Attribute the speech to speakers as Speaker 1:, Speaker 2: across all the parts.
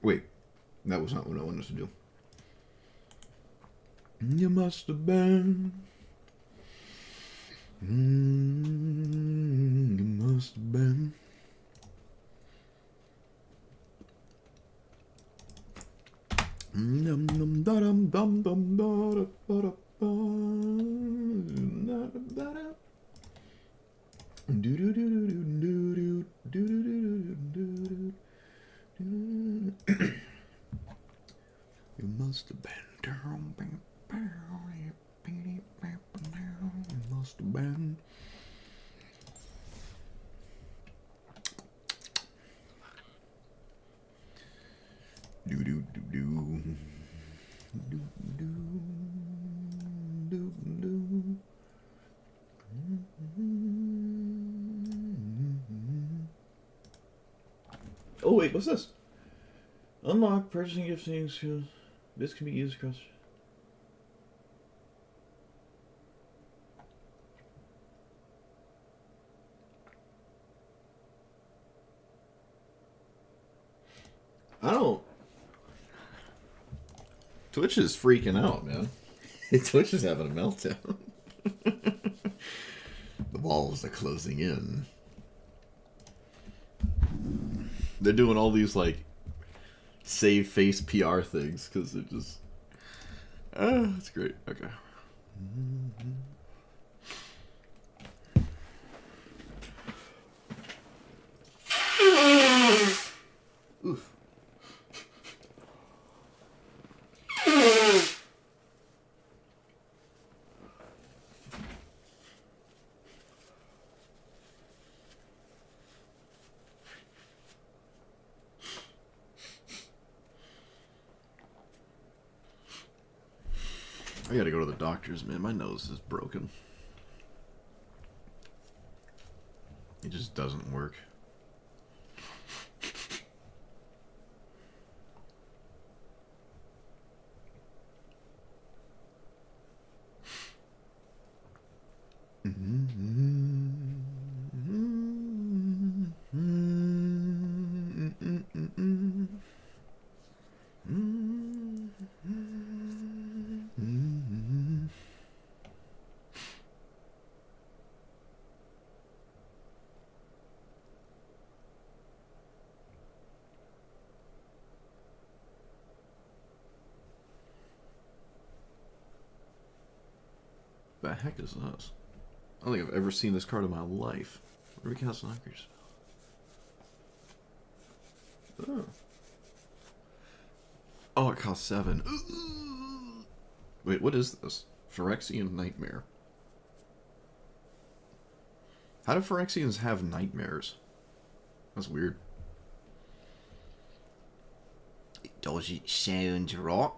Speaker 1: Wait, that was not what I wanted to do. You must have been. You must have been. Dum dum da dum dum dum da da da da da. Do do do do do do do do do. You must have been. You must have been. Do do do do do do do do. Oh wait, what's this? Unlock purchasing gift things. This can be used across. I don't. Twitch is freaking out, man. Twitch is having a meltdown. The walls are closing in. They're doing all these, like, save face PR things, because they're just... that's great. Okay. Oof. I gotta go to the doctor's, man. My nose is broken. It just doesn't work. The heck is this? I don't think I've ever seen this card in my life. Recast knockers. Oh. Oh, it costs 7. Wait, what is this? Phyrexian Nightmare. How do Phyrexians have nightmares? That's weird. Does it sound right?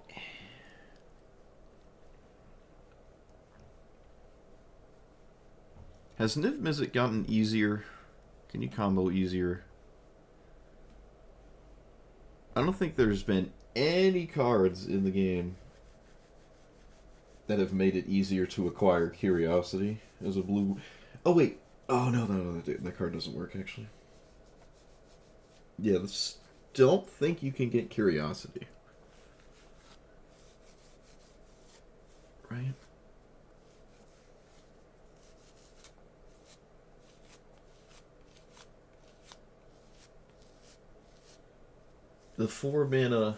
Speaker 1: Has Niv Mizzet gotten easier? Can you combo easier? I don't think there's been any cards in the game that have made it easier to acquire Curiosity as a blue... Oh, wait. Oh, no, that card doesn't work, actually. Yeah, don't think you can get Curiosity. Right? The 4-mana,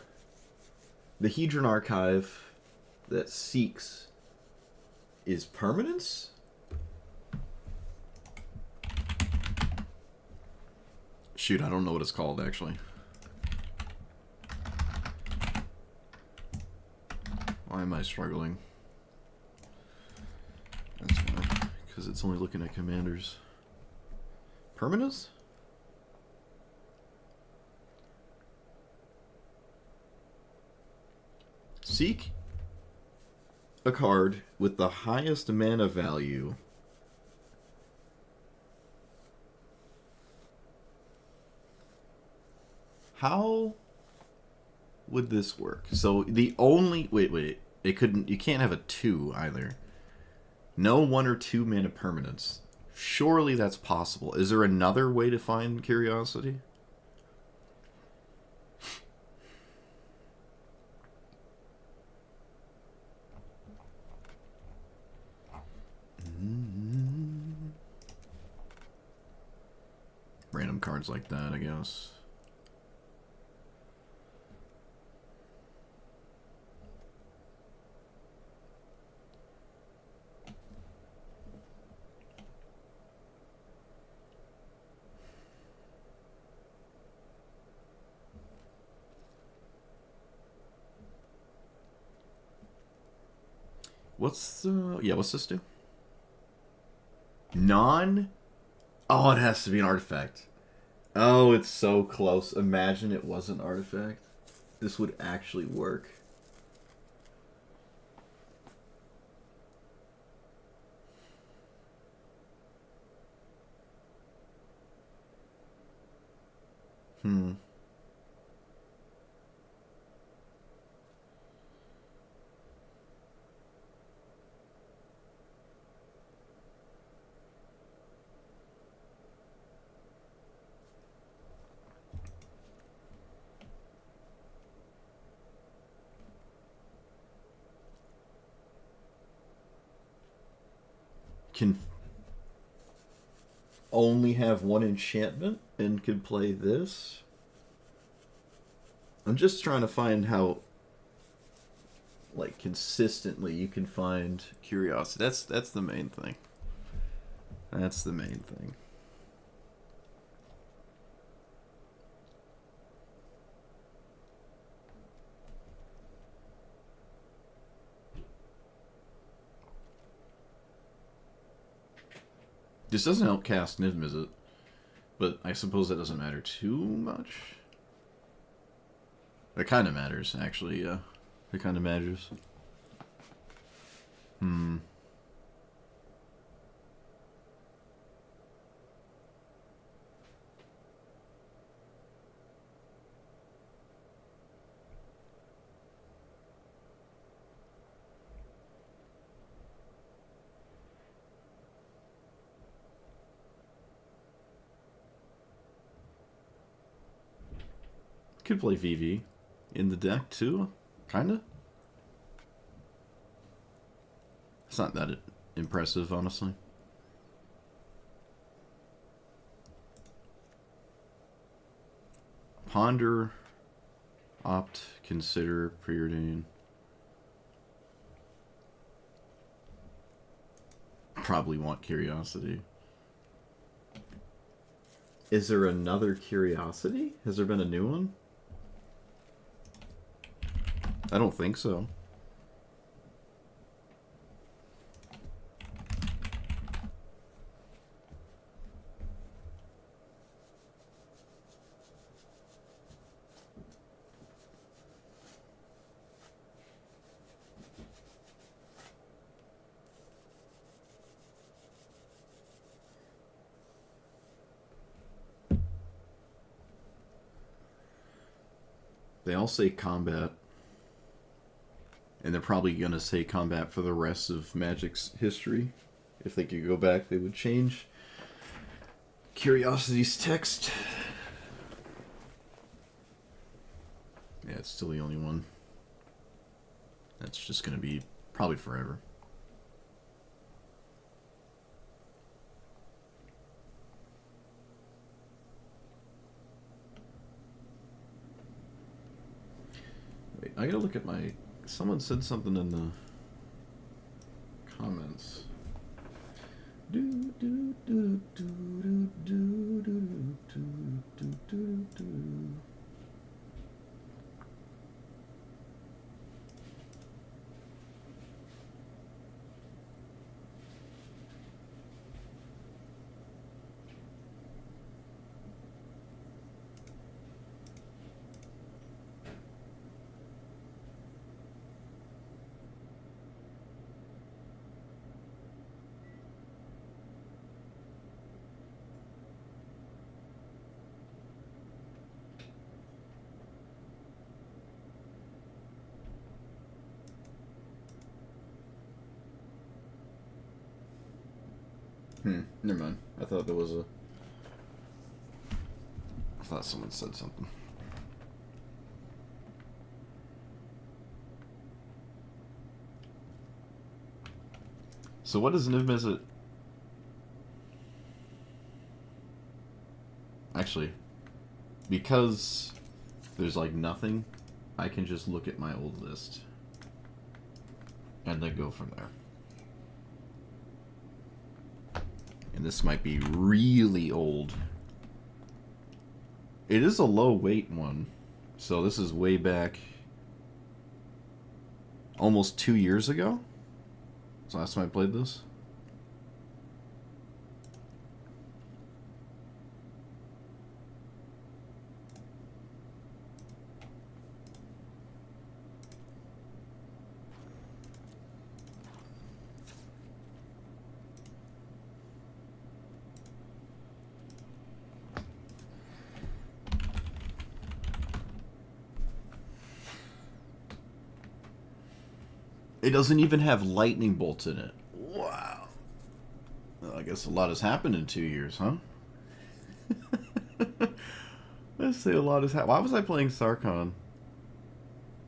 Speaker 1: the Hedron Archive that seeks is permanence? Shoot, I don't know what it's called, actually. Why am I struggling? That's why. Because it's only looking at commanders. Permanence? Seek a card with the highest mana value How would this work? So the only... Wait. it couldn't. You can't have a 2 either. No 1 or 2 mana permanents. Surely that's possible. Is there another way to find Curiosity? Random cards like that, I guess. What's this do? Non? Oh, it has to be an artifact. Oh, it's so close. Imagine it was an artifact. This would actually work. Can only have 1 enchantment and can play this? I'm just trying to find how, like, consistently you can find Curiosity. That's the main thing. That's the main thing. This doesn't outcast Niv Mizzet, but I suppose that doesn't matter too much. It kind of matters, actually, yeah. It kind of matters. Could play VV in the deck too, kinda. It's not that impressive, honestly. Ponder, opt, consider, preordain. Probably want Curiosity. Is there another Curiosity? Has there been a new one? I don't think so. They all say combat. And they're probably going to say combat for the rest of Magic's history. If they could go back, they would change Curiosity's text. Yeah, it's still the only one. That's just going to be probably forever. Wait, I gotta look at my... Someone said something in the comments. Never mind. I thought there was a... I thought someone said something. So what does Niv Mizzet... Actually, because there's like nothing, I can just look at my old list and then go from there. And this might be really old. It is a low weight one, so this is way back almost 2 years ago. So last time I played this. It doesn't even have lightning bolts in it. Wow. Well, I guess a lot has happened in 2 years, huh? Let's say a lot has happened. Why was I playing Sarkhan?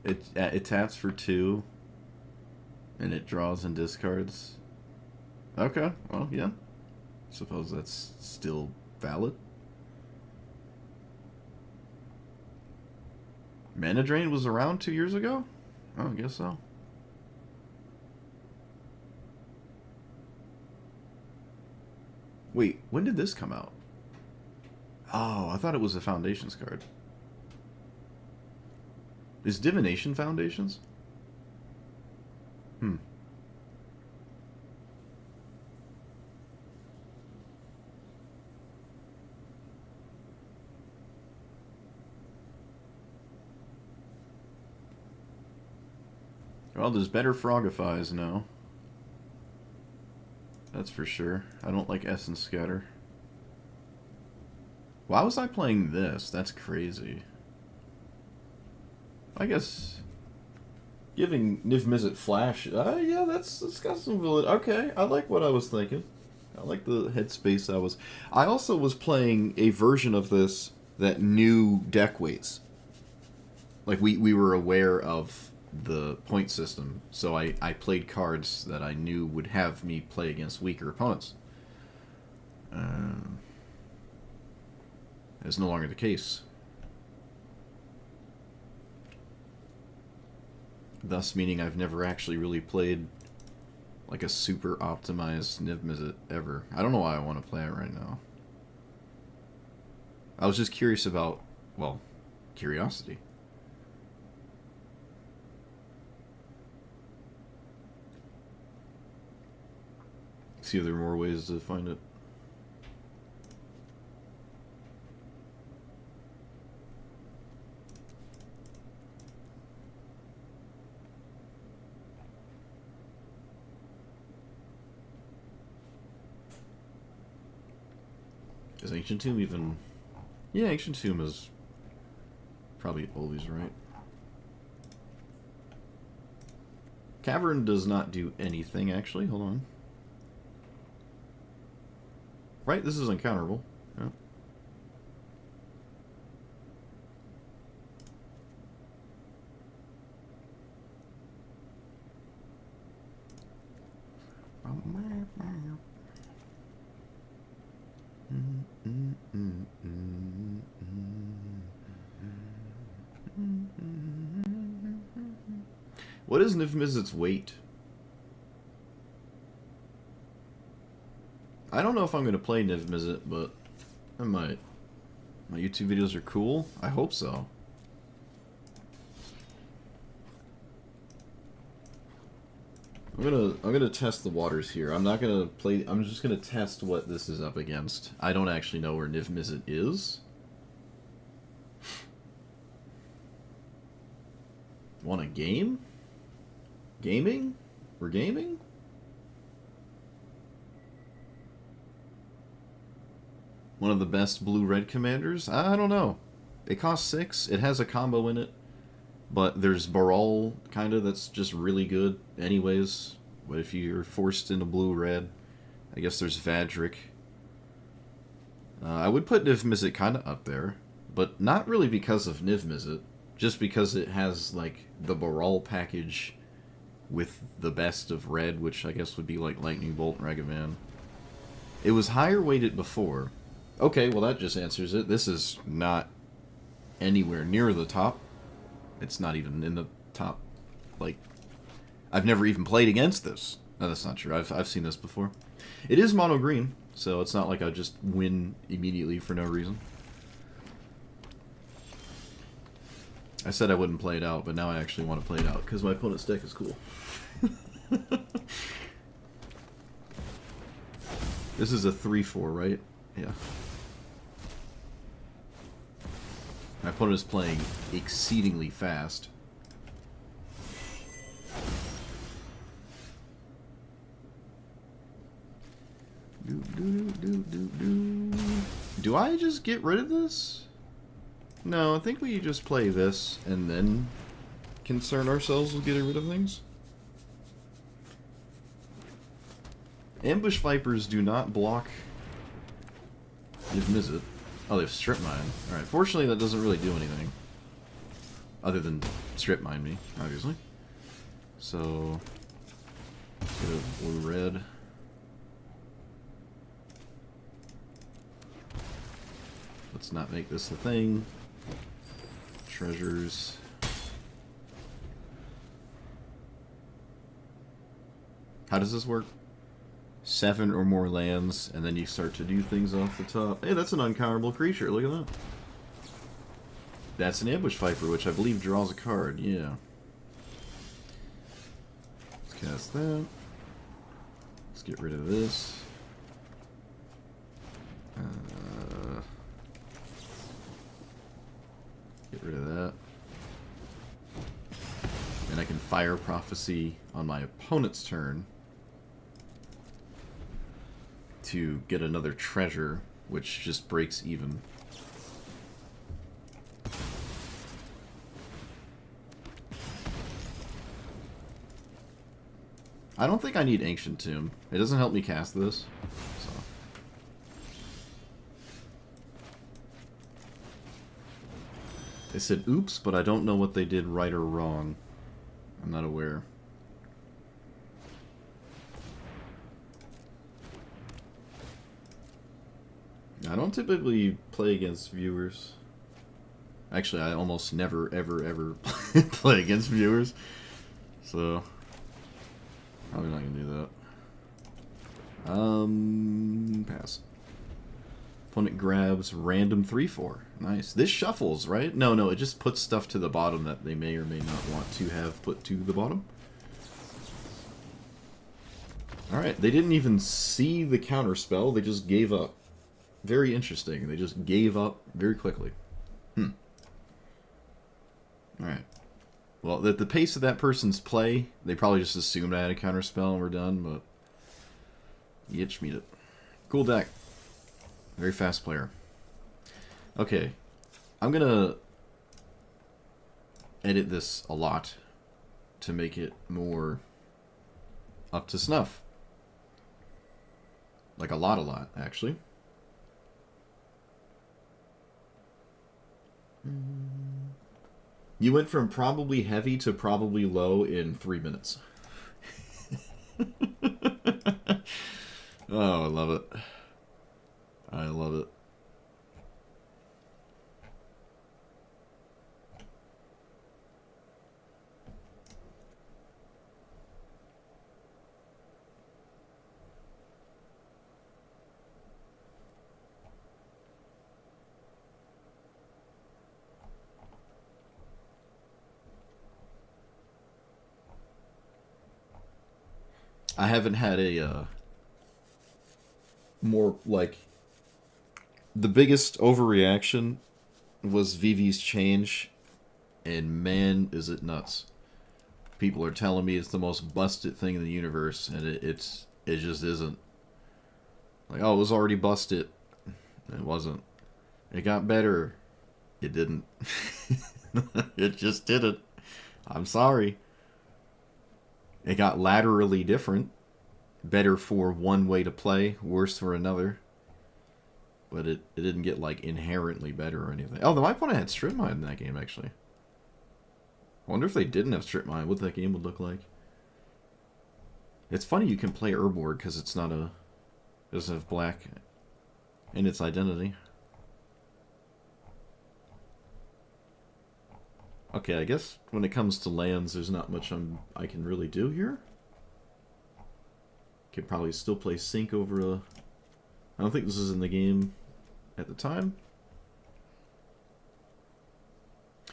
Speaker 1: It taps for 2, and it draws and discards. Okay, well, yeah. Suppose that's still valid. Mana Drain was around 2 years ago? Oh, I guess so. Wait, when did this come out? Oh, I thought it was a Foundations card. Is Divination Foundations? Well, there's better Frogifies now. That's for sure. I don't like Essence Scatter. Why was I playing this? That's crazy. I guess giving Niv Mizzet Flash. Yeah, that's got some valid. Okay, I like what I was thinking. I like the headspace I was. I also was playing a version of this that knew deck weights. Like we were aware of the point system, so I played cards that I knew would have me play against weaker opponents. It's no longer the case. Thus meaning I've never actually really played like a super optimized Niv Mizzet ever. I don't know why I want to play it right now. I was just curious about, well, curiosity. See if there are more ways to find it. Is Ancient Tomb even... Yeah, Ancient Tomb is probably always right. Cavern does not do anything, actually. Hold on. Right, this is uncounterable. Yeah. What is Niv Mizzet's weight? I don't know if I'm going to play Niv Mizzet, but I might. My YouTube videos are cool. I hope so. I'm gonna test the waters here. I'm not gonna play. I'm just gonna test what this is up against. I don't actually know where Niv Mizzet is. Want a game? Gaming? We're gaming? One of the best blue-red commanders? I don't know. It costs 6. It has a combo in it. But there's Baral, kind of, that's just really good anyways. But if you're forced into blue-red, I guess there's Vadric. I would put Niv Mizzet kind of up there, but not really because of Niv Mizzet, just because it has, like, the Baral package with the best of red, which I guess would be like Lightning Bolt and Regiman. It was higher weighted before. Okay, well that just answers it. This is not anywhere near the top. It's not even in the top. Like, I've never even played against this. No, that's not true. I've seen this before. It is mono green, so it's not like I just win immediately for no reason. I said I wouldn't play it out, but now I actually want to play it out because my opponent's deck is cool. This is a 3-4, right? Yeah. My opponent is playing exceedingly fast. Do I just get rid of this? No, I think we just play this and then concern ourselves with getting rid of things. Ambush Vipers do not block Niv Mizzet. Oh, they have Strip Mine. Alright, fortunately that doesn't really do anything. Other than Strip Mine me, obviously. So, let's get a blue-red. Let's not make this a thing. Treasures. How does this work? 7 or more lands, and then you start to do things off the top. Hey, that's an uncounterable creature. Look at that. That's an Ambush Viper, which I believe draws a card. Yeah. Let's cast that. Let's get rid of this. Get rid of that. And I can Fire Prophecy on my opponent's turn to get another treasure, which just breaks even. I don't think I need Ancient Tomb. It doesn't help me cast this. So. They said, oops, but I don't know what they did right or wrong. I'm not aware. I don't typically play against viewers. Actually, I almost never, ever play against viewers. So, probably not gonna do that. Pass. Opponent grabs random 3/4. Nice. This shuffles, right? No, it just puts stuff to the bottom that they may or may not want to have put to the bottom. Alright, they didn't even see the counterspell, they just gave up. Very interesting. They just gave up very quickly. Alright. Well, at the pace of that person's play, they probably just assumed I had a counterspell and we're done, but... Yitch meet it. Cool deck. Very fast player. Okay. I'm gonna edit this a lot to make it more up to snuff. Like a lot, actually. You went from probably heavy to probably low in 3 minutes. Oh, I love it. I love it. I haven't had a more like the biggest overreaction was Vivi's change, and man, is it nuts. People are telling me it's the most busted thing in the universe, and it just isn't. Like, oh, it was already busted. It wasn't. It got better. It didn't. It just didn't. I'm sorry. It got laterally different, better for one way to play, worse for another. But it didn't get, like, inherently better or anything. Oh, my opponent had strip mine in that game, actually. I wonder if they didn't have strip mine, what that game would look like. It's funny you can play Urborg because it's not a... It doesn't have black in its identity. Okay, I guess when it comes to lands, there's not much I can really do here. Could probably still play Sync over a... I don't think this is in the game at the time.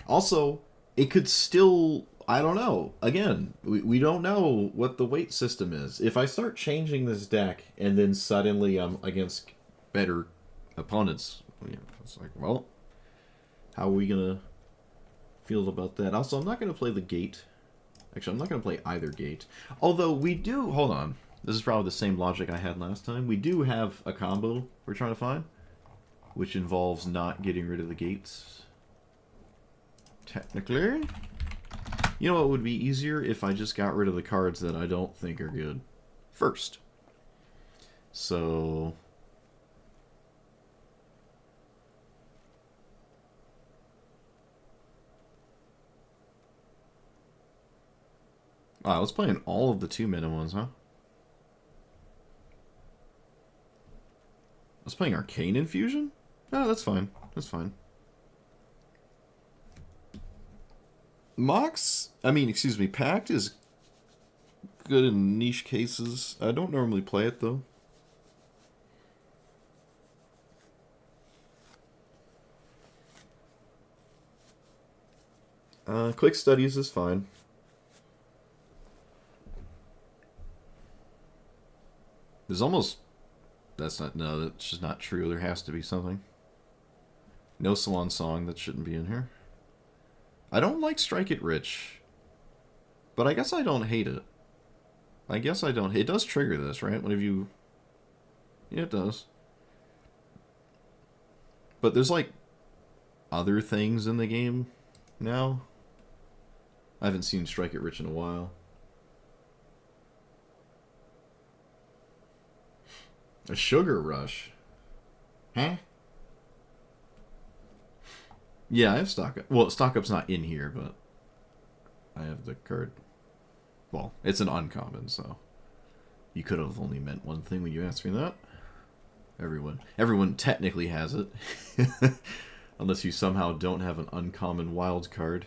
Speaker 1: Also, it could still... I don't know. Again, we don't know what the weight system is. If I start changing this deck and then suddenly I'm against better opponents, it's like, well, how are we going to feel about that? Also, I'm not going to play the gate. Actually, I'm not going to play either gate. Although we do... Hold on. This is probably the same logic I had last time. We do have a combo we're trying to find, which involves not getting rid of the gates. Technically. You know what would be easier? If I just got rid of the cards that I don't think are good first. So... I was playing all of the 2-mana ones, huh? I was playing Arcane Infusion? Oh, that's fine. That's fine. Pact is good in niche cases. I don't normally play it, though. Quick Studies is fine. There's almost... that's just not true. There has to be something. No Swan Song, that shouldn't be in here. I don't like Strike It Rich. But I guess I don't hate it. It does trigger this, right? Whenever you... Yeah, it does. But there's, like, other things in the game now. I haven't seen Strike It Rich in a while. A Sugar Rush. Huh? Yeah, I have Stock Up. Well, Stock Up's not in here, but I have the card. Well, it's an uncommon, so you could have only meant one thing when you asked me that. Everyone technically has it. Unless you somehow don't have an uncommon wild card.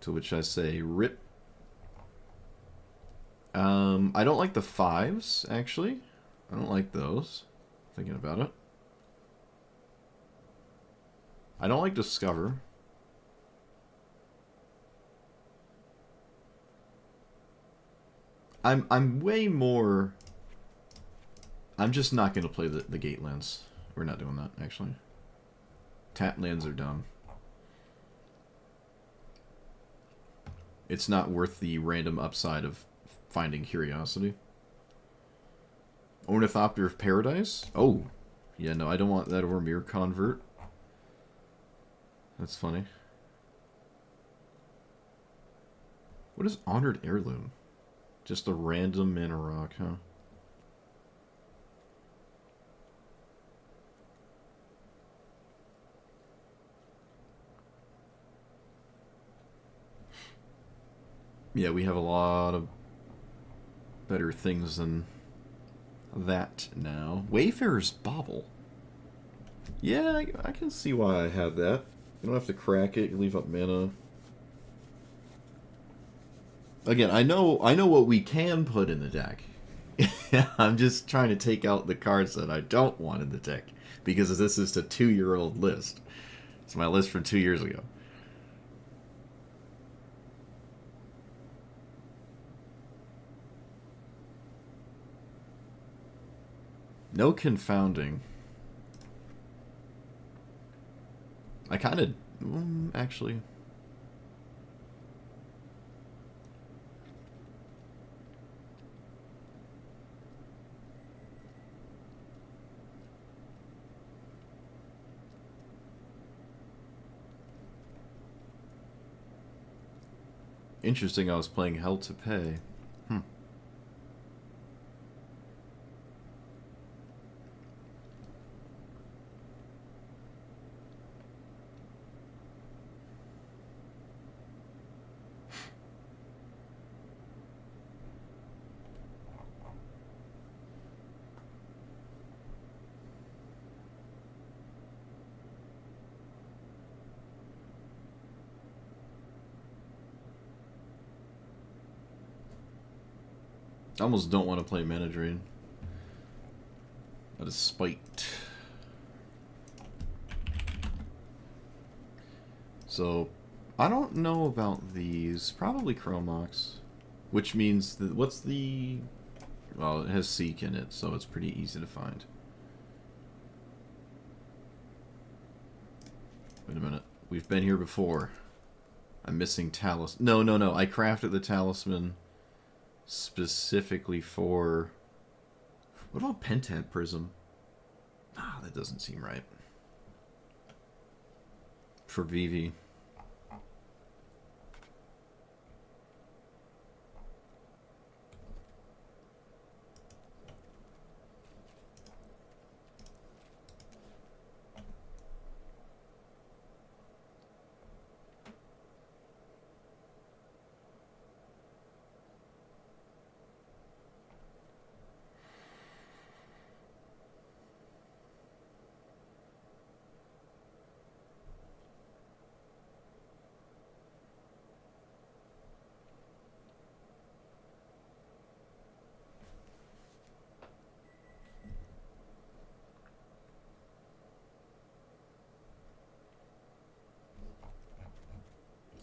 Speaker 1: To which I say, rip. I don't like the 5s, actually. I don't like those. Thinking about it. I don't like Discover. I'm way more... I'm just not going to play the gate lands. We're not doing that, actually. Tap lands are dumb. It's not worth the random upside of finding Curiosity. Ornithopter of Paradise? Oh. Yeah, no, I don't want that over Mirror Convert. That's funny. What is Honored Heirloom? Just a random mana rock, huh? Yeah, we have a lot of better things than that now. Wayfarer's Bauble. Yeah, I can see why I have that. You don't have to crack it, you leave up mana. Again, I know what we can put in the deck. I'm just trying to take out the cards that I don't want in the deck. Because this is a 2-year-old list. It's my list from 2 years ago. No Confounding. I kind of... actually... Interesting, I was playing Hell to Pay. I almost don't want to play Mana Drain. Out of spite. So, I don't know about these. Probably Chromox. Which means, that, what's the... Well, it has Seek in it, so it's pretty easy to find. Wait a minute. We've been here before. I'm missing Talisman. No. I crafted the Talisman specifically for... What about Pentad Prism? Ah, that doesn't seem right. For Vivi.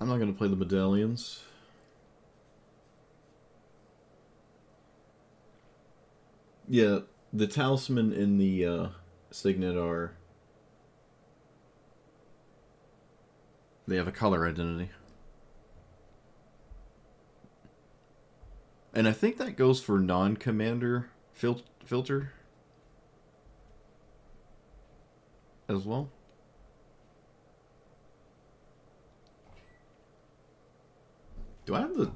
Speaker 1: I'm not going to play the medallions. Yeah, the talisman in the signet are... They have a color identity. And I think that goes for non-commander filter as well. Do I have the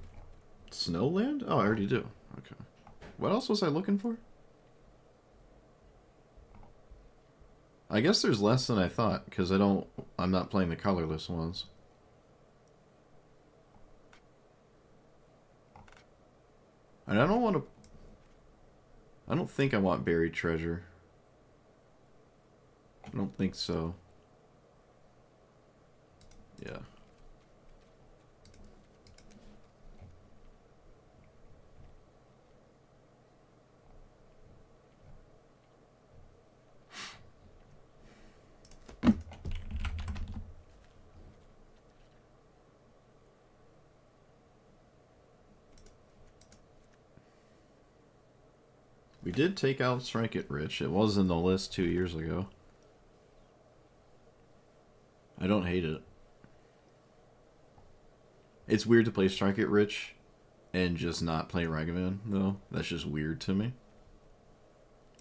Speaker 1: Snowland? Oh, I already do. Okay. What else was I looking for? I guess there's less than I thought, because I'm not playing the colorless ones. And I don't think I want Buried Treasure. I don't think so. Yeah. We did take out Strike It Rich. It was in the list 2 years ago. I don't hate it. It's weird to play Strike It Rich and just not play Ragavan, though. That's just weird to me.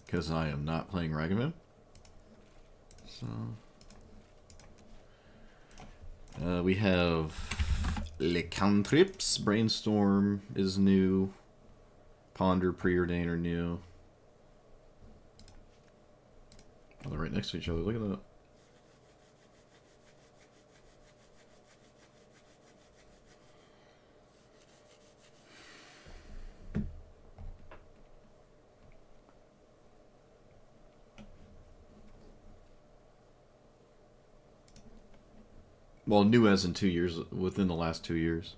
Speaker 1: Because I am not playing Ragavan. So... we have Lycanthropes. Brainstorm is new. Ponder, Preordain are new. Oh, they're right next to each other. Look at that. Well, new as in 2 years, within the last 2 years.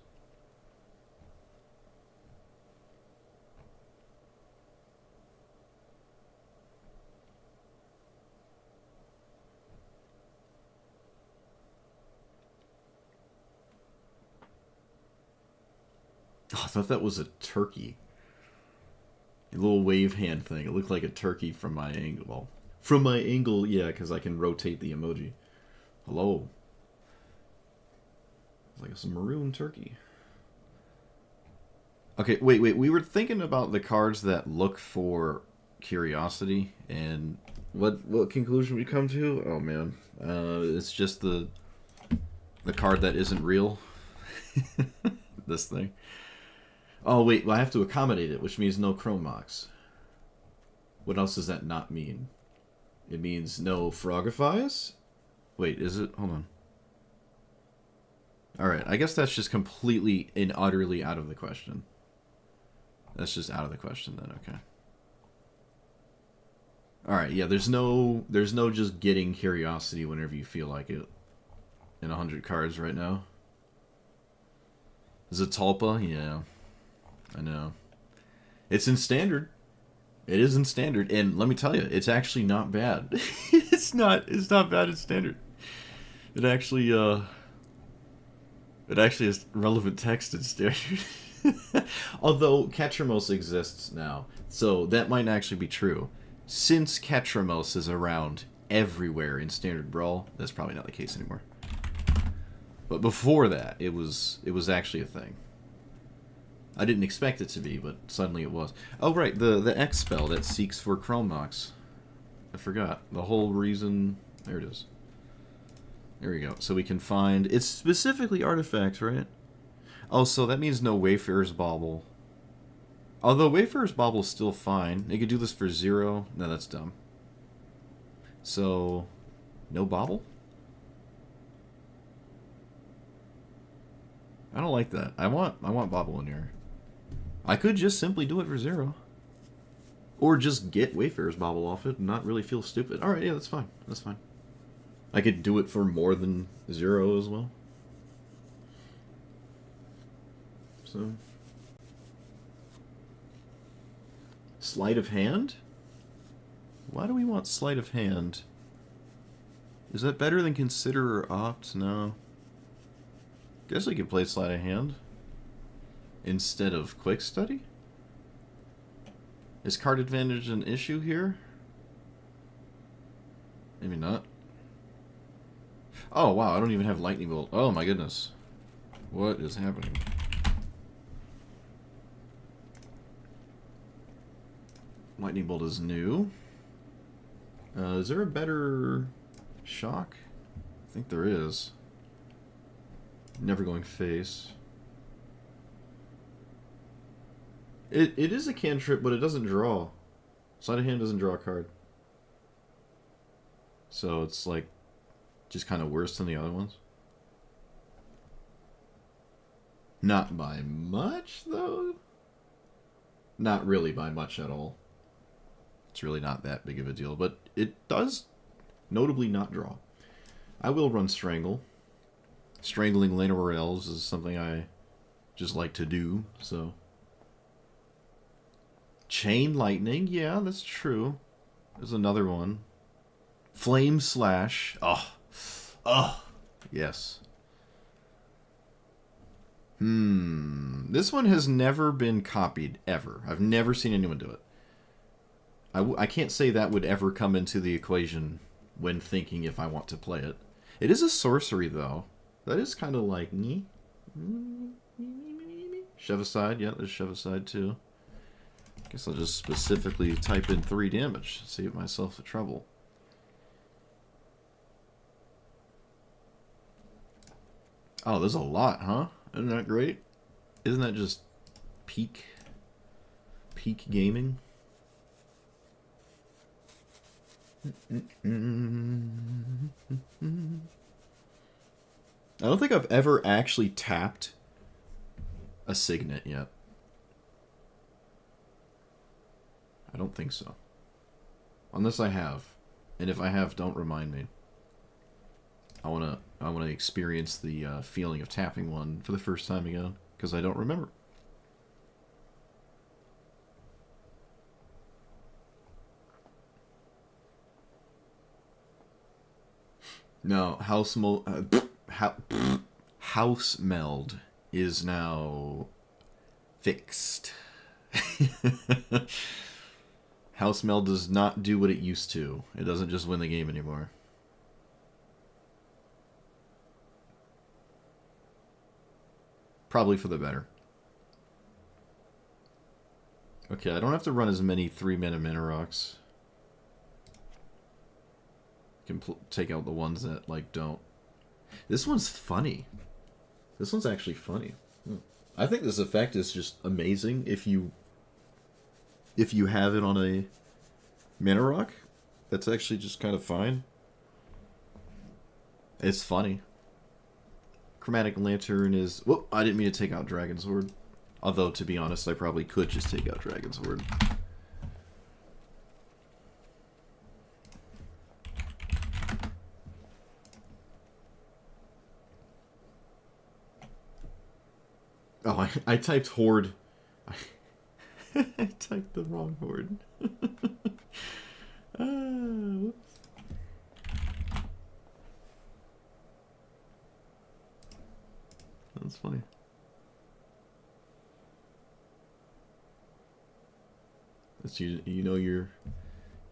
Speaker 1: Oh, I thought that was a turkey. A little wave hand thing. It looked like a turkey from my angle. Well, from my angle, yeah, because I can rotate the emoji. Hello. It's like a maroon turkey. Okay, wait. We were thinking about the cards that look for curiosity, and what conclusion we come to? Oh man, it's just the card that isn't real. This thing. Oh wait, well, I have to accommodate it, which means no Chromox. What else does that not mean? It means no Frogifies? Wait, is it? Hold on. Alright, I guess that's just completely and utterly out of the question. That's just out of the question then, okay. Alright, yeah, there's no just getting curiosity whenever you feel like it in 100 cards right now. Zatalpa? Yeah. I know. It's in standard. It is in standard, and let me tell you, it's actually not bad. It's not bad in standard. It actually has relevant text in standard. Although Ketramos exists now, so that might actually be true. Since Ketramos is around everywhere in standard brawl, that's probably not the case anymore. But before that, it was actually a thing. I didn't expect it to be, but suddenly it was. Oh right, the X spell that seeks for Chrome Mox. I forgot. The whole reason... There it is. There we go. So we can find... It's specifically artifacts, right? Oh, so that means no Wayfarer's Bauble. Although Wayfarer's Bauble is still fine. They could do this for 0. No, that's dumb. So... No Bauble? I don't like that. I want Bauble in here. I could just simply do it for 0. Or just get Wayfarer's Bauble off it and not really feel stupid. Alright, yeah, that's fine. That's fine. I could do it for more than 0 as well. So... Sleight of Hand? Why do we want Sleight of Hand? Is that better than Consider or Opt? No. Guess we could play Sleight of Hand instead of Quick Study? Is card advantage an issue here? Maybe not. Oh wow, I don't even have Lightning Bolt. Oh my goodness. What is happening? Lightning Bolt is new. Is there a better shock? I think there is. Never going face. It is a cantrip, but it doesn't draw. Sleight of Hand doesn't draw a card. So it's like just kind of worse than the other ones. Not by much, though. Not really by much at all. It's really not that big of a deal, but it does notably not draw. I will run Strangle. Strangling Llanowar Elves is something I just like to do, so... Chain Lightning, yeah, that's true. There's another one. Flame Slash. Oh, yes. This one has never been copied, ever. I've never seen anyone do it. I can't say that would ever come into the equation when thinking if I want to play it. It is a sorcery, though. That is kind of like... Shove Aside, yeah, there's Shove Aside, too. Guess I'll just specifically type in 3 damage, save myself the trouble. Oh, there's a lot, huh? Isn't that great? Isn't that just peak gaming? I don't think I've ever actually tapped a Signet yet. I don't think so. Unless I have. And if I have, don't remind me. I wanna experience the feeling of tapping one for the first time again, because I don't remember. No, House Meld is now fixed. House Meld does not do what it used to. It doesn't just win the game anymore. Probably for the better. Okay, I don't have to run as many 3-mana rocks. Can take out the ones that, like, don't. This one's funny. This one's actually funny. I think this effect is just amazing if you have it on a mana rock. That's actually just kind of fine. It's funny. Chromatic Lantern is... Whoop, I didn't mean to take out Dragon Sword. Although, to be honest, I probably could just take out Dragon Sword. Oh, I typed Horde. I typed the wrong word. Whoops. That's funny. That's you know you're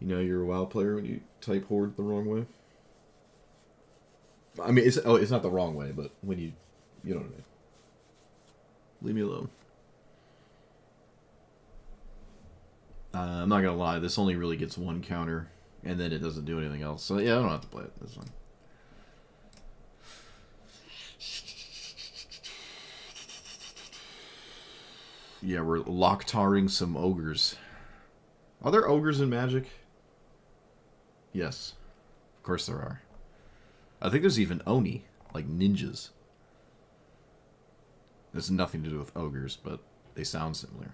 Speaker 1: a WoW player when you type horde the wrong way. I mean, it's not the wrong way, but when you know what I mean. Leave me alone. I'm not gonna lie, this only really gets one counter, and then it doesn't do anything else. So yeah, I don't have to play it. That's fine. Yeah, we're lock-tarring some ogres. Are there ogres in Magic? Yes. Of course there are. I think there's even Oni, like ninjas. There's nothing to do with ogres, but they sound similar.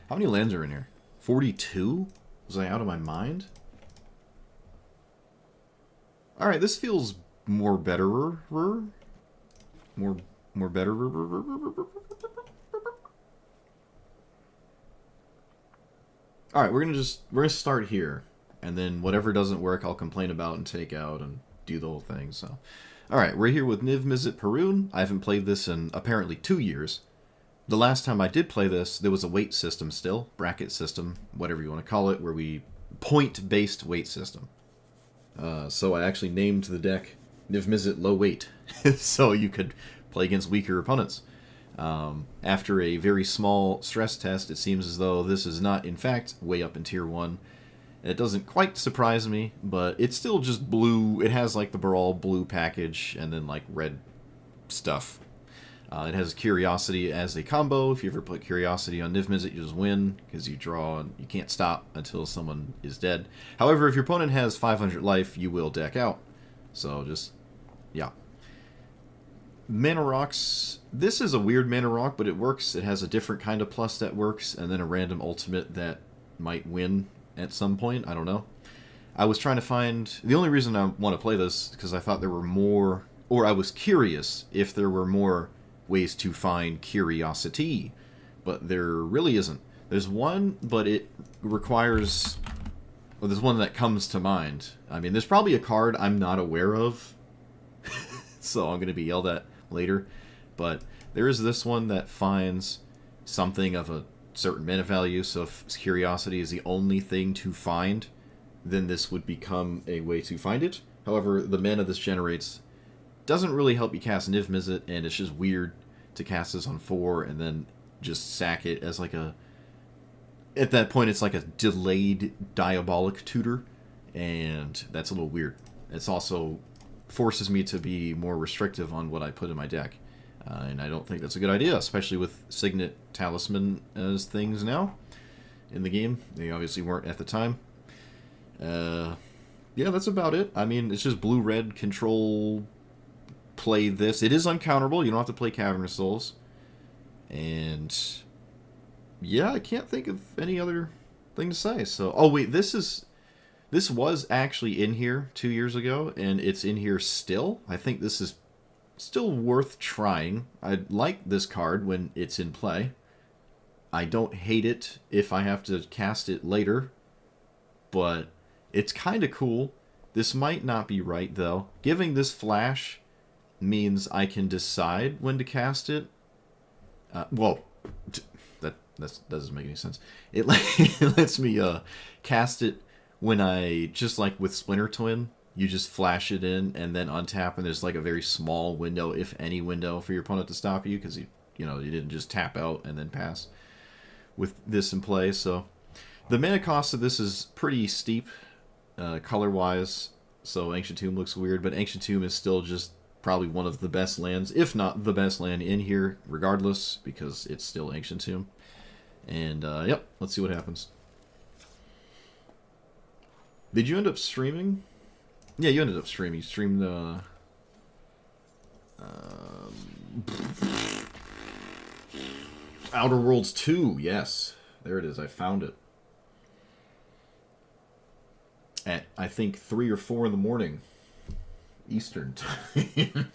Speaker 1: How many lands are in here? 42? Was I out of my mind? Alright, this feels more betterer. More betterer. Alright, we're gonna start here. And then whatever doesn't work, I'll complain about and take out and do the whole thing, so. Alright, we're here with Niv Mizzet Perun. I haven't played this in apparently 2 years. The last time I did play this, there was a weight system still. Bracket system, whatever you want to call it, where we... point-based weight system. So I actually named the deck Niv Mizzet Low Weight. So you could play against weaker opponents. After a very small stress test, it seems as though this is not, in fact, way up in Tier 1. It doesn't quite surprise me, but it's still just blue. It has, like, the Brawl blue package, and then, like, red stuff. It has Curiosity as a combo. If you ever put Curiosity on Niv Mizzet, you just win, because you draw, and you can't stop until someone is dead. However, if your opponent has 500 life, you will deck out. So, just, yeah. Mana Rocks, this is a weird Mana Rock, but it works. It has a different kind of plus that works, and then a random ultimate that might win at some point. I don't know. I was trying to find... The only reason I want to play this is because I thought there were more... Or I was curious if there were more ways to find Curiosity. But there really isn't. There's one, but it requires... Well, there's one that comes to mind. I mean, there's probably a card I'm not aware of. So I'm going to be yelled at later. But there is this one that finds something of a certain mana value, so if Curiosity is the only thing to find, then this would become a way to find it. However, the mana this generates doesn't really help you cast Niv Mizzet, and it's just weird to cast this on 4 and then just sack it as like a... At that point, it's like a delayed Diabolic Tutor, and that's a little weird. It's also forces me to be more restrictive on what I put in my deck. And I don't think that's a good idea, especially with Signet Talisman as things now in the game. They obviously weren't at the time. Yeah, that's about it. I mean, it's just blue-red control. Play this. It is uncounterable. You don't have to play Cavernous Souls. And yeah, I can't think of any other thing to say. So, oh wait, this was actually in here 2 years ago, and it's in here still. I think this is still worth trying. I like this card when it's in play. I don't hate it if I have to cast it later, but it's kind of cool. This might not be right, though. Giving this flash means I can decide when to cast it. Well, that doesn't make any sense. It lets me cast it when I, just like with Splinter Twin, you just flash it in and then untap, and there's like a very small window, if any window, for your opponent to stop you, because you didn't just tap out and then pass with this in play. So the mana cost of this is pretty steep color-wise, so Ancient Tomb looks weird, but Ancient Tomb is still just probably one of the best lands, if not the best land in here, regardless, because it's still Ancient Tomb. And, yep, let's see what happens. Did you end up streaming? Yeah, you ended up streaming. You streamed Outer Worlds 2, yes. There it is, I found it. At, I think, 3 or 4 in the morning. Eastern time.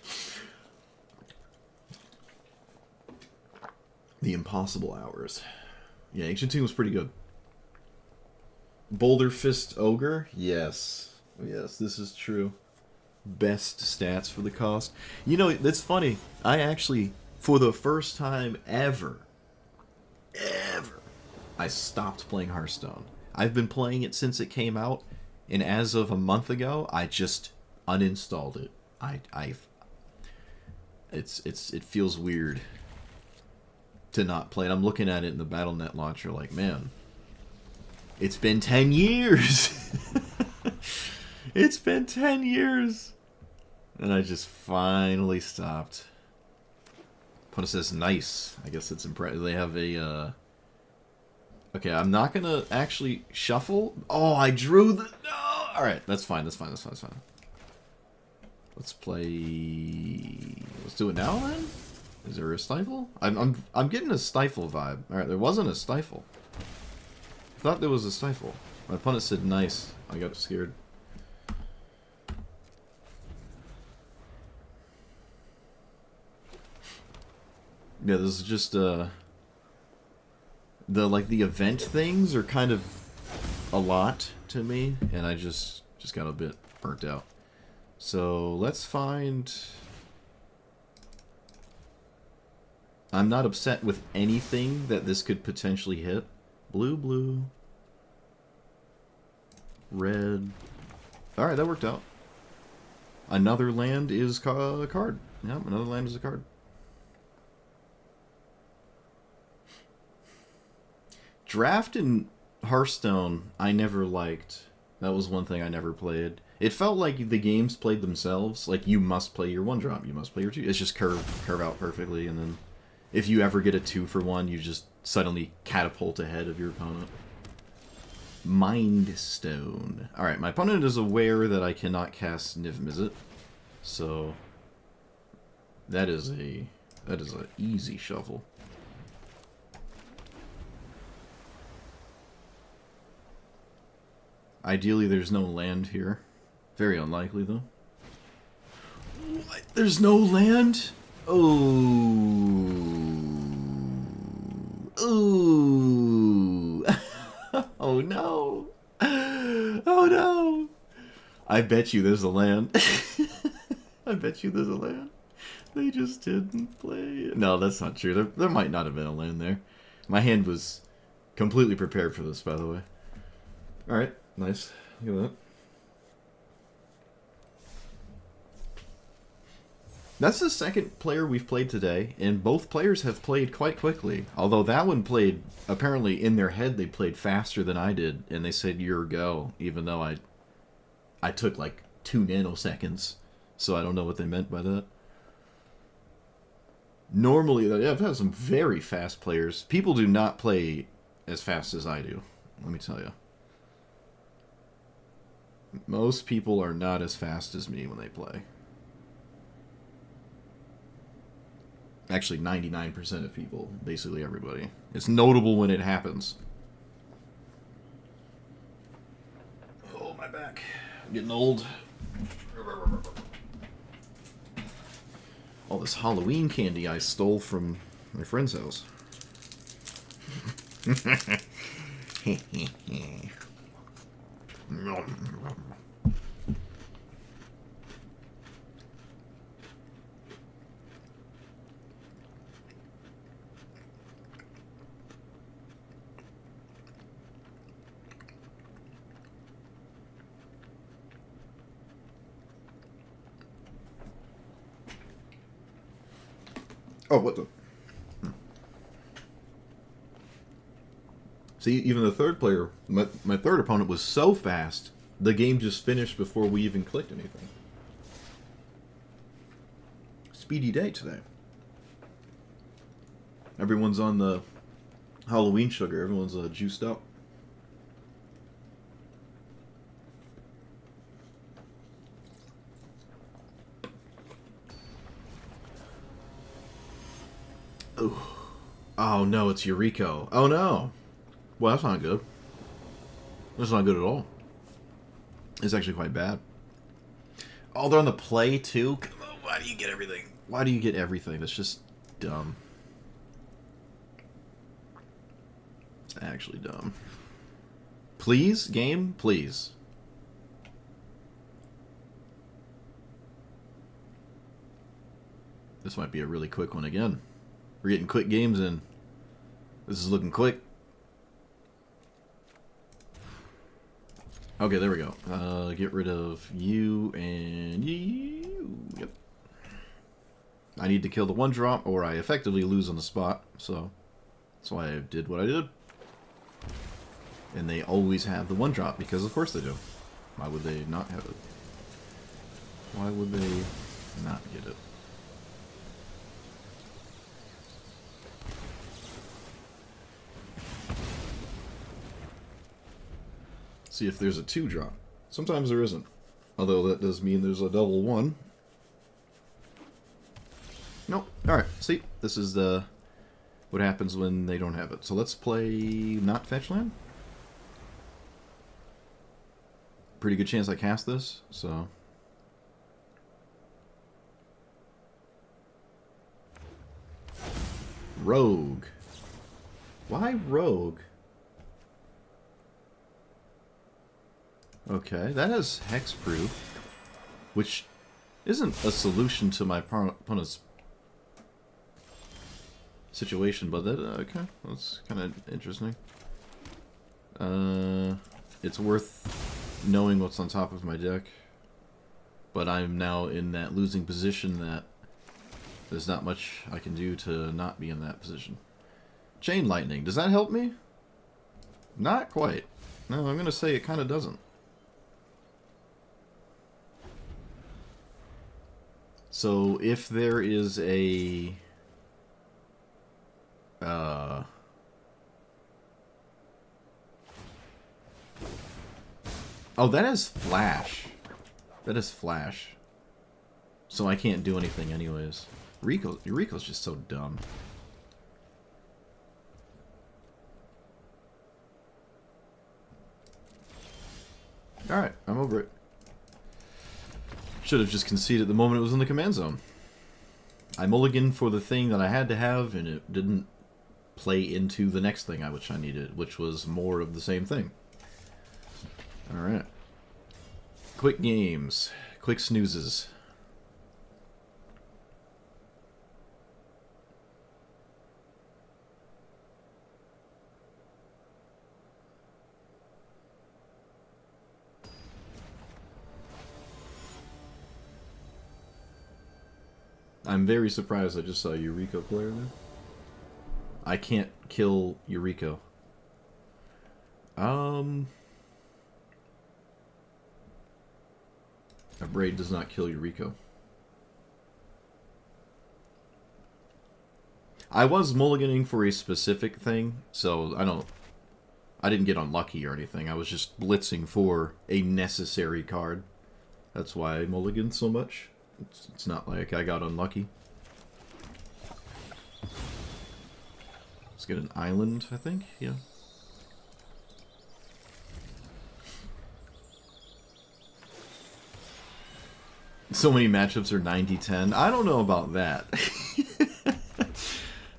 Speaker 1: The impossible hours. Yeah, Ancient Tomb was pretty good. Boulder Fist Ogre? Yes. Yes, this is true. Best stats for the cost. You know, that's funny. I actually, for the first time ever, I stopped playing Hearthstone. I've been playing it since it came out, and as of a month ago, I just uninstalled it. It feels weird to not play it. I'm looking at it in the BattleNet launcher like, man, it's been 10 years. It's been 10 years. And I just finally stopped. Opponent says, nice. I guess it's impressive. They have a, Okay, I'm not gonna actually shuffle. Oh, I drew the... No! Alright, that's fine, that's fine, that's fine, that's fine. Let's play... Let's do it now, then? Is there a stifle? I'm getting a stifle vibe. Alright, there wasn't a stifle. I thought there was a stifle. My opponent said nice. I got scared. Yeah, this is just, the event things are kind of a lot to me, and I just got a bit burnt out. So, let's find... I'm not upset with anything that this could potentially hit. Blue, blue. Red. Alright, that worked out. Another land is a card. Yep, another land is a card. Draft in Hearthstone, I never liked. That was one thing I never played. It felt like the games played themselves. Like, you must play your 1-drop, you must play your 2. It's just curve out perfectly, and then if you ever get a 2-for-1, you just suddenly catapult ahead of your opponent. Mind Stone. Alright, my opponent is aware that I cannot cast Niv Mizzet, so that is a easy shuffle. Ideally, there's no land here. Very unlikely, though. What? There's no land? Oh. Ooh. Oh, no. Oh, no. I bet you there's a land. I bet you there's a land. They just didn't play it. No, that's not true. There might not have been a land there. My hand was completely prepared for this, by the way. Alright. Nice. Look at that. That's the second player we've played today, and both players have played quite quickly. Although that one played, apparently in their head they played faster than I did, and they said your go, even though I took like 2 nanoseconds. So I don't know what they meant by that. Normally, I've had some very fast players. People do not play as fast as I do, let me tell you. Most people are not as fast as me when they play. Actually, 99% of people. Basically everybody. It's notable when it happens. Oh, my back. I'm getting old. All this Halloween candy I stole from my friend's house. Oh, what the? See, even the third player, my third opponent was so fast, the game just finished before we even clicked anything. Speedy day today. Everyone's on the Halloween sugar. Everyone's juiced up. Ooh. Oh no, it's Eureka. Oh no. Well, that's not good. That's not good at all. It's actually quite bad. Oh, they're on the play too? Come on, why do you get everything? Why do you get everything? That's just dumb. That's actually dumb. Please, game, please. This might be a really quick one again. We're getting quick games in. This is looking quick. Okay, there we go. Get rid of you and you. Yep. I need to kill the one drop or I effectively lose on the spot. So that's why I did what I did. And they always have the one drop because of course they do. Why would they not have it? Why would they not get it? See if there's a 2 drop. Sometimes there isn't. Although that does mean there's a double 1. Nope. Alright, see? This is what happens when they don't have it. So let's play not fetch land. Pretty good chance I cast this, so... Rogue. Why Rogue? Okay, that has hexproof, which isn't a solution to my opponent's situation, but that okay, that's kind of interesting. It's worth knowing what's on top of my deck, but I'm now in that losing position that there's not much I can do to not be in that position. Chain lightning, does that help me? Not quite. No, I'm gonna say it kind of doesn't. So if there is a oh, that is flash. That is flash. So I can't do anything anyways. Rico's just so dumb. Alright, I'm over it. Should have just conceded the moment it was in the command zone. I mulliganed for the thing that I had to have, and it didn't play into the next thing which I needed, which was more of the same thing. Alright. Quick games. Quick snoozes. I'm very surprised I just saw Eureka player there. I can't kill Eureka. A braid does not kill Eureka. I was mulliganing for a specific thing, so I didn't get unlucky or anything. I was just blitzing for a necessary card. That's why I mulliganed so much. It's not like I got unlucky. Let's get an island, I think. Yeah. So many matchups are 90-10. I don't know about that.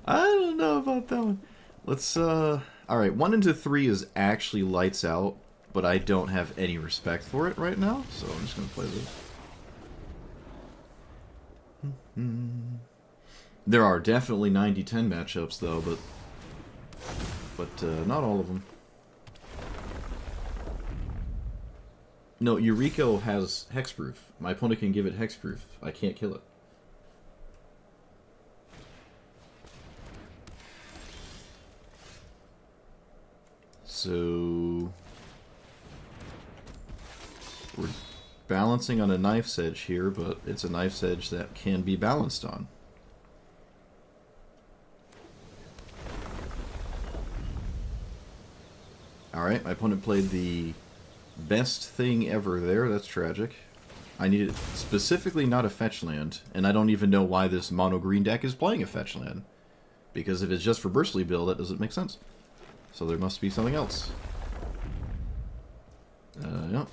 Speaker 1: I don't know about that one. Let's, alright, 1 into 3 is actually lights out, but I don't have any respect for it right now, so I'm just gonna play this. There are definitely 90-10 matchups, though, but not all of them. No, Eureka has hexproof. My opponent can give it hexproof. I can't kill it. So we're balancing on a knife's edge here, but it's a knife's edge that can be balanced on. Alright, my opponent played the best thing ever there. That's tragic. I needed specifically not a fetch land, and I don't even know why this mono green deck is playing a fetch land. Because if it's just for Burstly build, that doesn't make sense. So there must be something else. Yep.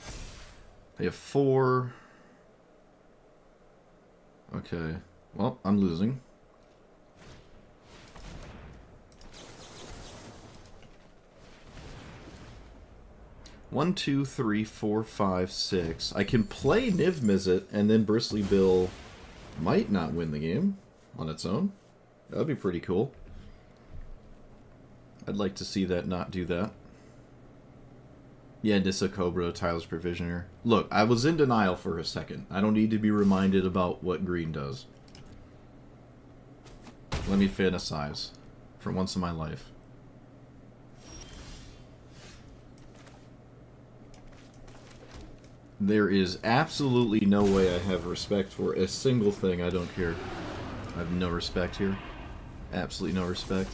Speaker 1: They have 4. Okay. Well, I'm losing. 1, 2, 3, 4, 5, 6. I can play Niv Mizzet, and then Bristly Bill might not win the game on its own. That would be pretty cool. I'd like to see that not do that. Yeah, Nissa Cobra, Tyler's Provisioner. Look, I was in denial for a second. I don't need to be reminded about what green does. Let me fantasize for once in my life. There is absolutely no way I have respect for a single thing. I don't care. I have no respect here. Absolutely no respect.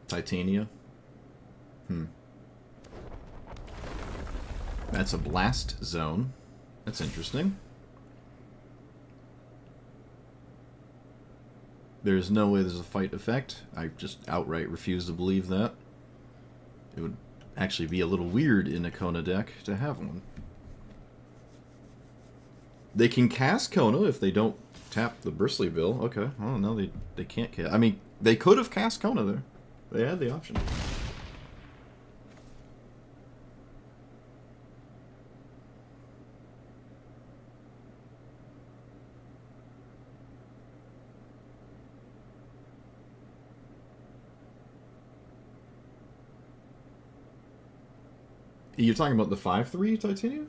Speaker 1: Titania. That's a blast zone. That's interesting. There's no way there's a fight effect. I just outright refuse to believe that. It would actually be a little weird in a Kona deck to have one. They can cast Kona if they don't tap the Bristly Bill. Okay. Oh, no, they can't cast. I mean, they could have cast Kona there. They had the option. You're talking about the 5/3 Titania?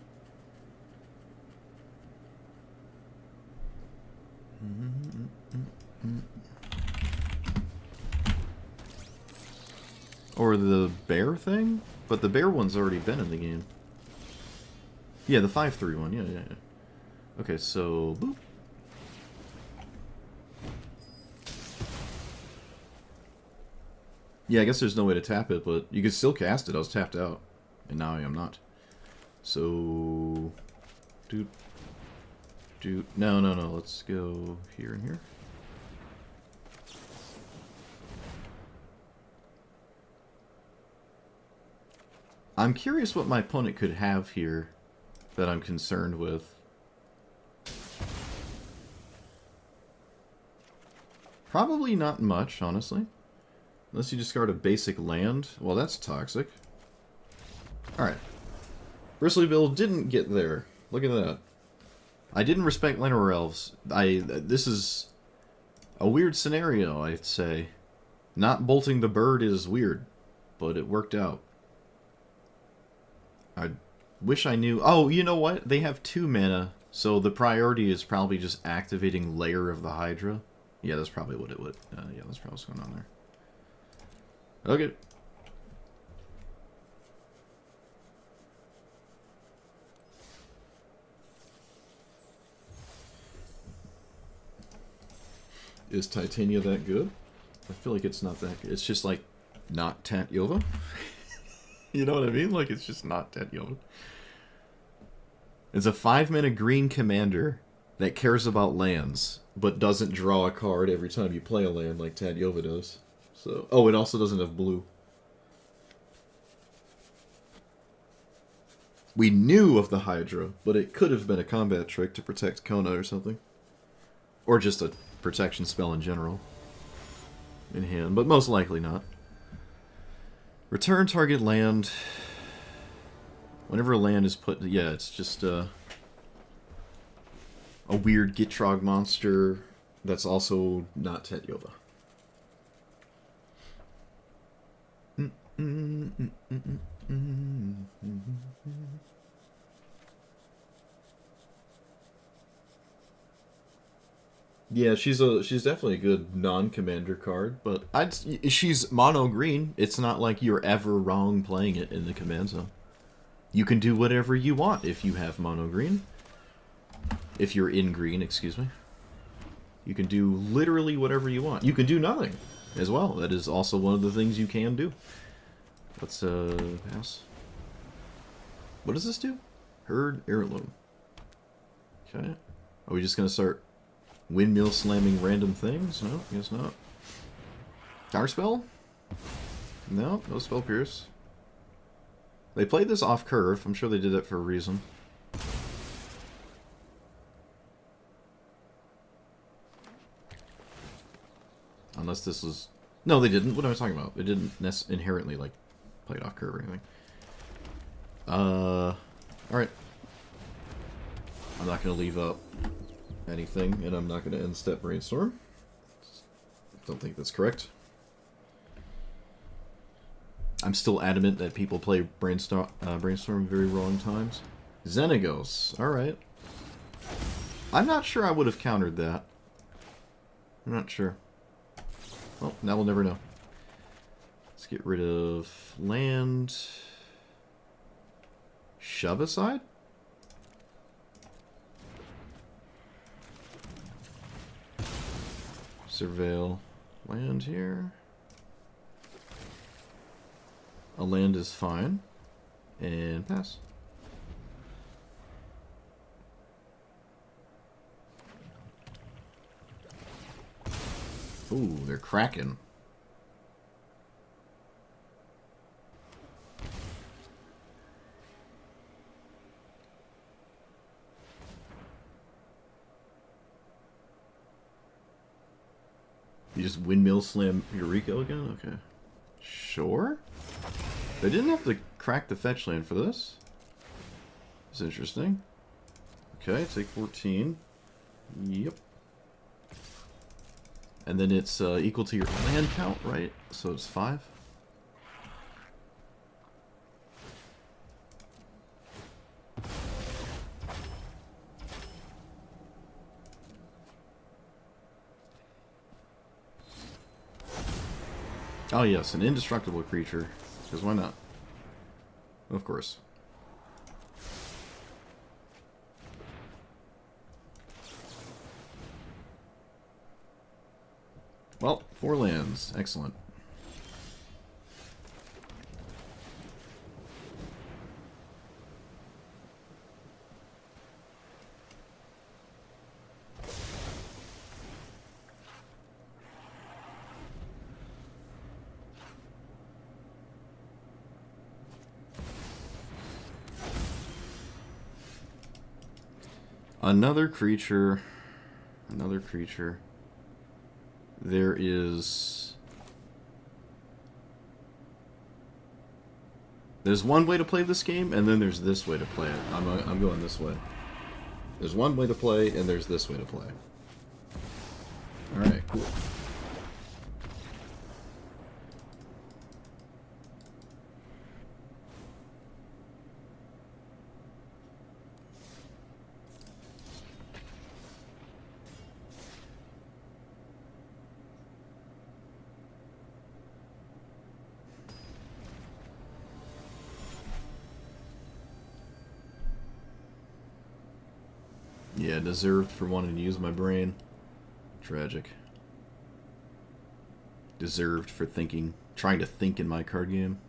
Speaker 1: Or the bear thing? But the bear one's already been in the game. Yeah, the 5/3 one. Yeah. Okay, so... boop. Yeah, I guess there's no way to tap it, but you could still cast it. I was tapped out. And now I am not. So... No. Let's go here and here. I'm curious what my opponent could have here that I'm concerned with. Probably not much, honestly. Unless you discard a basic land. Well, that's toxic. Alright. Bristly Bill didn't get there. Look at that. I didn't respect Llanowar Elves. This is a weird scenario, I'd say. Not bolting the bird is weird, but it worked out. I wish I knew... Oh, you know what? They have 2 mana, so the priority is probably just activating Lair of the Hydra. Yeah, that's probably what it would... yeah, that's probably what's going on there. Okay. Is Titania that good? I feel like it's not that good. It's just like not Tat Yova. You know what I mean? Like it's just not Tat Yova. It's a 5-mana green commander that cares about lands, but doesn't draw a card every time you play a land like Tat Yova does. So, oh, it also doesn't have blue. We knew of the Hydra, but it could have been a combat trick to protect Kona or something. Or just a protection spell in general. In hand, but most likely not. Return target land. Whenever a land is put... Yeah, it's just a weird Gitrog monster that's also not Tat Yova. Yeah, she's definitely a good non-commander card, but she's mono green. It's not like you're ever wrong playing it in the command zone. You can do whatever you want if you have mono green. If you're in green, excuse me. You can do literally whatever you want. You can do nothing as well. That is also one of the things you can do. Let's pass. What does this do? Herd Heirloom. Okay. Are we just gonna start windmill slamming random things? No, guess not. Counterspell? No, no spell pierce. They played this off curve. I'm sure they did that for a reason. Unless this was... No, they didn't. What am I talking about? It didn't inherently, like, play it off curve or anything. Alright. I'm not going to leave up anything, and I'm not going to end step Brainstorm. Don't think that's correct. I'm still adamant that people play Brainstorm very wrong times. Xenagos. Alright. I'm not sure I would have countered that. I'm not sure. Well, now we'll never know. Let's get rid of land. Shove aside? Surveil land here. A land is fine. And pass. Ooh, they're cracking. You just windmill slam Eureka again? Okay. Sure? They didn't have to crack the fetch land for this. That's interesting. Okay, take 14. Yep. And then it's equal to your land count, right? So it's 5. Oh yes, an indestructible creature. Because why not? Of course. Well, 4 lands. Excellent. Another creature. Another creature. There is... There's one way to play this game, and then there's this way to play it. I'm going this way. There's one way to play, and there's this way to play. Alright, cool. Yeah, deserved for wanting to use my brain. Tragic. Deserved for thinking, trying to think in my card game.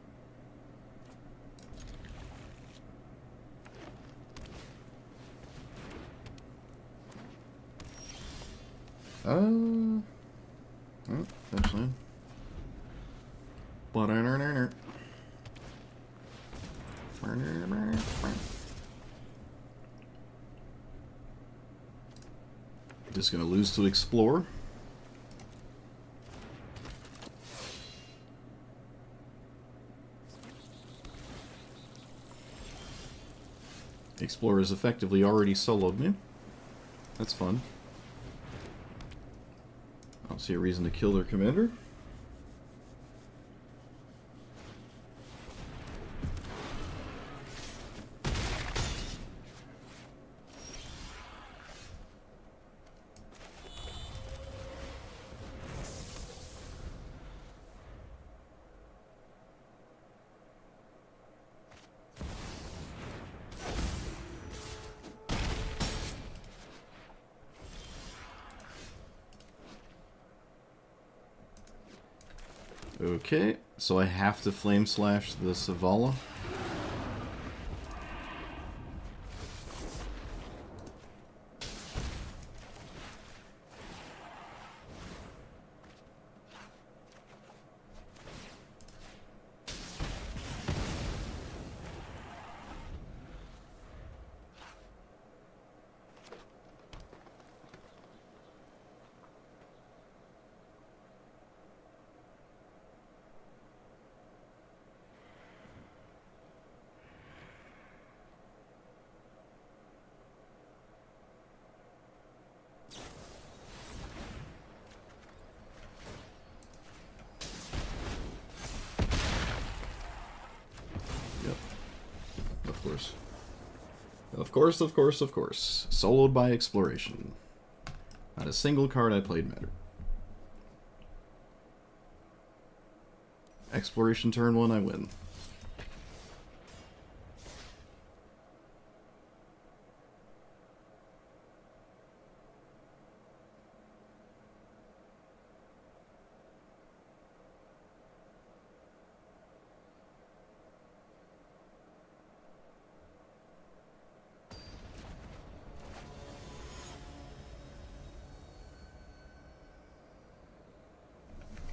Speaker 1: Oh, that's fine. Just gonna lose to Explore. Explorer has effectively already soloed me. That's fun. I don't see a reason to kill their commander. Okay, so I have to Flame Slash the Savala. Of course, of course, of course. Soloed by exploration. Not a single card I played mattered. Exploration turn 1, I win.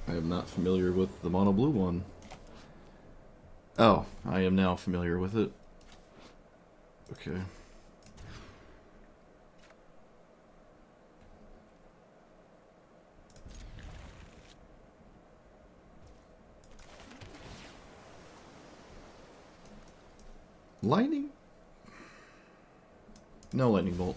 Speaker 1: I am not familiar with the mono blue one. Oh, I am now familiar with it. Okay. Lightning? No lightning bolt.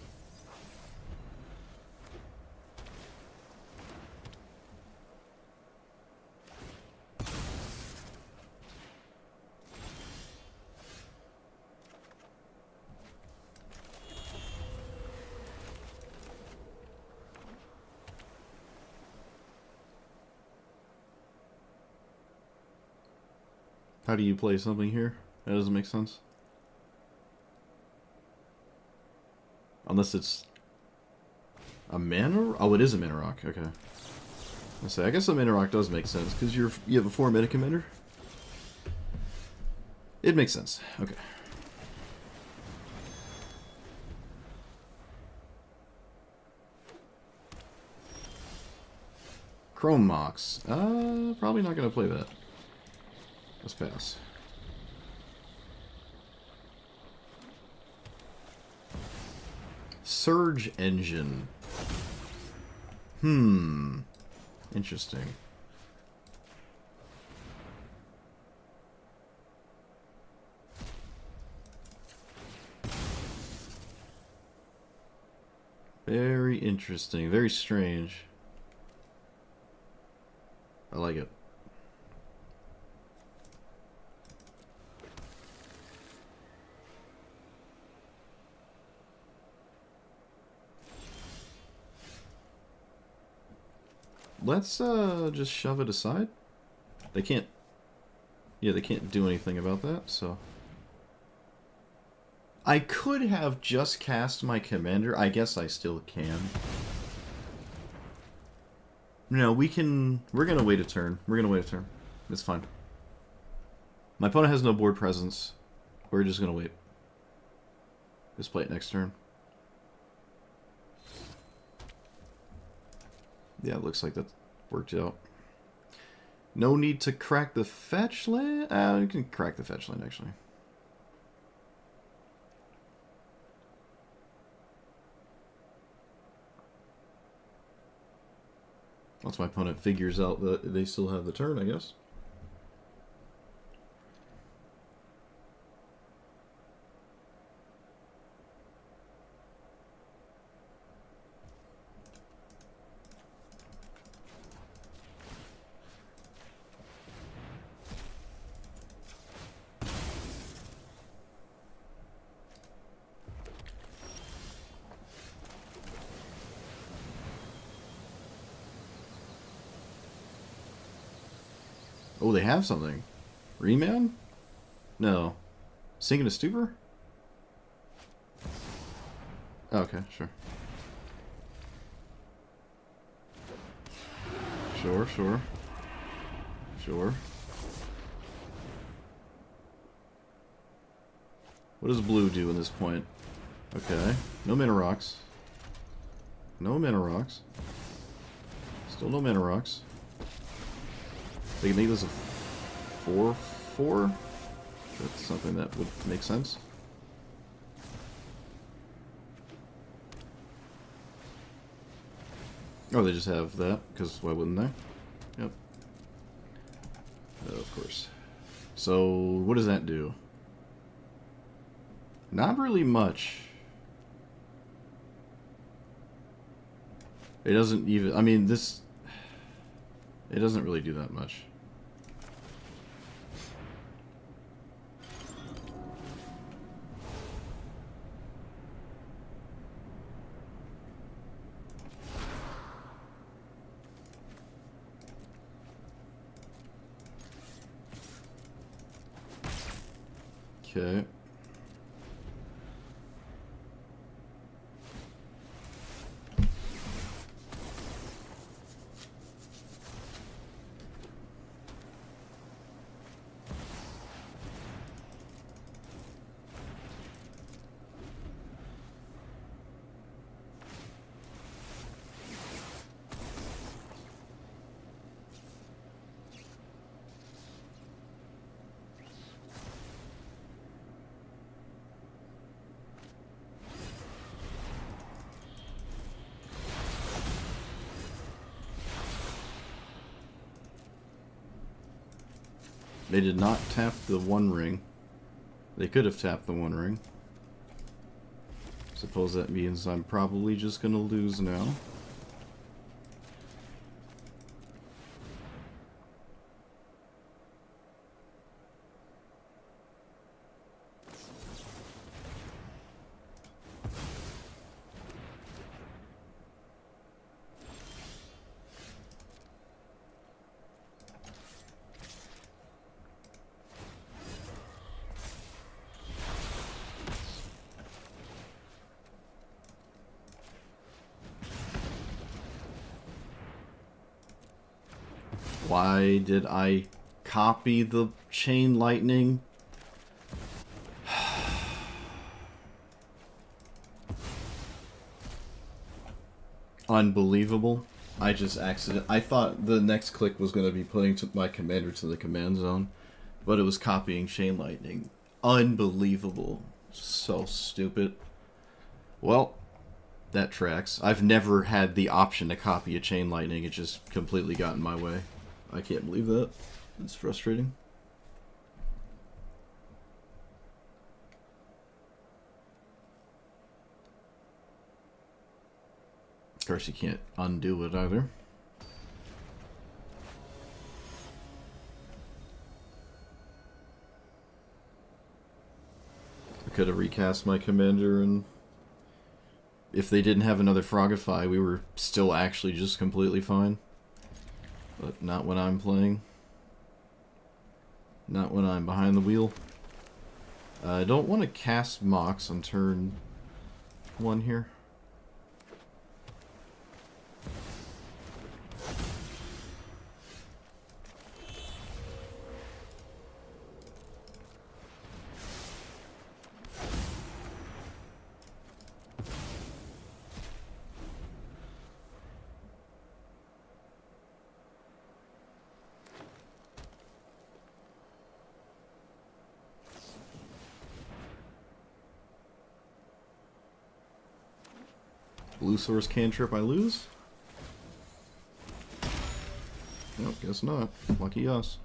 Speaker 1: How do you play something here? That doesn't make sense. Unless it's a mana. Oh, it is a mana rock. Okay. I guess a mana rock does make sense because you have a 4 mana commander. It makes sense. Okay. Chrome Mox. Probably not gonna play that. Let's pass. Surge Engine. Interesting. Very interesting. Very strange. I like it. Let's just shove it aside. They can't. Yeah, they can't do anything about that, so. I could have just cast my commander. I guess I still can. No, we can. We're gonna wait a turn. We're gonna wait a turn. It's fine. My opponent has no board presence. We're just gonna wait. Just play it next turn. Yeah, it looks like that worked out. No need to crack the fetch land? You can crack the fetch land, actually. Once my opponent figures out that they still have the turn, I guess. Oh, they have something. Reman? No. Sinking a Stupor? Oh, okay, sure. Sure. What does blue do in this point? Okay. No mana rocks. No mana rocks. Still no mana rocks. They can make this a 4/4. That's something that would make sense. Oh, they just have that, because why wouldn't they? Yep. Of course. So, what does that do? Not really much. It doesn't even... I mean, this... It doesn't really do that much. Okay. They did not tap the one ring. They could have tapped the one ring. Suppose that means I'm probably just gonna lose now. Why did I copy the chain lightning? Unbelievable. I just I thought the next click was going to be putting my commander to the command zone, but it was copying chain lightning. Unbelievable. So stupid. Well, that tracks. I've never had the option to copy a chain lightning. It just completely got in my way. I can't believe that. It's frustrating. Of course, you can't undo it either. I could have recast my commander, and if they didn't have another Frogify, we were still actually just completely fine. But not when I'm playing. Not when I'm behind the wheel. I don't want to cast Mox on turn 1 here. Blue source cantrip, I lose? Nope, guess not. Lucky us.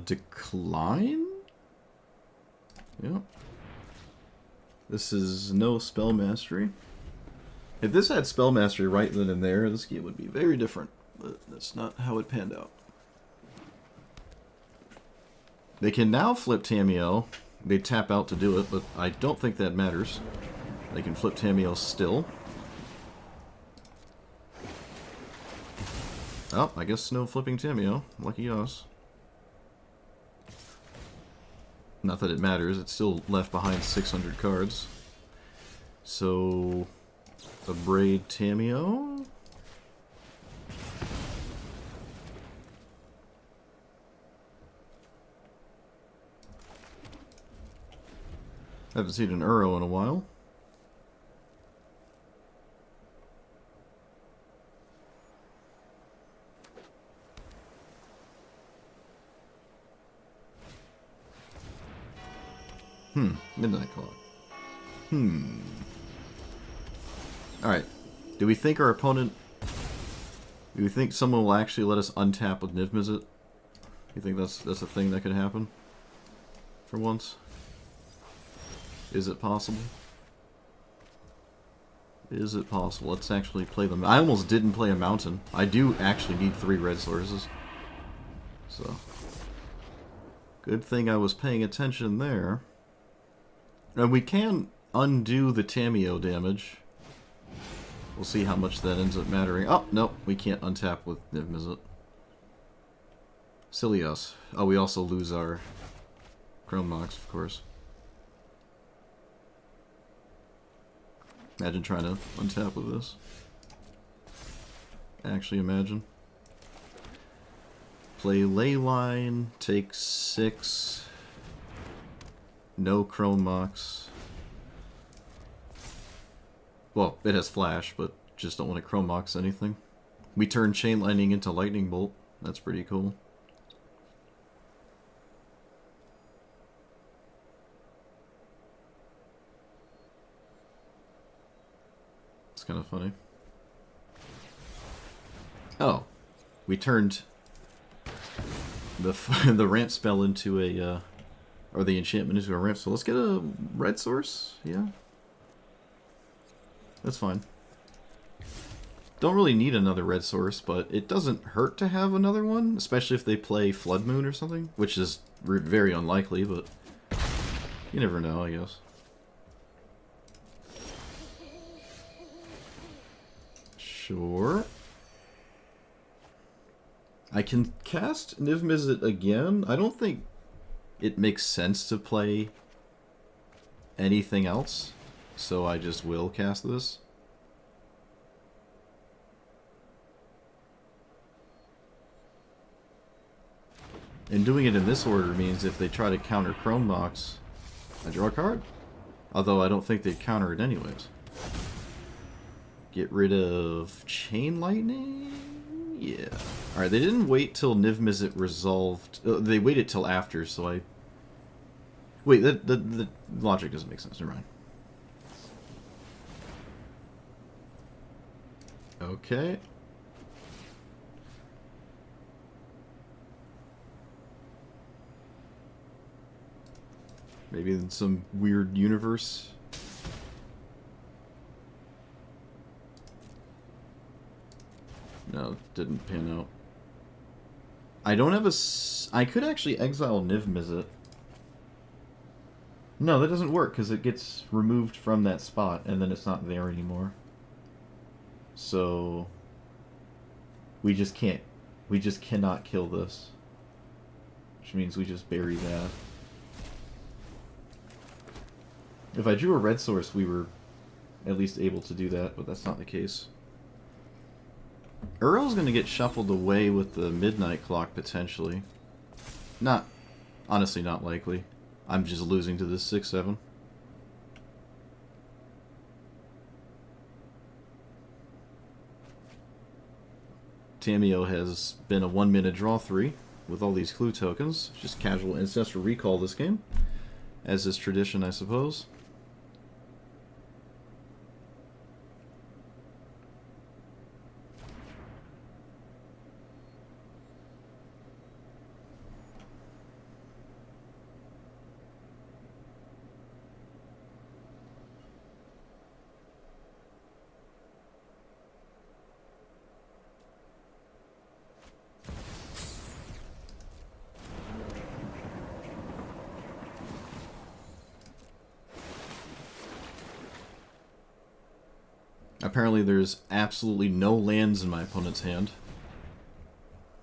Speaker 1: Decline? Yep. This is no spell mastery. If this had spell mastery right then and there, this game would be very different. But that's not how it panned out. They can now flip Tamiel. They tap out to do it, but I don't think that matters. They can flip Tamiel still. Oh, I guess no flipping Tamiel. Lucky us. Not that it matters, it's still left behind 600 cards. So, a Braid Tamiel? Haven't seen an Uro in a while. Midnight Clock. Alright. Do we think our opponent... Do we think someone will actually let us untap with Niv Mizzet? You think that's a thing that could happen? For once? Is it possible? Is it possible? Let's actually play them. I almost didn't play a mountain. I do actually need 3 red sources. So. Good thing I was paying attention there. And we can undo the Tamiyo damage. We'll see how much that ends up mattering. Oh, no, we can't untap with Niv Mizzet. Silly us. Oh, we also lose our Chrome Mox, of course. Imagine trying to untap with this. Actually, imagine. Play Leyline, take 6. No Chrome Mox. Well, it has Flash, but just don't want to Chrome Mox anything. We turn Chain Lightning into Lightning Bolt. That's pretty cool. It's kind of funny. Oh, we turned the ramp spell into a, or the enchantment into a ramp. So let's get a red source. Yeah, that's fine. Don't really need another red source, but it doesn't hurt to have another one, especially if they play Flood Moon or something, which is very unlikely, but you never know, I guess. Sure. I can cast Niv Mizzet again. I don't think it makes sense to play anything else, so I just will cast this. And doing it in this order means if they try to counter Chrome Mox, I draw a card. Although I don't think they'd counter it anyways. Get rid of Chain Lightning? Yeah. Alright, they didn't wait till Niv Mizzet resolved. They waited till after, so I... Wait, the logic doesn't make sense. Never mind. Okay. Maybe in some weird universe. No, it didn't pan out. I don't have a... I could actually exile Niv Mizzet. No, that doesn't work, because it gets removed from that spot, and then it's not there anymore. So... we just can't. We just cannot kill this. Which means we just bury that. If I drew a red source, we were at least able to do that, but that's not the case. Uriel's going to get shuffled away with the midnight clock, potentially. Not, honestly not likely. I'm just losing to this 6-7. Tamiyo has been a 1-minute draw 3 with all these clue tokens. Just casual Ancestral Recall this game, as is tradition, I suppose. Apparently there's absolutely no lands in my opponent's hand.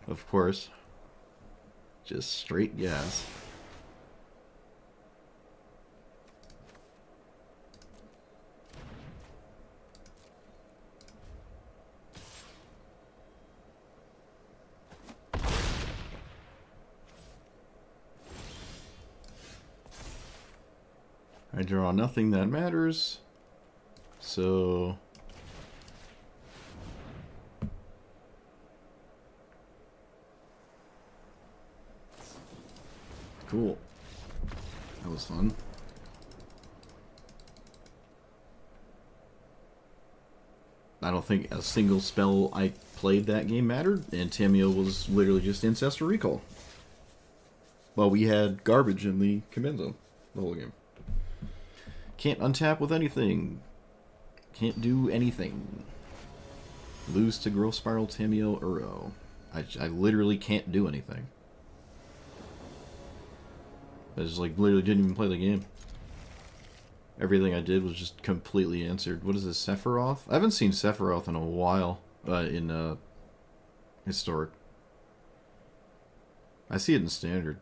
Speaker 1: Of course. Just straight gas. I draw nothing that matters. So... cool. That was fun. I don't think a single spell I played that game mattered, and Tamiyo was literally just Ancestral Recall. Well, we had garbage in the command zone the whole game. Can't untap with anything. Can't do anything. Lose to Growth Spiral, Tamiyo, Uro. I literally can't do anything. I just like literally didn't even play the game. Everything I did was just completely answered. What is this, Sephiroth? I haven't seen Sephiroth in a while in Historic. I see it in standard.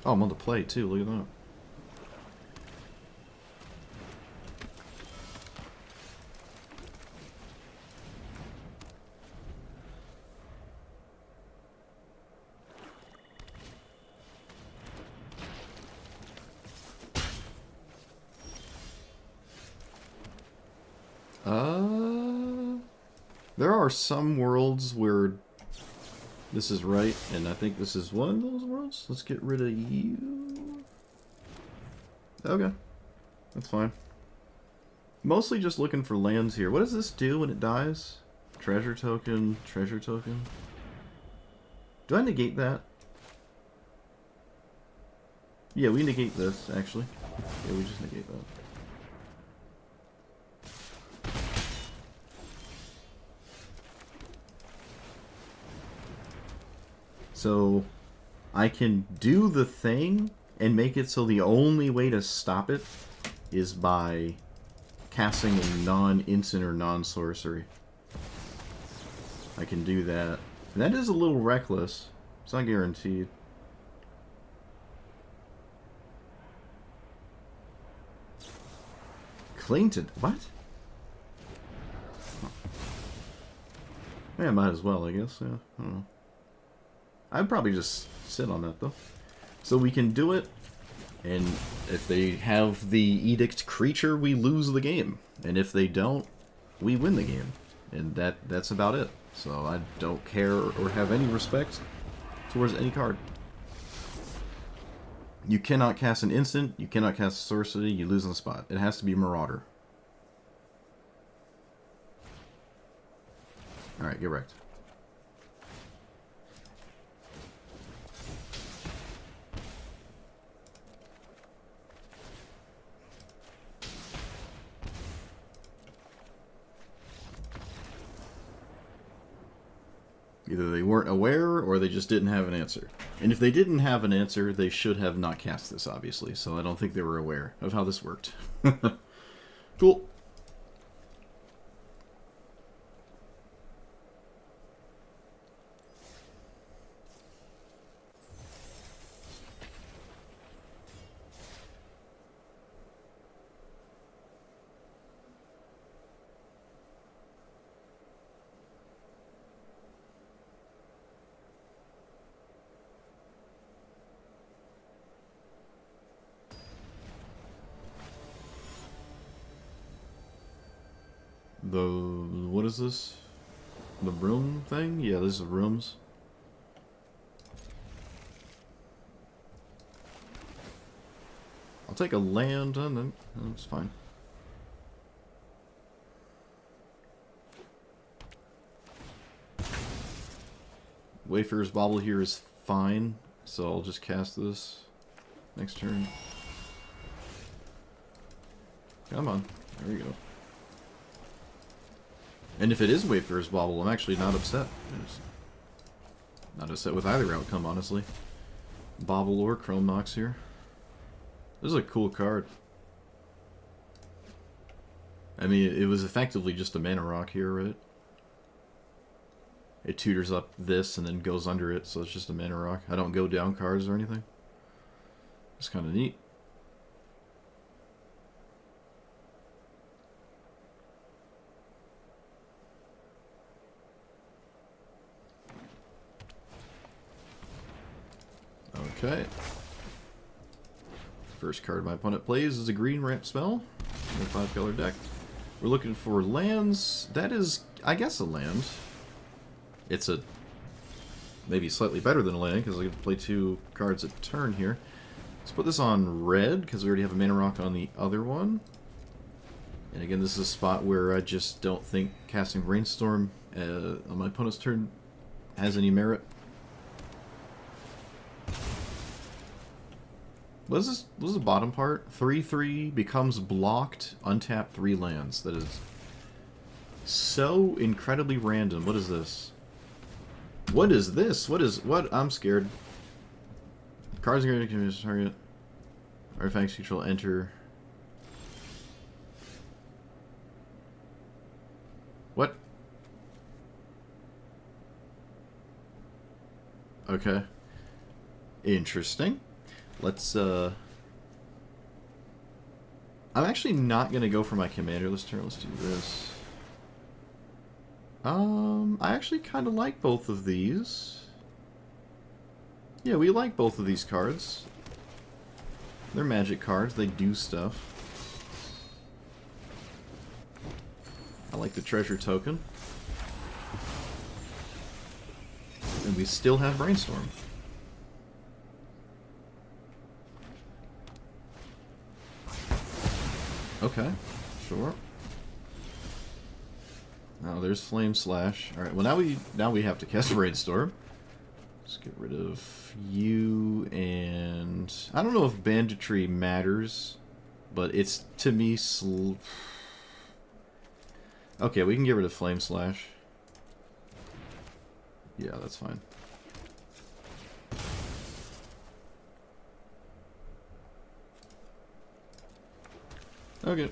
Speaker 1: Oh, I'm on the play too, look at that. There are some worlds where this is right, and I think this is one of those worlds. Let's get rid of you. Okay. That's fine. Mostly just looking for lands here. What does this do when it dies? Treasure token, treasure token. Do I negate that? Yeah, we negate this, actually. Yeah, we just negate that. So, I can do the thing and make it so the only way to stop it is by casting a non-instant or non-sorcery. I can do that. And that is a little reckless. It's not guaranteed. Clinton? What? Yeah, might as well, I guess. Yeah, I don't know. I'd probably just sit on that, though. So we can do it, and if they have the Edict creature, we lose the game. And if they don't, we win the game. And that's about it. So I don't care or have any respect towards any card. You cannot cast an instant, you cannot cast a sorcery, you lose on the spot. It has to be Marauder. Alright, get wrecked. Either they weren't aware, or they just didn't have an answer. And if they didn't have an answer, they should have not cast this, obviously. So I don't think they were aware of how this worked. Cool. What is this? The room thing? Yeah, this is rooms. I'll take a land and then that's fine. Wayfarer's Bauble here is fine, so I'll just cast this next turn. Come on, there we go. And if it is Wayfarer's Bauble, I'm actually not upset. Not upset with either outcome, honestly. Bauble or Chrome Mox here. This is a cool card. I mean, it was effectively just a mana rock here, right? It tutors up this and then goes under it, so it's just a mana rock. I don't go down cards or anything. It's kind of neat. Okay. First card my opponent plays is a green ramp spell in a 5-color deck. We're looking for lands. That is, I guess, a land. It's a maybe slightly better than a land because I can play 2 cards a turn here. Let's put this on red because we already have a mana rock on the other one. And again, this is a spot where I just don't think casting Rainstorm on my opponent's turn has any merit. What is this? What is the bottom part? 3/3 becomes blocked, untap 3 lands. That is so incredibly random. What is this? What is this? What? I'm scared. Cards are going to target. Artifacts control enter. Okay. Interesting. Let's, I'm actually not going to go for my commander this turn. Let's do this. I actually kind of like both of these. Yeah, we like both of these cards. They're magic cards. They do stuff. I like the treasure token. And we still have Brainstorm. Okay, sure. Now there's Flame Slash. Alright, well now we have to cast Brainstorm. Let's get rid of you, and I don't know if Banditry matters, but it's to me okay, we can get rid of Flame Slash. Yeah, that's fine. Okay.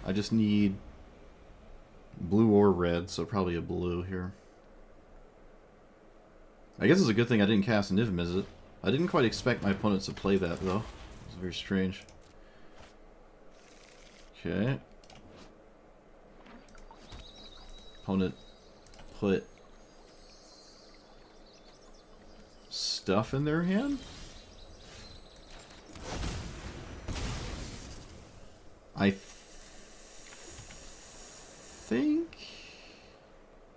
Speaker 1: I just need blue or red, so probably a blue here. I guess it's a good thing I didn't cast Niv Mizzet. I didn't quite expect my opponents to play that, though. It was very strange. Okay. Opponent put stuff in their hand? I think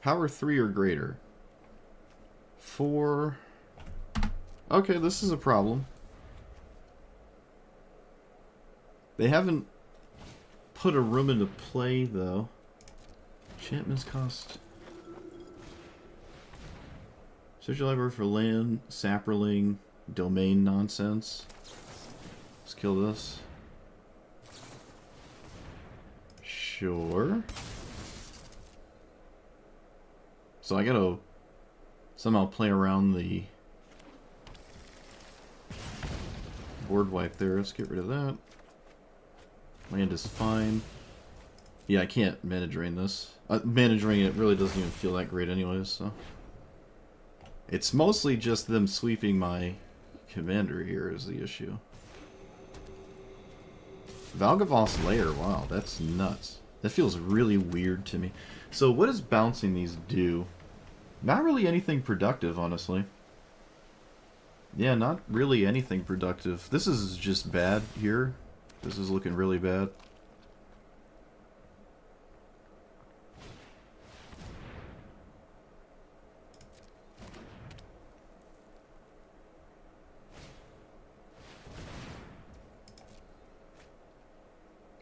Speaker 1: power 3 or greater. 4. Okay, this is a problem. They haven't put a room into play, though. Enchantments cost. Search your library for land, saproling, domain nonsense. Let's kill this. Sure. So I gotta somehow play around the board wipe there. Let's get rid of that. Land is fine. Yeah, I can't mana drain this. Mana drain it really doesn't even feel that great anyways, so. It's mostly just them sweeping my commander here is the issue. Valgavoth's Lair, wow, that's nuts. That feels really weird to me. So what does bouncing these do? Not really anything productive, honestly. Yeah, not really anything productive. This is just bad here. This is looking really bad.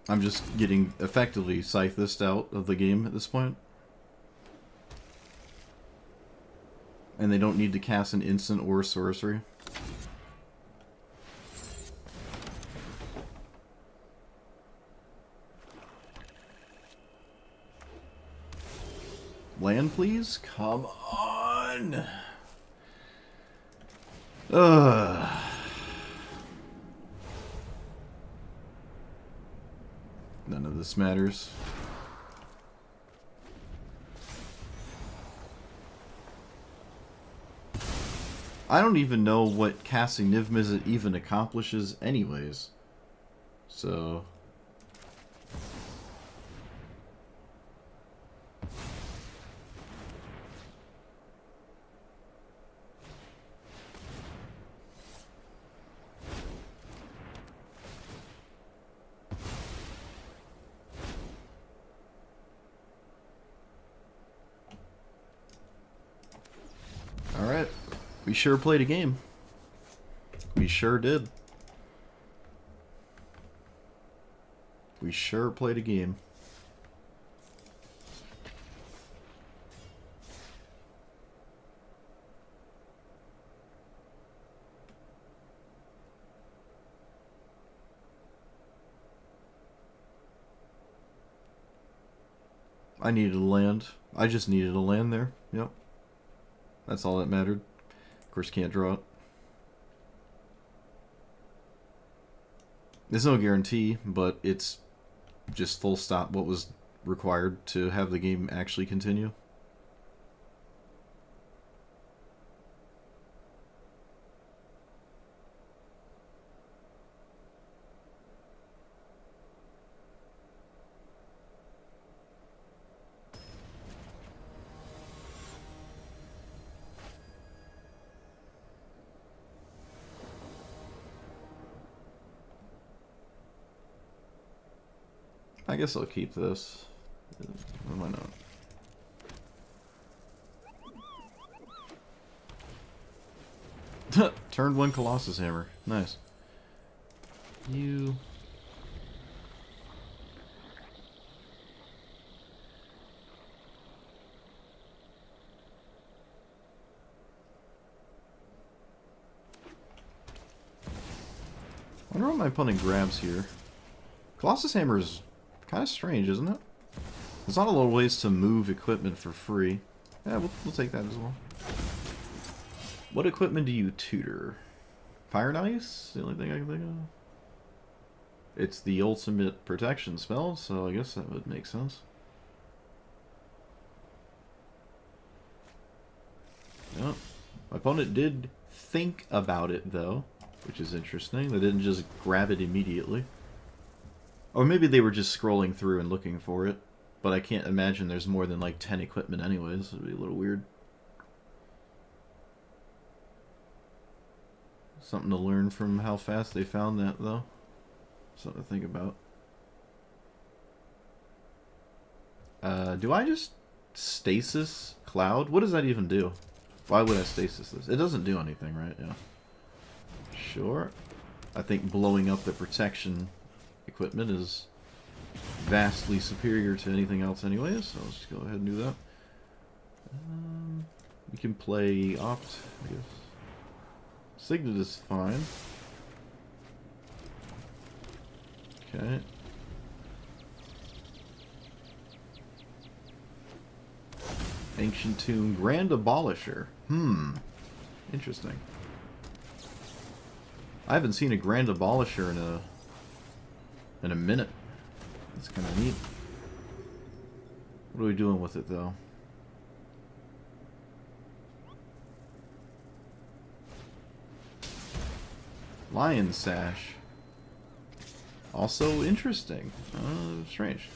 Speaker 1: I'm just getting effectively Scythist out of the game at this point. And they don't need to cast an instant or a sorcery. Land, please? Come on! Ugh. None of this matters. I don't even know what casting Niv Mizzet even accomplishes anyways. So... Alright. We sure played a game. We sure did. We sure played a game. I needed a land. I just needed a land there. Yep. That's all that mattered. Of course, can't draw it. There's no guarantee, but it's just full stop what was required to have the game actually continue. I guess I'll keep this. Why not? Turn 1 Colossus Hammer. Nice. You... I wonder what my opponent grabs here. Colossus Hammer is kind of strange, isn't it? There's not a lot of ways to move equipment for free. Yeah, we'll take that as well. What equipment do you tutor? Fire and Ice? The only thing I can think of. It's the ultimate protection spell, so I guess that would make sense. Yep. My opponent did think about it, though, which is interesting. They didn't just grab it immediately. Or maybe they were just scrolling through and looking for it. But I can't imagine there's more than like 10 equipment anyways. It would be a little weird. Something to learn from how fast they found that, though. Something to think about. Do I just stasis Cloud? What does that even do? Why would I stasis this? It doesn't do anything, right? Yeah. Sure. I think blowing up the protection equipment is vastly superior to anything else anyways, so let's just go ahead and do that. We can play Opt, I guess. Signet is fine. Okay. Ancient Tomb, Grand Abolisher. Interesting. I haven't seen a Grand Abolisher in a minute. That's kind of neat. What are we doing with it, though? Lion Sash. Also interesting. Strange.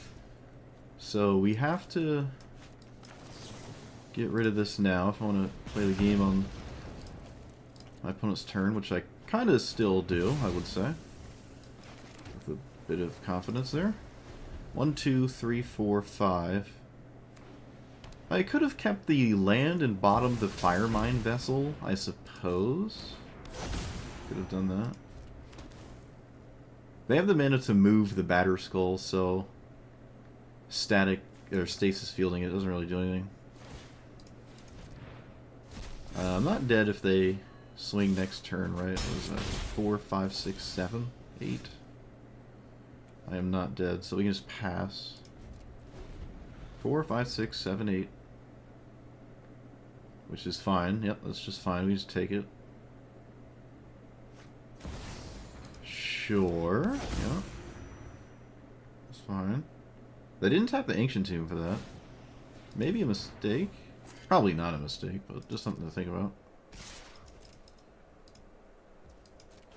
Speaker 1: So we have to get rid of this now if I want to play the game on my opponent's turn, which I kind of still do, I would say. With a bit of confidence there. 1, 2, 3, 4, 5. I could have kept the land and bottomed the Fire Mine Vessel, I suppose. Could have done that. They have the mana to move the Batter Skull, so static or stasis fielding it doesn't really do anything. I'm not dead if they swing next turn, right? What is that? 4, 5, 6, 7, 8. I am not dead, so we can just pass. 4, 5, 6, 7, 8. Which is fine. Yep, that's just fine. We just take it. Sure. Yeah. That's fine. They didn't tap the Ancient Tomb for that. Maybe a mistake? Probably not a mistake, but just something to think about.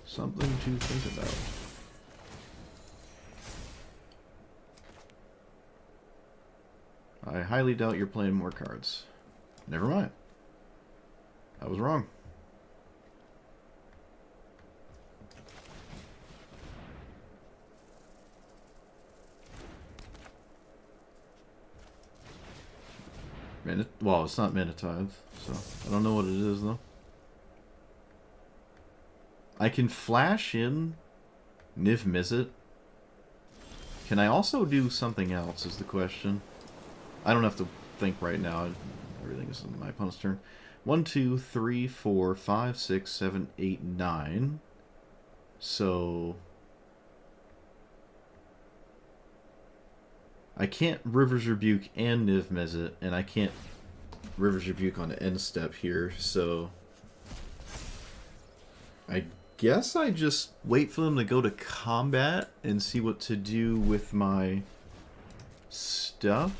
Speaker 1: Something to think about. I highly doubt you're playing more cards. Never mind. I was wrong. Well, it's not Mana Tithe, so I don't know what it is, though. I can flash in Niv Mizzet. Can I also do something else, is the question. I don't have to think right now. Everything is in my opponent's turn. 1, 2, 3, 4, 5, 6, 7, 8, 9. So I can't River's Rebuke and Niv Mizzet, and I can't River's Rebuke on the end step here, so I guess I just wait for them to go to combat and see what to do with my stuff.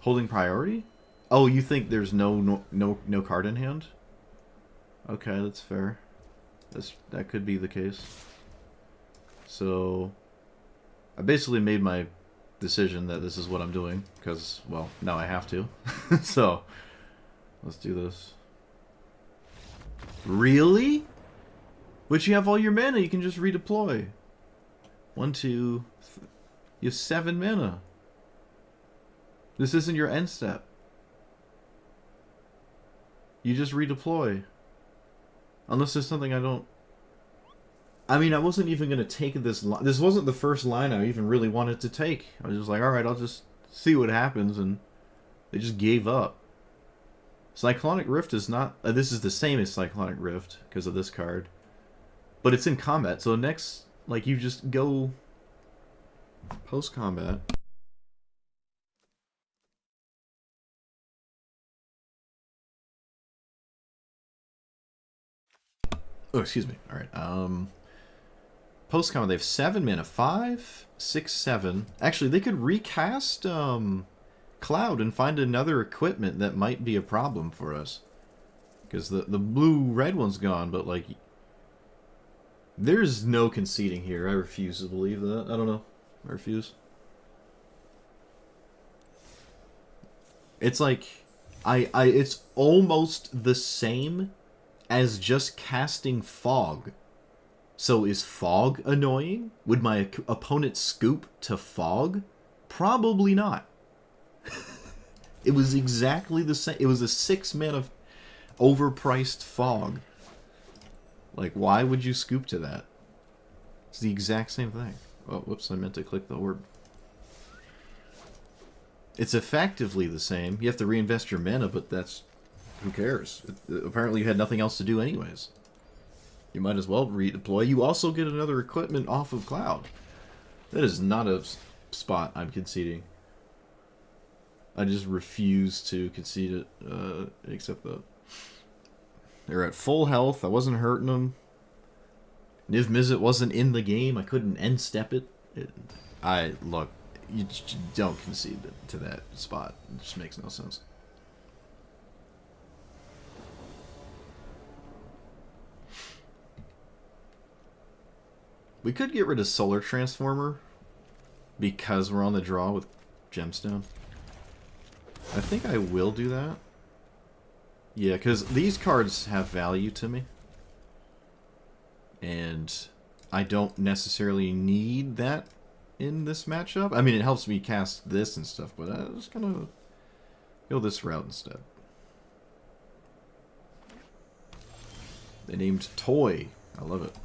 Speaker 1: Holding priority? Oh, you think there's no card in hand? Okay, that's fair. That could be the case. So I basically made my decision that this is what I'm doing because, well, now I have to. So let's do this. Really? But you have all your mana, you can just redeploy. 1, 2. You have 7 mana. This isn't your end step. You just redeploy. Unless there's something I don't... I mean, I wasn't even going to take this line. This wasn't the first line I even really wanted to take. I was just like, alright, I'll just see what happens, and they just gave up. Cyclonic Rift is not... this is the same as Cyclonic Rift, because of this card. But it's in combat, so next, like, you just go post-combat. Oh, excuse me. Alright, post-combat, they have 7 mana. 5, 6, 7. Actually, they could recast, Cloud and find another equipment that might be a problem for us. Because the blue-red one's gone, but, like... There's no conceding here. I refuse to believe that. I don't know. I refuse. It's like... it's almost the same as just casting Fog. So is Fog annoying? Would my opponent scoop to Fog? Probably not. It was exactly the same. It was a 6 mana overpriced Fog. Like, why would you scoop to that? It's the exact same thing. Oh, whoops, I meant to click the orb. It's effectively the same. You have to reinvest your mana, but that's... Who cares? Apparently you had nothing else to do anyways. You might as well redeploy. You also get another equipment off of Cloud. That is not a spot I'm conceding. I just refuse to concede it, except that. They're at full health. I wasn't hurting them. Niv Mizzet wasn't in the game. I couldn't end step it. Look, you don't concede to that spot. It just makes no sense. We could get rid of Solar Transformer because we're on the draw with Gemstone. I think I will do that. Yeah, because these cards have value to me. And I don't necessarily need that in this matchup. I mean, it helps me cast this and stuff, but I was gonna go this route instead. They named Toy. I love it.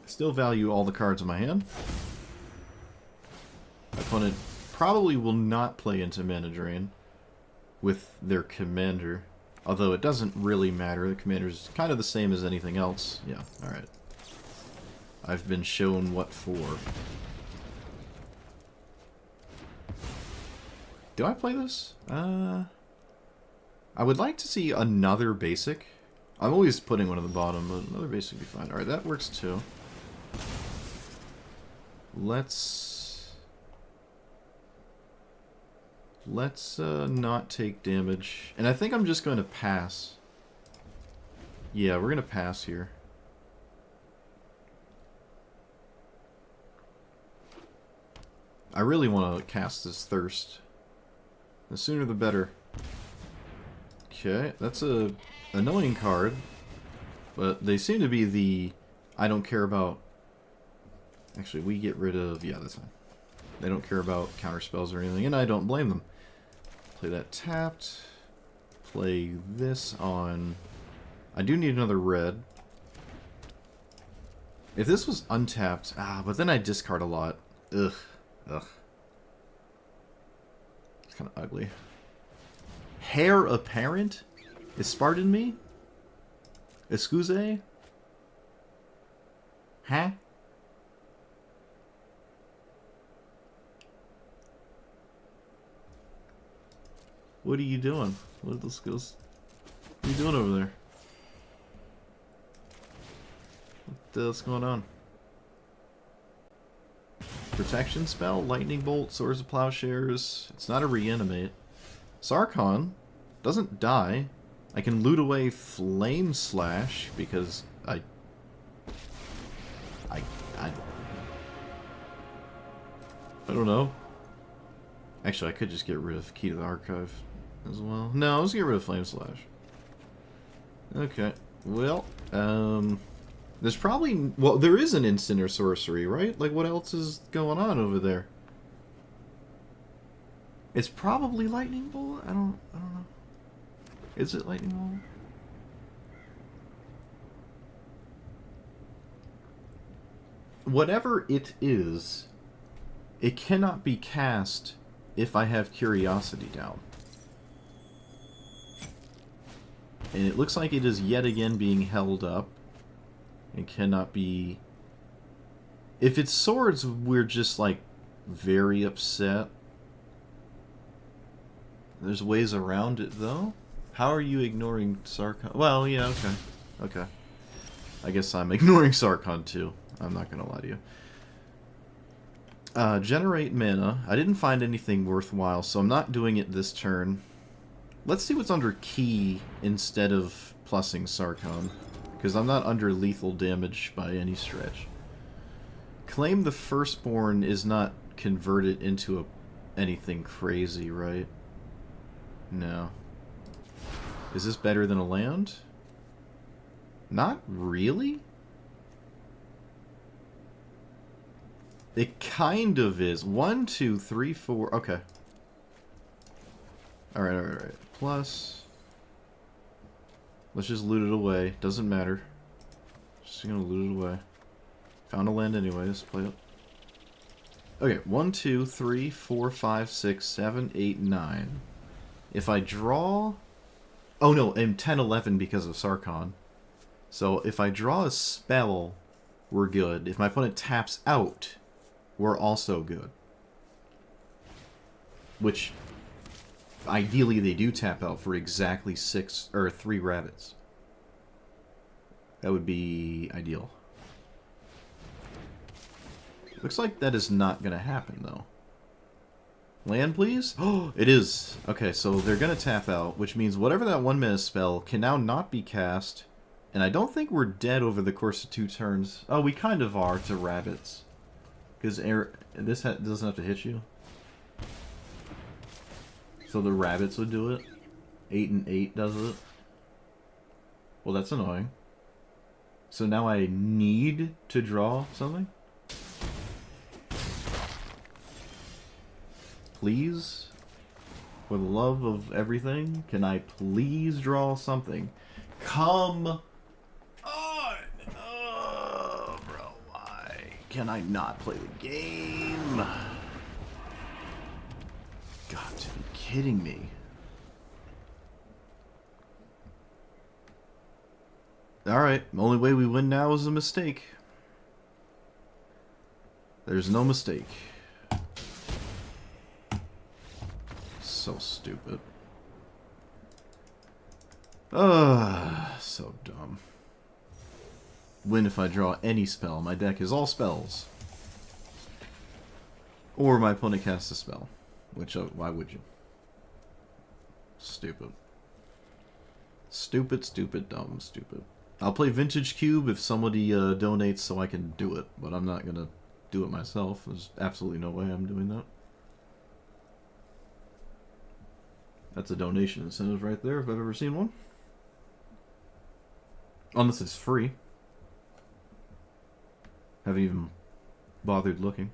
Speaker 1: Still value all the cards in my hand. My opponent probably will not play into Mana Drain with their commander. Although it doesn't really matter. The commander's kind of the same as anything else. Yeah, alright. I've been shown what for. Do I play this? I would like to see another basic. I'm always putting one at the bottom, but another basic would be fine. Alright, that works too. Let's not take damage. And I think I'm just going to pass. Yeah, we're going to pass here. I really want to cast this Thirst. The sooner the better. Okay, that's a annoying card. But they seem to be the... I don't care about... Actually, we get rid of... Yeah, that's fine. They don't care about counter spells or anything, and I don't blame them. Play that tapped. Play this on... I do need another red. If this was untapped... but then I discard a lot. Ugh. Ugh. It's kind of ugly. Hair Apparent? Is Spartan me? Excuse? Huh? What are you doing? What are those skills? What are you doing over there? What's going on? Protection spell? Lightning Bolt? Swords of Plowshares? It's not a reanimate. Sarkhan doesn't die. I can loot away Flame Slash because I don't know. Actually, I could just get rid of Key to the Archive as well. No, let's get rid of Flame Slash. Okay. Well, There's probably... Well, there is an instant or sorcery, right? Like, what else is going on over there? It's probably Lightning Bolt? I don't know. Is it Lightning Bolt? Whatever it is, it cannot be cast if I have Curiosity down. And it looks like it is yet again being held up. It cannot be... If it's swords, we're just, like, very upset. There's ways around it, though. How are you ignoring Sarkhan? Well, yeah, okay. Okay. I guess I'm ignoring Sarkhan, too. I'm not gonna lie to you. Generate mana. I didn't find anything worthwhile, so I'm not doing it this turn. Let's see what's under key instead of plussing Sarkhan. Because I'm not under lethal damage by any stretch. Claim the Firstborn is not converted into anything crazy, right? No. Is this better than a land? Not really? It kind of is. 1, 2, 3, 4... Okay. Alright, alright, alright. Plus... Let's just loot it away. Doesn't matter. Just gonna loot it away. Found a land anyways. Play it. Okay, 1, 2, 3, 4, 5, 6, 7, 8, 9. If I draw... Oh no, I'm 10, 11 because of Sarkhan. So if I draw a spell, we're good. If my opponent taps out, we're also good. Which... Ideally, they do tap out for exactly 6 or 3 rabbits. That would be ideal. Looks like that is not going to happen, though. Land, please? Oh, it is. Okay, so they're going to tap out, which means whatever that 1-mana spell can now not be cast. And I don't think we're dead over the course of 2 turns. Oh, we kind of are to rabbits. Because this doesn't have to hit you. So the rabbits would do it. 8 and 8 does it. Well, that's annoying. So now I need to draw something? Please? For the love of everything, can I please draw something? Come on! Oh, bro, why can I not play the game? Got to be kidding me. Alright, the only way we win now is a mistake. There's no mistake. So stupid. So dumb. Win if I draw any spell. My deck is all spells. Or my opponent casts a spell. Which, why would you? Stupid. Stupid, stupid, dumb, stupid. I'll play Vintage Cube if somebody donates so I can do it, but I'm not gonna do it myself. There's absolutely no way I'm doing that. That's a donation incentive right there, if I've ever seen one. Unless it's free. Haven't even bothered looking.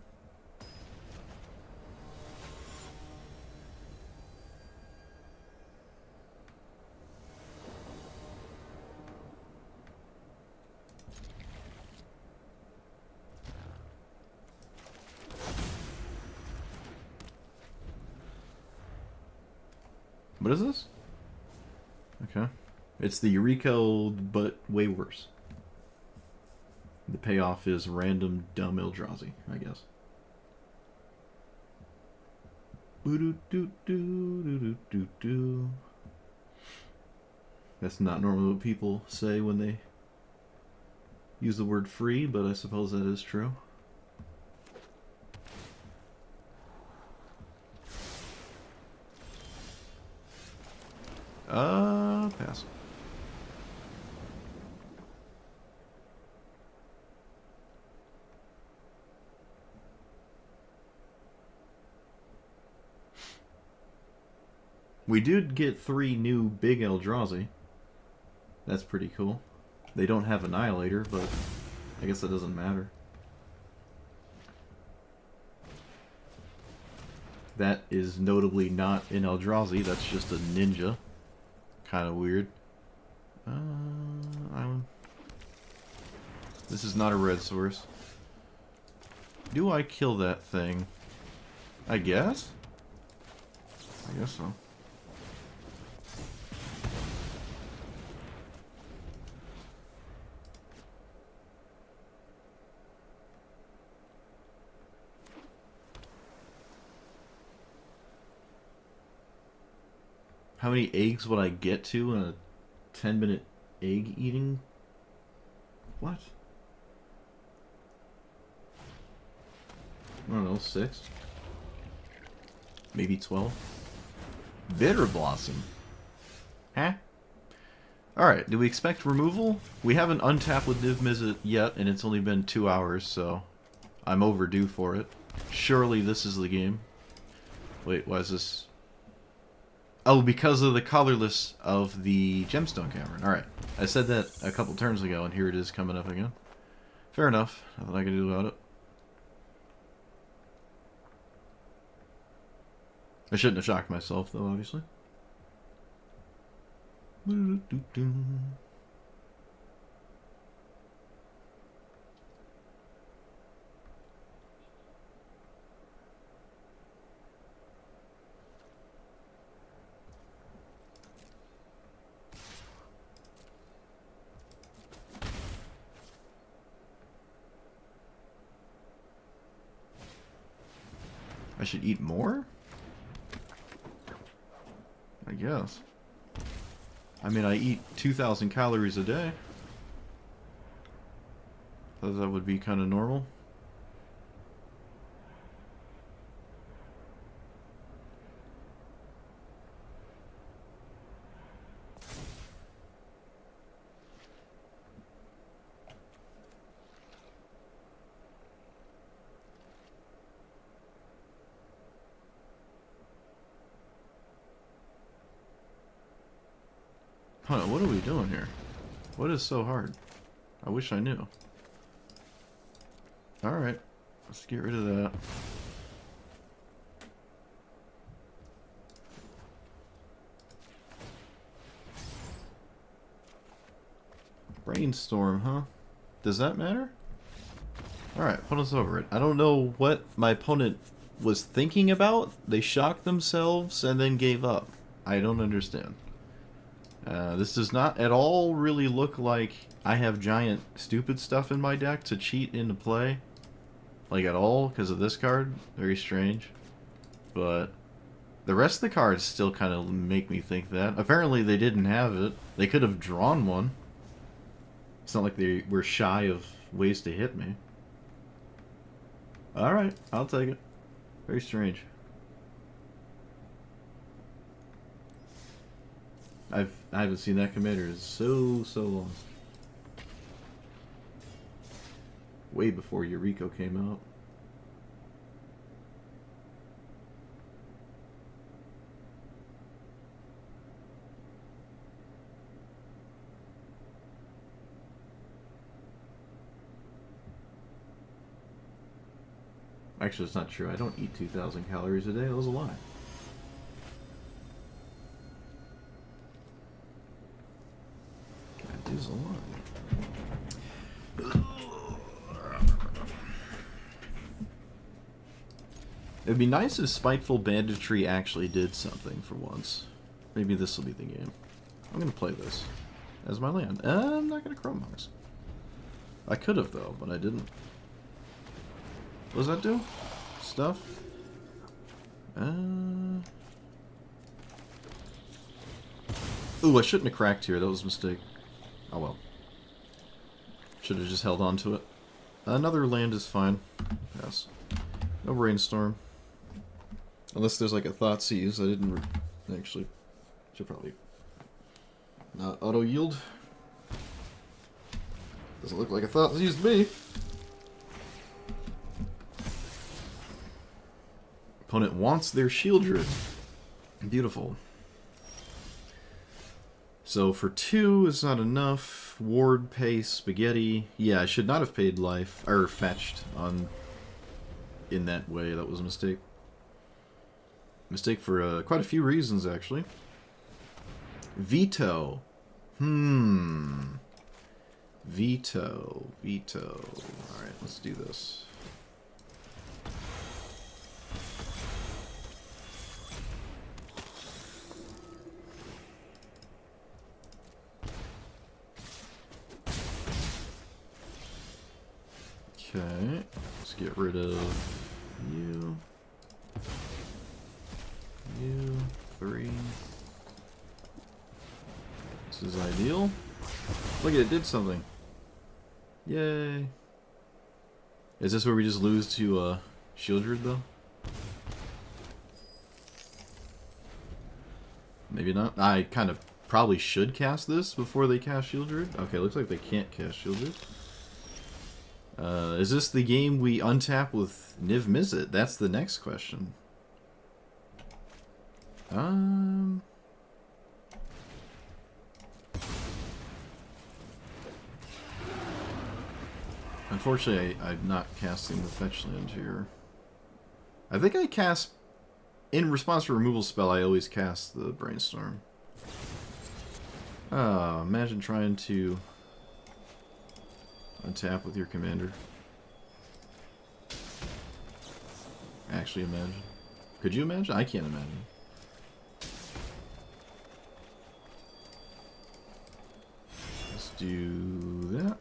Speaker 1: What is this? Okay. It's the Eureka, but way worse. The payoff is random dumb Eldrazi, I guess. That's not normally what people say when they use the word free, but I suppose that is true. Pass. We did get 3 new big Eldrazi. That's pretty cool. They don't have Annihilator, but I guess that doesn't matter. That is notably not an Eldrazi, that's just a ninja. Kind of weird. This is not a red source. Do I kill that thing? I guess? I guess so. How many eggs would I get to in a 10-minute egg eating? What? I don't know, 6? Maybe 12? Bitter Blossom. Huh? Alright, do we expect removal? We haven't untapped with Niv Mizzet yet, and it's only been 2 hours, so I'm overdue for it. Surely this is the game. Wait, why is this... Oh, because of the colorless of the Gemstone Cavern. Alright. I said that a couple turns ago, and here it is coming up again. Fair enough. Nothing I can do about it. I shouldn't have shocked myself, though, obviously. I should eat more? I guess. I mean, I eat 2,000 calories a day. Thought that would be kind of normal. Huh, what are we doing here? What is so hard? I wish I knew. Alright, let's get rid of that. Brainstorm, huh? Does that matter? Alright, put us over it. I don't know what my opponent was thinking about. They shocked themselves and then gave up. I don't understand. This does not at all really look like I have giant stupid stuff in my deck to cheat into play. Like at all, because of this card. Very strange. But the rest of the cards still kind of make me think that. Apparently they didn't have it. They could have drawn one. It's not like they were shy of ways to hit me. Alright, I'll take it. Very strange. I haven't seen that commander in so long. Way before Eureka came out. Actually, it's not true. I don't eat 2,000 calories a day. That was a lie. That is a lie. It'd be nice if Spiteful Banditry actually did something for once. Maybe this will be the game. I'm going to play this as my land. I'm not going to Chrome Mox. I could have, though, but I didn't. What does that do? Stuff? Ooh, I shouldn't have cracked here. That was a mistake. Oh well. Should have just held on to it. Another land is fine. Yes. No Brainstorm. Unless there's like a Thoughtseize. I didn't actually. Should probably not auto yield. Doesn't look like a Thoughtseize to me. Opponent wants their Shieldred. Beautiful. So for 2, it's not enough. life, ward, pace, spaghetti. Yeah, I should not have paid life, or fetched on in that way. That was a mistake. Mistake for quite a few reasons, actually. Veto. Veto. Alright, let's do this. Okay, let's get rid of you. You, 3. This is ideal. Look at it, did something. Yay. Is this where we just lose to Shieldred, though? Maybe not. I kind of probably should cast this before they cast Shieldred. Okay, looks like they can't cast Shieldred. Is this the game we untap with Niv Mizzet? That's the next question. Unfortunately, I'm not casting the fetch land here. I think I cast... In response to removal spell, I always cast the Brainstorm. Imagine trying to untap with your commander. Actually imagine. Could you imagine? I can't imagine. Let's do that.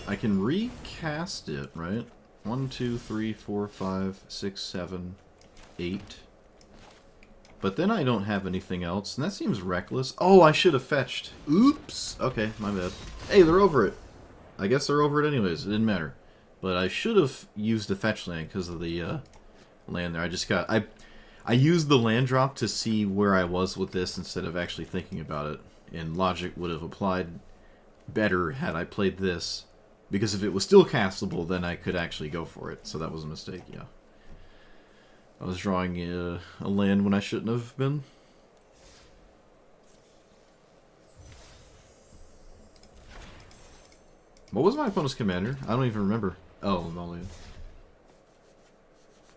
Speaker 1: I can recast it, right? 1, 2, 3, 4, 5, 6, 7, 8. But then I don't have anything else, and that seems reckless. Oh, I should have fetched. Oops! Okay, my bad. Hey, they're over it. I guess they're over it anyways. It didn't matter. But I should have used the fetch land because of the land there. I just got... I used the land drop to see where I was with this instead of actually thinking about it. And logic would have applied better had I played this. Because if it was still castable, then I could actually go for it. So that was a mistake, yeah. I was drawing a land when I shouldn't have been. What was my opponent's commander? I don't even remember. Oh, Emolian.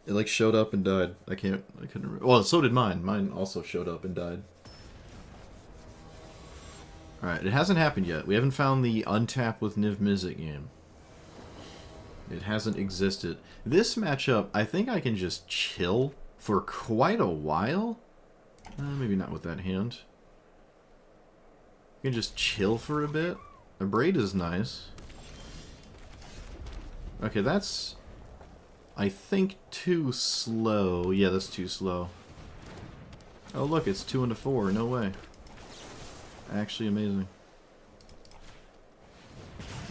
Speaker 1: It like showed up and died. I couldn't remember. Well, so did mine. Mine also showed up and died. Alright, it hasn't happened yet. We haven't found the untap with Niv Mizzet game. It hasn't existed. This matchup, I think I can just chill for quite a while. Maybe not with that hand. You can just chill for a bit. A braid is nice. Okay, that's... I think too slow. Yeah, that's too slow. Oh look, it's 2 into 4. No way. Actually amazing.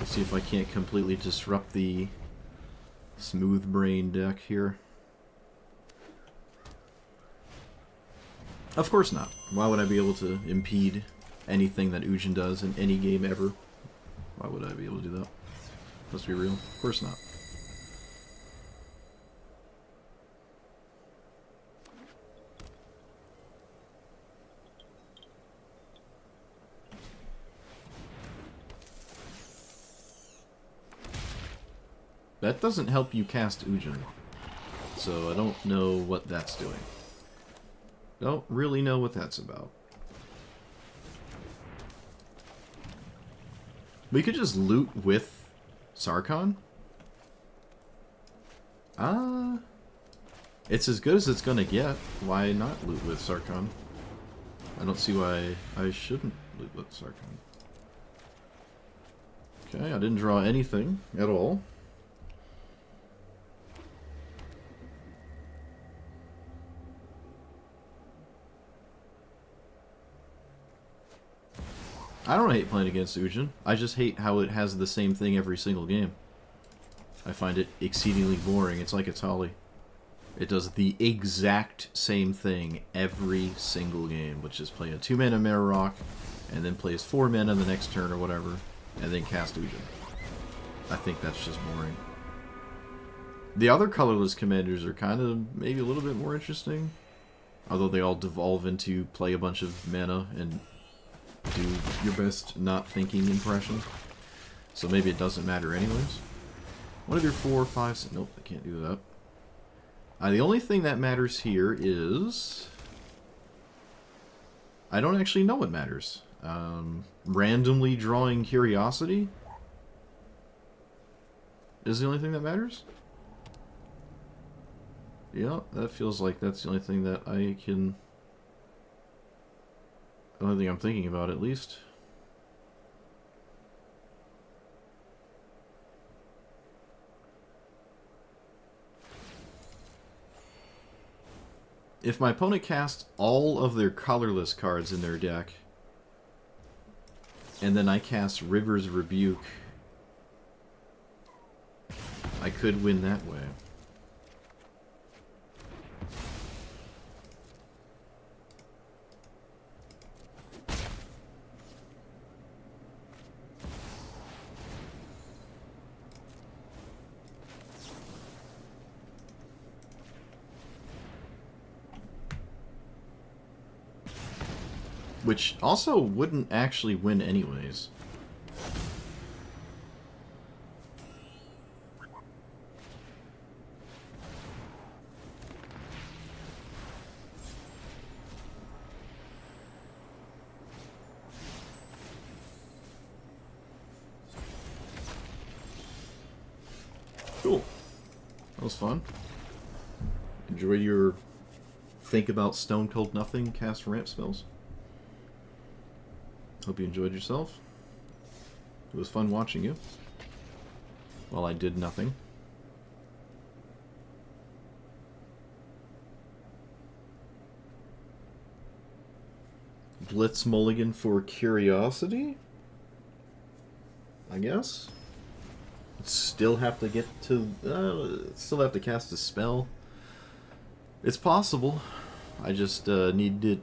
Speaker 1: Let's see if I can't completely disrupt the smooth brain deck here. Of course not. Why would I be able to impede anything that Ujin does in any game ever? Why would I be able to do that? Let's be real. Of course not. That doesn't help you cast Ujin, so I don't know what that's doing. Don't really know what that's about. We could just loot with Sarkhan? It's as good as it's gonna get. Why not loot with Sarkhan? I don't see why I shouldn't loot with Sarkhan. Okay, I didn't draw anything at all. I don't hate playing against Ujin. I just hate how it has the same thing every single game. I find it exceedingly boring. It's like Atali. It does the exact same thing every single game, which is play a 2-mana Mirror Rock, and then plays 4 mana the next turn or whatever, and then cast Ujin. I think that's just boring. The other colorless commanders are kind of maybe a little bit more interesting. Although they all devolve into play a bunch of mana and do your best not thinking impression. So maybe it doesn't matter anyways. One of your 4, 5, 6... Nope, I can't do that. The only thing that matters here is... I don't actually know what matters. Randomly drawing Curiosity is the only thing that matters? Yeah, that feels like that's the only thing that I can... The only thing I'm thinking about, at least. If my opponent casts all of their colorless cards in their deck, and then I cast River's Rebuke, I could win that way. Which also wouldn't actually win anyways. Cool. That was fun. Enjoy your think about Stone Cold Nothing cast ramp spells. Hope you enjoyed yourself. It was fun watching you while I did nothing. Blitz mulligan for Curiosity, I guess. Still have to get to... still have to cast a spell. It's possible. I just needed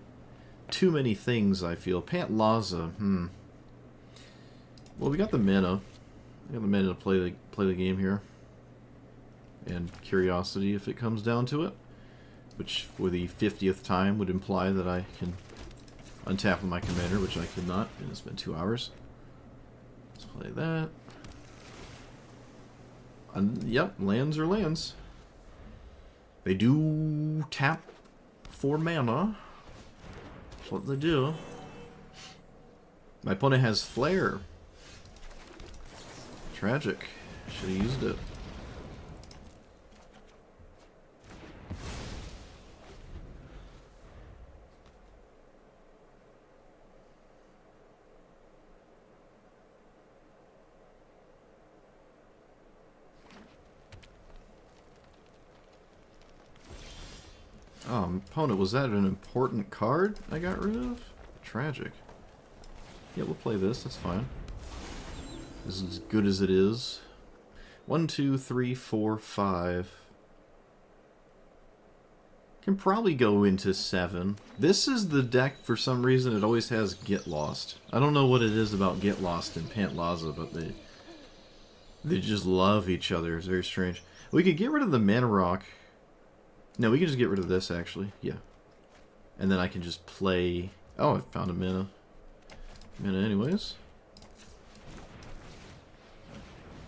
Speaker 1: too many things, I feel. Pantlaza, Well, we got the mana. We got the mana to play the game here. And Curiosity, if it comes down to it. Which, for the 50th time, would imply that I can untap my commander, which I could not, and it's been 2 hours. Let's play that. Yep, lands are lands. They do tap for mana. That's what they do. My opponent has Flare. Tragic. Should have used it. Oh, opponent, was that an important card I got rid of? Tragic. Yeah, we'll play this, that's fine. This is as good as it is. 1, 2, 3, 4, 5. Can probably go into 7. This is the deck, for some reason, it always has Get Lost. I don't know what it is about Get Lost and Pantlaza, but they just love each other. It's very strange. We could get rid of the Mana Rock. No, we can just get rid of this, actually. Yeah. And then I can just play... Oh, I found a mana. Mana anyways.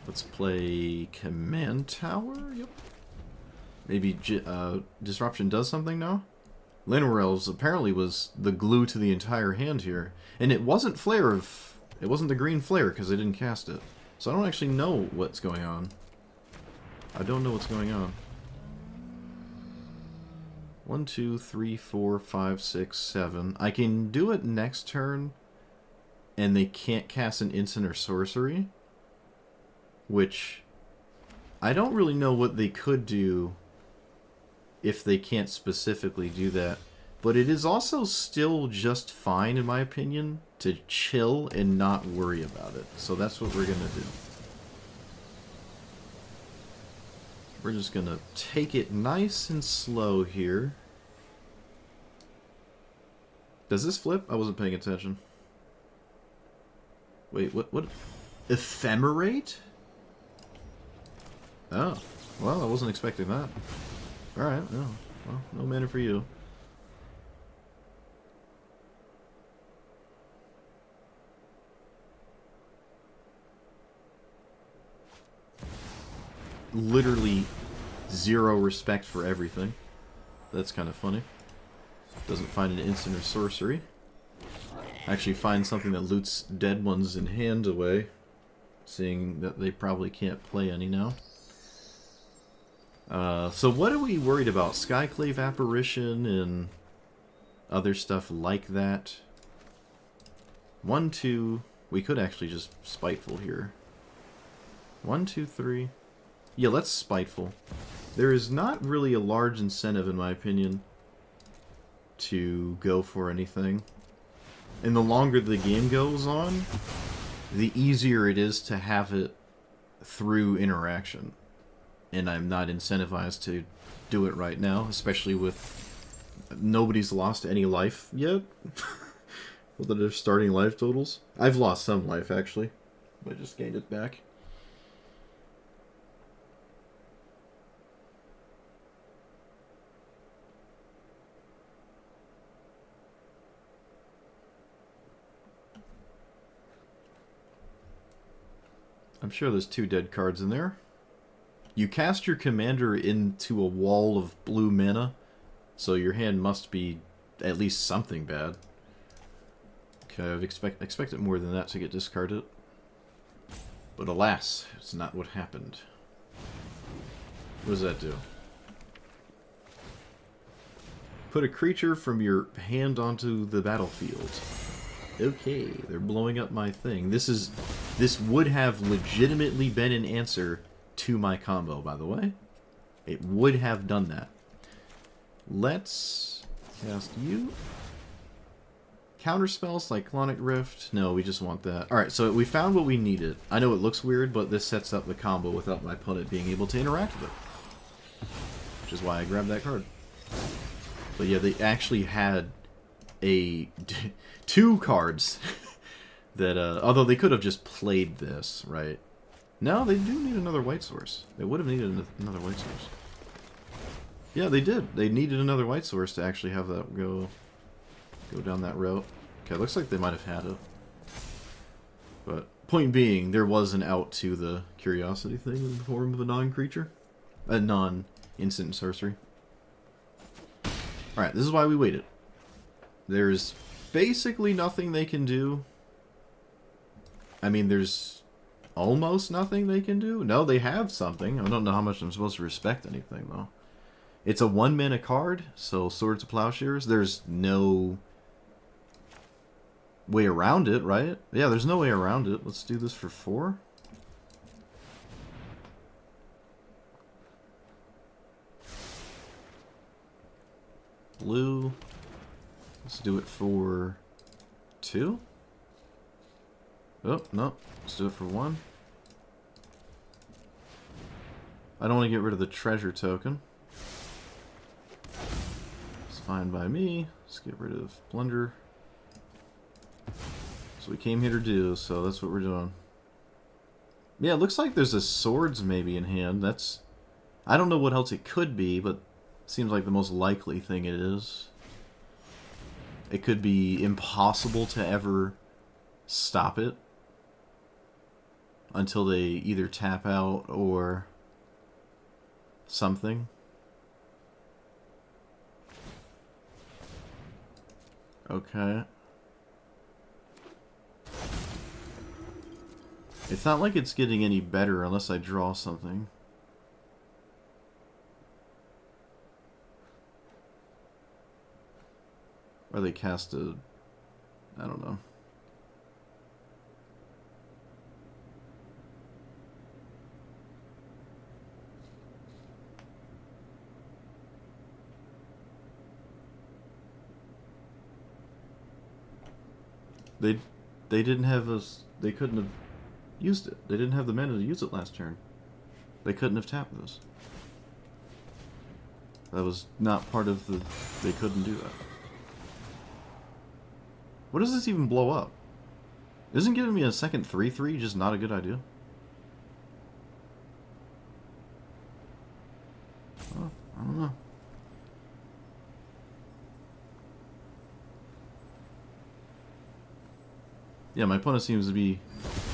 Speaker 1: Let's play Command Tower. Yep. Maybe Disruption does something now? Llanowar Elves apparently was the glue to the entire hand here. And it wasn't Flare of... It wasn't the green Flare, because I didn't cast it. So I don't actually know what's going on. I don't know what's going on. 1, 2, 3, 4, 5, 6, 7. I can do it next turn, and they can't cast an instant or sorcery. Which, I don't really know what they could do if they can't specifically do that. But it is also still just fine, in my opinion, to chill and not worry about it. So that's what we're going to do. We're just going to take it nice and slow here. Does this flip? I wasn't paying attention. Wait, what? Ephemerate? Oh, well, I wasn't expecting that. Alright, no. Well, no mana for you. Literally zero respect for everything. That's kind of funny. Doesn't find an instant or sorcery. Actually finds something that loots dead ones in hand away. Seeing that they probably can't play any now. So what are we worried about? Skyclave Apparition and other stuff like that. 1, 2... We could actually just Spiteful here. 1, 2, 3... Yeah, let's Spiteful. There is not really a large incentive, in my opinion, to go for anything. And the longer the game goes on, the easier it is to have it through interaction. And I'm not incentivized to do it right now, especially with nobody's lost any life yet. With their starting life totals. I've lost some life, actually. I just gained it back. I'm sure there's 2 dead cards in there. You cast your commander into a wall of blue mana, so your hand must be at least something bad. Okay, I've expected more than that to get discarded. But alas, it's not what happened. What does that do? Put a creature from your hand onto the battlefield. Okay, they're blowing up my thing. This would have legitimately been an answer to my combo, by the way. It would have done that. Let's cast you. Counterspell, Cyclonic Rift. No, we just want that. Alright, so we found what we needed. I know it looks weird, but this sets up the combo without my opponent being able to interact with it. Which is why I grabbed that card. But yeah, they actually had a 2 cards that, although they could have just played this, right? No, they do need another white source. They would have needed another white source. Yeah, they did. They needed another white source to actually have that go down that route. Okay, looks like they might have had it. But point being, there was an out to the curiosity thing in the form of a non-creature. A non-instant sorcery. Alright, this is why we waited. There's basically nothing they can do. I mean, there's almost nothing they can do. No, they have something. I don't know how much I'm supposed to respect anything, though. It's a 1 mana card, so Swords of Plowshares. There's no way around it, right? Yeah, there's no way around it. Let's do this for 4. Blue. Let's do it for 2. Oh, no. Let's do it for 1. I don't want to get rid of the treasure token. It's fine by me. Let's get rid of Plunder. So we came here to do, so that's what we're doing. Yeah, it looks like there's a swords maybe in hand. That's... I don't know what else it could be, but it seems like the most likely thing it is. It could be impossible to ever stop it until they either tap out or something. Okay. It's not like it's getting any better unless I draw something. Or they cast a... I don't know. They didn't have a... They couldn't have used it. They didn't have the mana to use it last turn. They couldn't have tapped this. That was not part of the... They couldn't do that. What does this even blow up? Isn't giving me a second 3/3 just not a good idea? Yeah, my opponent seems to be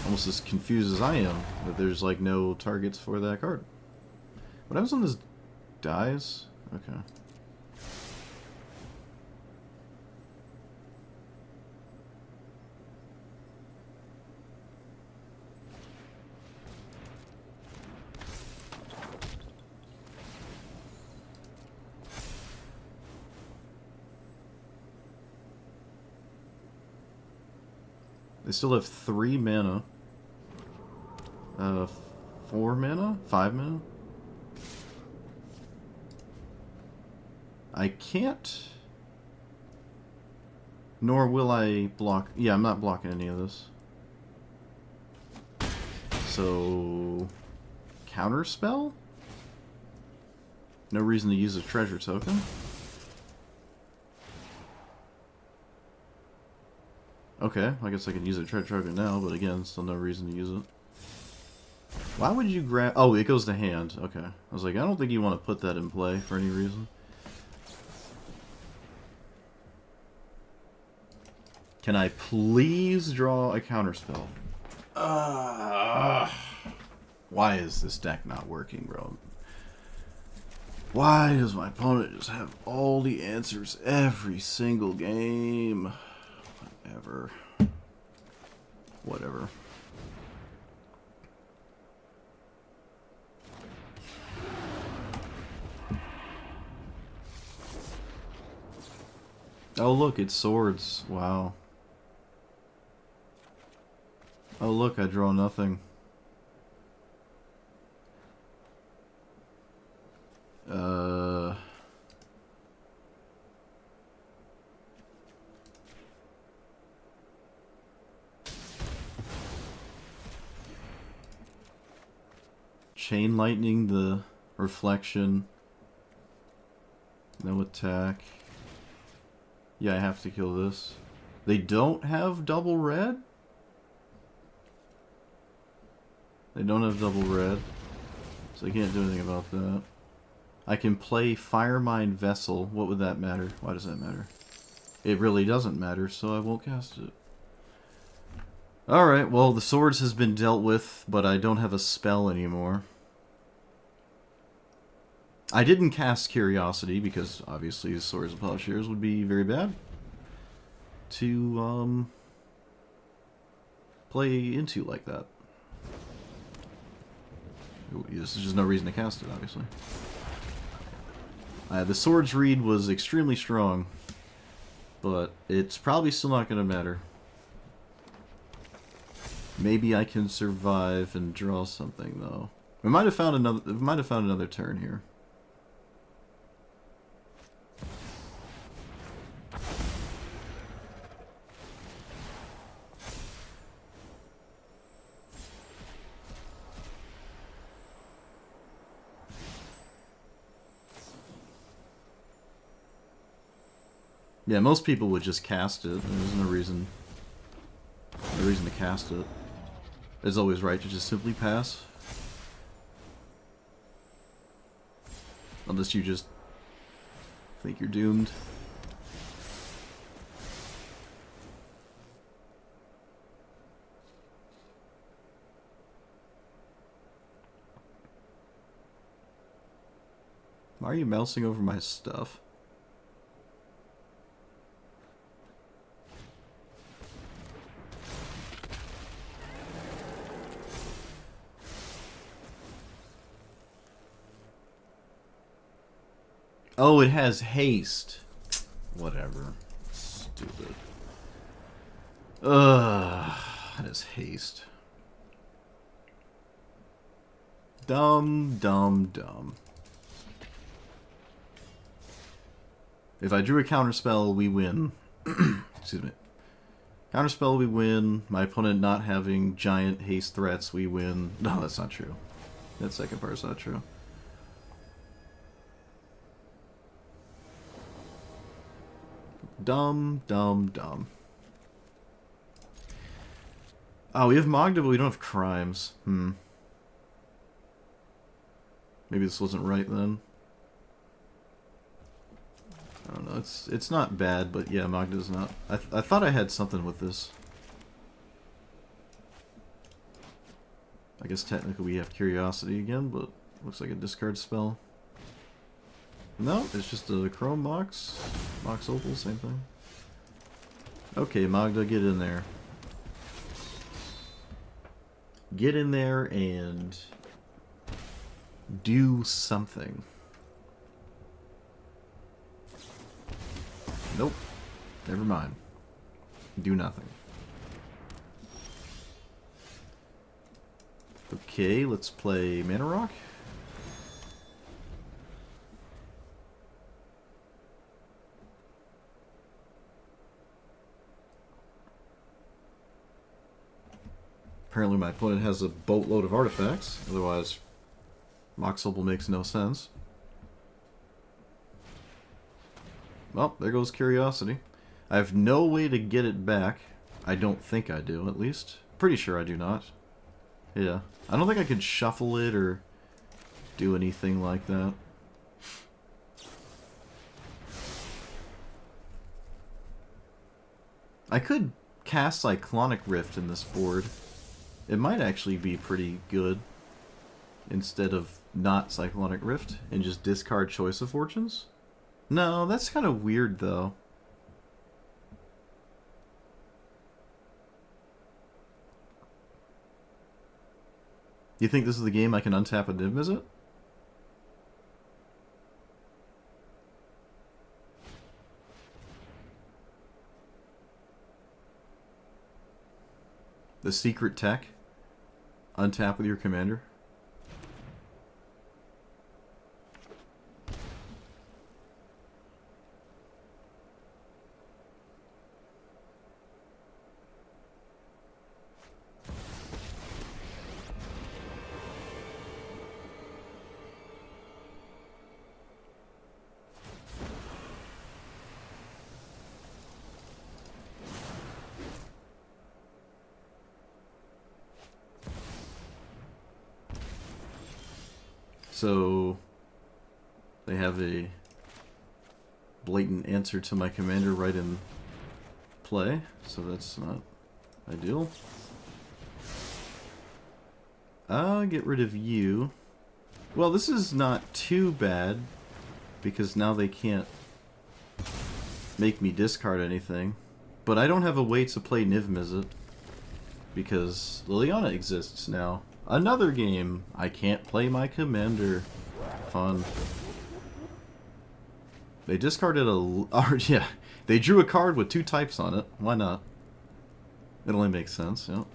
Speaker 1: almost as confused as I am that there's like no targets for that card. What happens when this dies? Okay. They still have 3 mana. 4 mana? 5 mana? I can't... Nor will I block... Yeah, I'm not blocking any of this. So... Counterspell? No reason to use a treasure token. Okay, I guess I can use a treasure token now, but again, still no reason to use it. Why would you grab... Oh, it goes to hand. Okay. I was like, I don't think you want to put that in play for any reason. Can I please draw a counterspell? Why is this deck not working, bro? Why does my opponent just have all the answers every single game? Whatever. Whatever. Oh look, it's swords. Wow. Oh look, I draw nothing. Chain lightning the reflection. No attack. Yeah, I have to kill this. They don't have double red? They don't have double red. So I can't do anything about that. I can play Firemind Vessel. What would that matter? Why does that matter? It really doesn't matter, so I won't cast it. Alright, well, the swords has been dealt with, but I don't have a spell anymore. I didn't cast Curiosity, because obviously the Swords of Plowshares would be very bad to play into like that. This is just no reason to cast it, obviously. The Swords read was extremely strong, but it's probably still not going to matter. Maybe I can survive and draw something though. We might have found another. We might have found another turn here. Yeah, most people would just cast it. There's no reason to cast it. It's always right to just simply pass. Unless you just think you're doomed. Why are you mousing over my stuff? Oh, it has haste. Whatever. Stupid. Ugh. It has haste. Dumb, dumb, dumb. If I drew a counterspell, we win. Excuse me. Counterspell, we win. My opponent not having giant haste threats, we win. No, that's not true. That second part's not true. Dumb, dumb, dumb. Oh, we have Magda, but we don't have crimes. Maybe this wasn't right then. I don't know. It's not bad, but yeah, Magda's not. I thought I had something with this. I guess technically we have Curiosity again, but looks like a discard spell. No, it's just a Chrome Mox. Mox Opal, same thing. Okay, Magda, get in there. Get in there and do something. Nope. Never mind. Do nothing. Okay, let's play Mana Rock. Apparently my opponent has a boatload of artifacts, otherwise Mox Opal makes no sense. Well, there goes Curiosity. I have no way to get it back. I don't think I do, at least. Pretty sure I do not. Yeah. I don't think I could shuffle it or do anything like that. I could cast Cyclonic Rift in this board. It might actually be pretty good instead of not Cyclonic Rift and just discard Choice of Fortunes. No, that's kind of weird though. You think this is the game I can untap a Niv Mizzet? The secret tech? Untap with your commander? So they have a blatant answer to my commander right in play, so that's not ideal. I'll get rid of you. Well, this is not too bad, because now they can't make me discard anything. But I don't have a way to play Niv Mizzet, because Liliana exists now. Another game. I can't play my commander. Fun. They discarded a... yeah, they drew a card with 2 types on it. Why not? It only makes sense, yeah.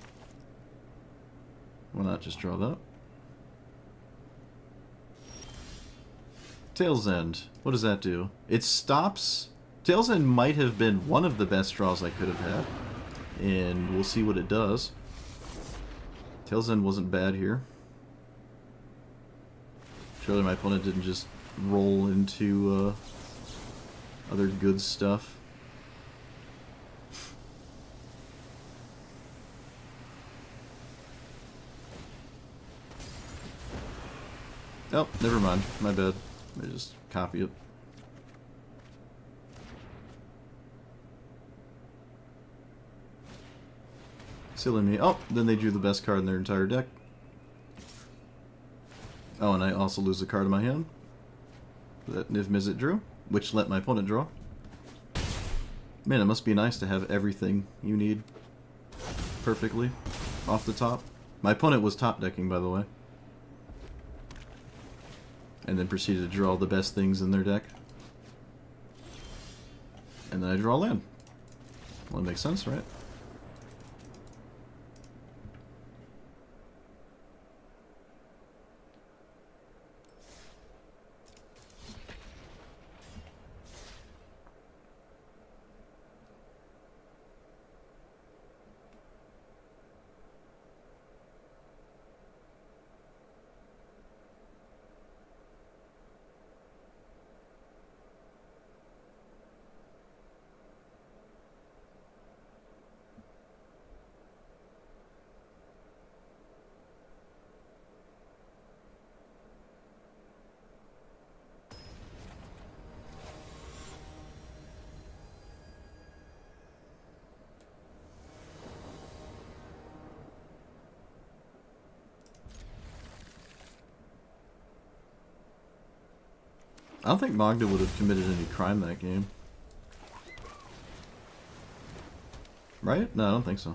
Speaker 1: Why not just draw that? Tail's End. What does that do? It stops... Tail's End might have been one of the best draws I could have had. And we'll see what it does. Tail's End wasn't bad here. Surely my opponent didn't just roll into other good stuff. Oh, never mind. My bad. I just copy it. Silly me. Oh, then they drew the best card in their entire deck. Oh, and I also lose a card in my hand that Niv Mizzet drew, which let my opponent draw. Man, it must be nice to have everything you need perfectly off the top. My opponent was top decking, by the way. And then proceeded to draw the best things in their deck. And then I draw land. Well, it makes sense, right? I don't think Magda would have committed any crime that game. Right? No, I don't think so.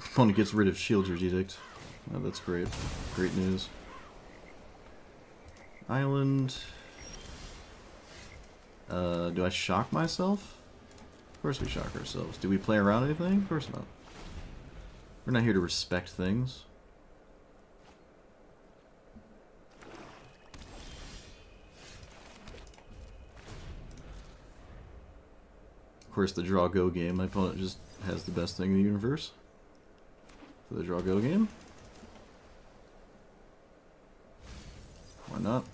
Speaker 1: Opponent gets rid of Shield Your Edict. Oh, that's great. Great news. Island. Do I shock myself? Of course we shock ourselves. Do we play around anything? Of course not. We're not here to respect things. Of course, the draw-go game, my opponent just has the best thing in the universe. For the draw-go game. Why not?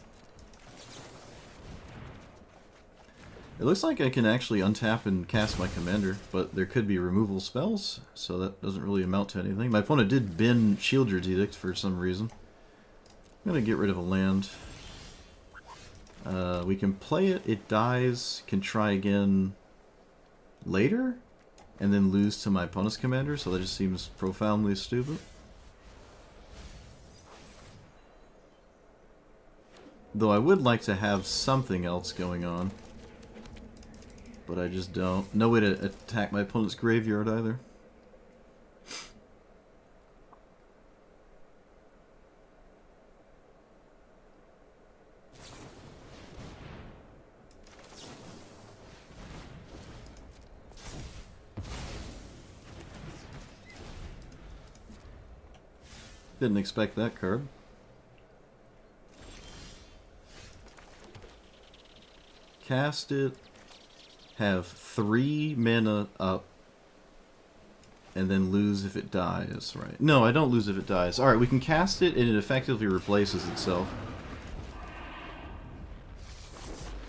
Speaker 1: It looks like I can actually untap and cast my commander, but there could be removal spells, so that doesn't really amount to anything. My opponent did bin Shield Your Edict for some reason. I'm gonna get rid of a land. We can play it, it dies, can try again later, and then lose to my opponent's commander, so that just seems profoundly stupid. Though I would like to have something else going on. But I just don't. No way to attack my opponent's graveyard either. Didn't expect that card. Cast it. Have 3 mana up. And then lose if it dies, right? No, I don't lose if it dies. Alright, we can cast it and it effectively replaces itself.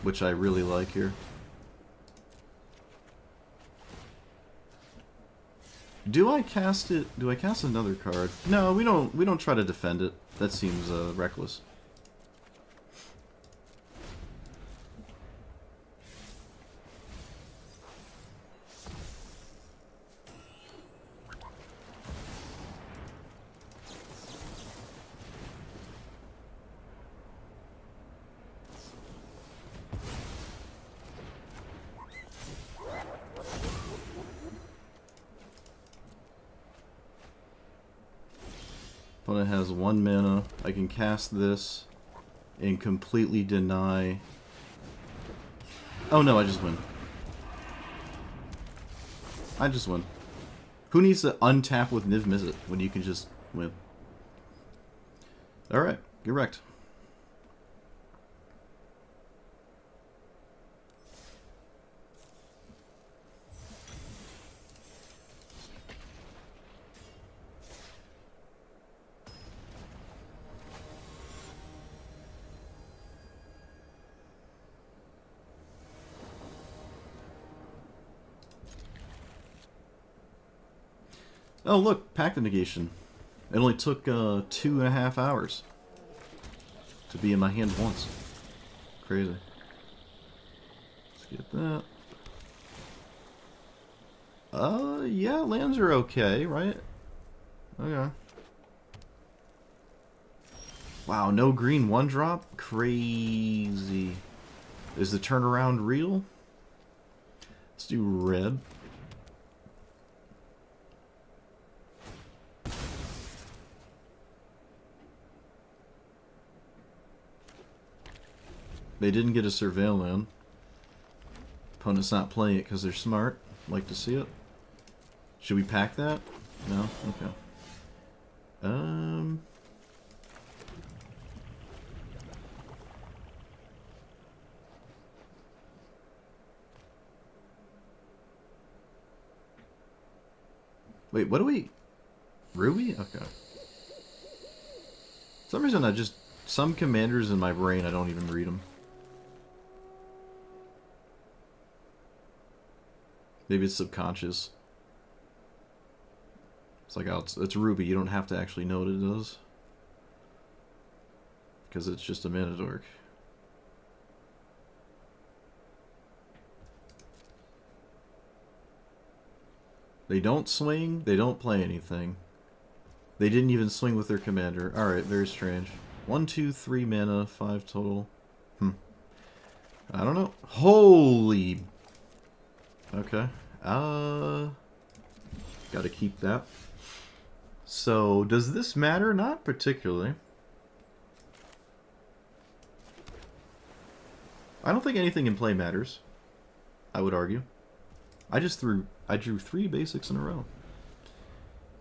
Speaker 1: Which I really like here. Do I cast it? Do I cast another card? No, we don't try to defend it. That seems reckless. Opponent has 1 mana. I can cast this and completely deny. Oh no, I just win. I just win. Who needs to untap with Niv Mizzet when you can just win? Alright, get wrecked. Oh look, Pact of Negation. It only took 2.5 hours to be in my hand once. Crazy. Let's get that. Yeah, lands are okay, right? Okay. Wow, no green 1-drop? Crazy. Is the turnaround real? Let's do red. They didn't get a Surveil land. Opponent's not playing it because they're smart. Like to see it. Should we pack that? No? Okay. Wait, what do we... Ruby? Okay. For some reason I just... Some commanders in my brain, I don't even read them. Maybe it's subconscious. It's like, oh, it's Ruby. You don't have to actually know what it does. Because it's just a mana dork. They don't swing, they don't play anything. They didn't even swing with their commander. Alright, very strange. 1, 2, 3 mana, 5 total. I don't know. Holy... Okay. Gotta keep that. So, does this matter? Not particularly. I don't think anything in play matters, I would argue. I drew 3 basics in a row.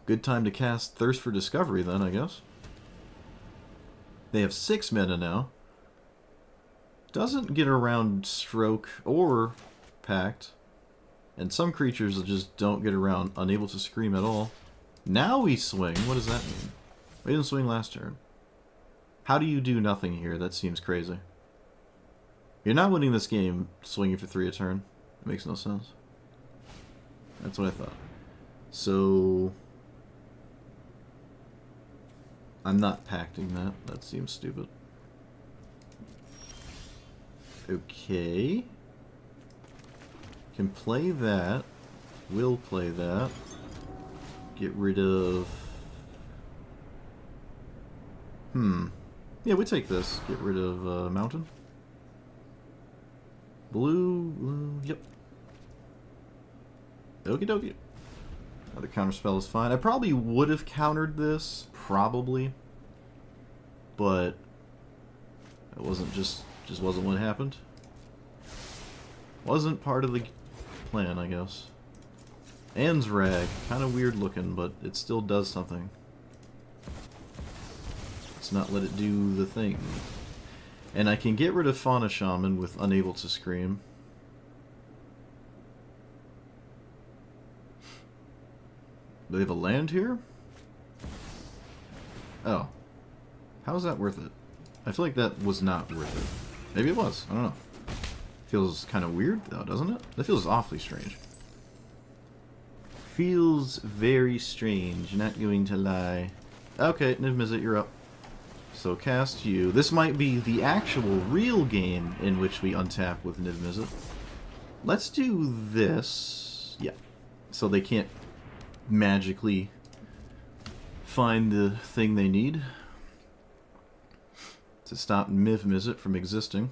Speaker 1: Good time to cast Thirst for Discovery then, I guess. They have 6 mana now. Doesn't get around Stroke or Pact. And some creatures just don't get around Unable to Scream at all. Now we swing. What does that mean? We didn't swing last turn. How do you do nothing here? That seems crazy. You're not winning this game swinging for 3 a turn. It makes no sense. That's what I thought. So... I'm not pacting that. That seems stupid. Okay. Can play that. Will play that. Get rid of... Yeah, we take this. Get rid of Mountain. Blue, yep. Okie dokie. Another counterspell is fine. I probably would have countered this, probably. But it wasn't just wasn't what happened. Wasn't part of the plan, I guess. Anne's Rag. Kind of weird looking, but it still does something. Let's not let it do the thing. And I can get rid of Fauna Shaman with Unable to Scream. Do they have a land here? Oh. How is that worth it? I feel like that was not worth it. Maybe it was. I don't know. Feels kind of weird, though, doesn't it? That feels awfully strange. Feels very strange, not going to lie. Okay, Niv Mizzet, you're up. So cast you. This might be the actual real game in which we untap with Niv Mizzet. Let's do this. Yeah. So they can't magically find the thing they need to stop Niv Mizzet from existing.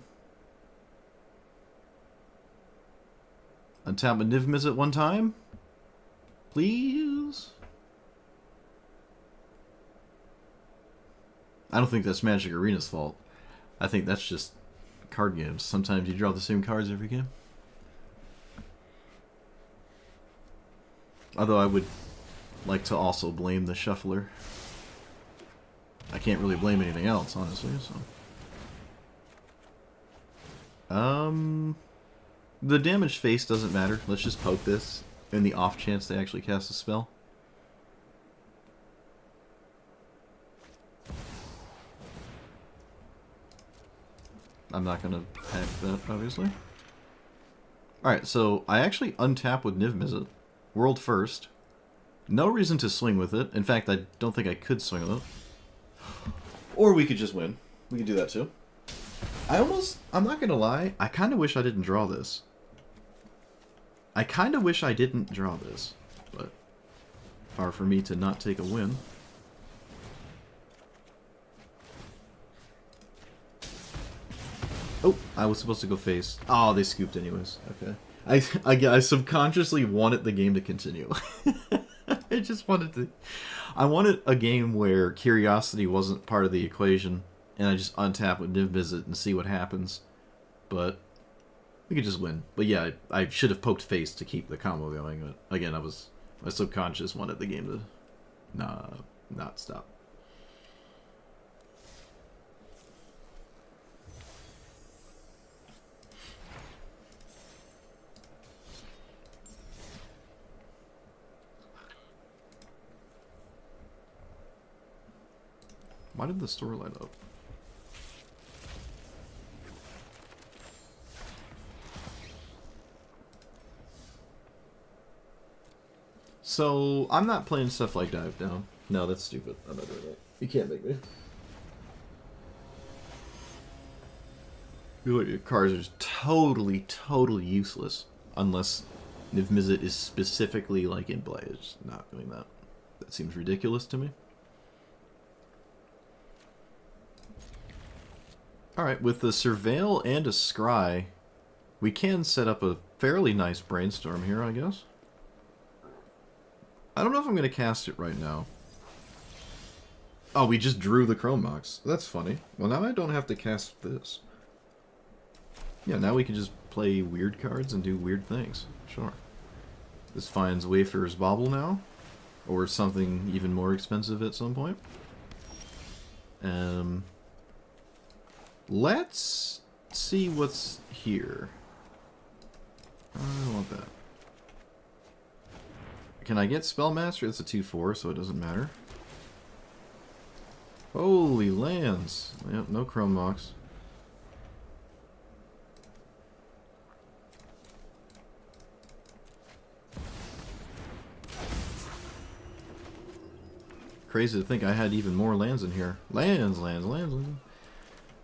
Speaker 1: Untap with Niv Mizzet one time? Please? I don't think that's Magic Arena's fault. I think that's just card games. Sometimes you draw the same cards every game. Although I would like to also blame the shuffler. I can't really blame anything else, honestly, so... The damage face doesn't matter. Let's just poke this in the off chance they actually cast a spell. I'm not going to pack that, obviously. Alright, so I actually untap with Niv Mizzet. World first. No reason to swing with it. In fact, I don't think I could swing with it. Or we could just win. We could do that too. I'm not going to lie, I kind of wish I didn't draw this. I kind of wish I didn't draw this. But far for me to not take a win. Oh, I was supposed to go face. Oh, they scooped anyways. Okay. I subconsciously wanted the game to continue. I just wanted to... I wanted a game where curiosity wasn't part of the equation, and I just untap with Niv Mizzet and see what happens. But we could just win. But yeah, I should have poked face to keep the combo going. But again, my subconscious wanted the game to not stop. Why did the store light up? So, I'm not playing stuff like Dive Down. No, that's stupid. I'm not doing that. You can't make me. Your cards are just totally useless. Unless Niv Mizzet is specifically like in play. It's not doing that. That seems ridiculous to me. Alright, with the Surveil and a Scry, we can set up a fairly nice brainstorm here, I guess. I don't know if I'm going to cast it right now. Oh, we just drew the Chrome Mox. That's funny. Well, now I don't have to cast this. Yeah, now we can just play weird cards and do weird things. Sure. This finds Wayfarer's Bauble now. Or something even more expensive at some point. Let's see what's here. I don't want that. Can I get Spellmaster? It's a 2/4, so it doesn't matter. Holy lands. Yep, no Chrome Mox. Crazy to think I had even more lands in here. Lands.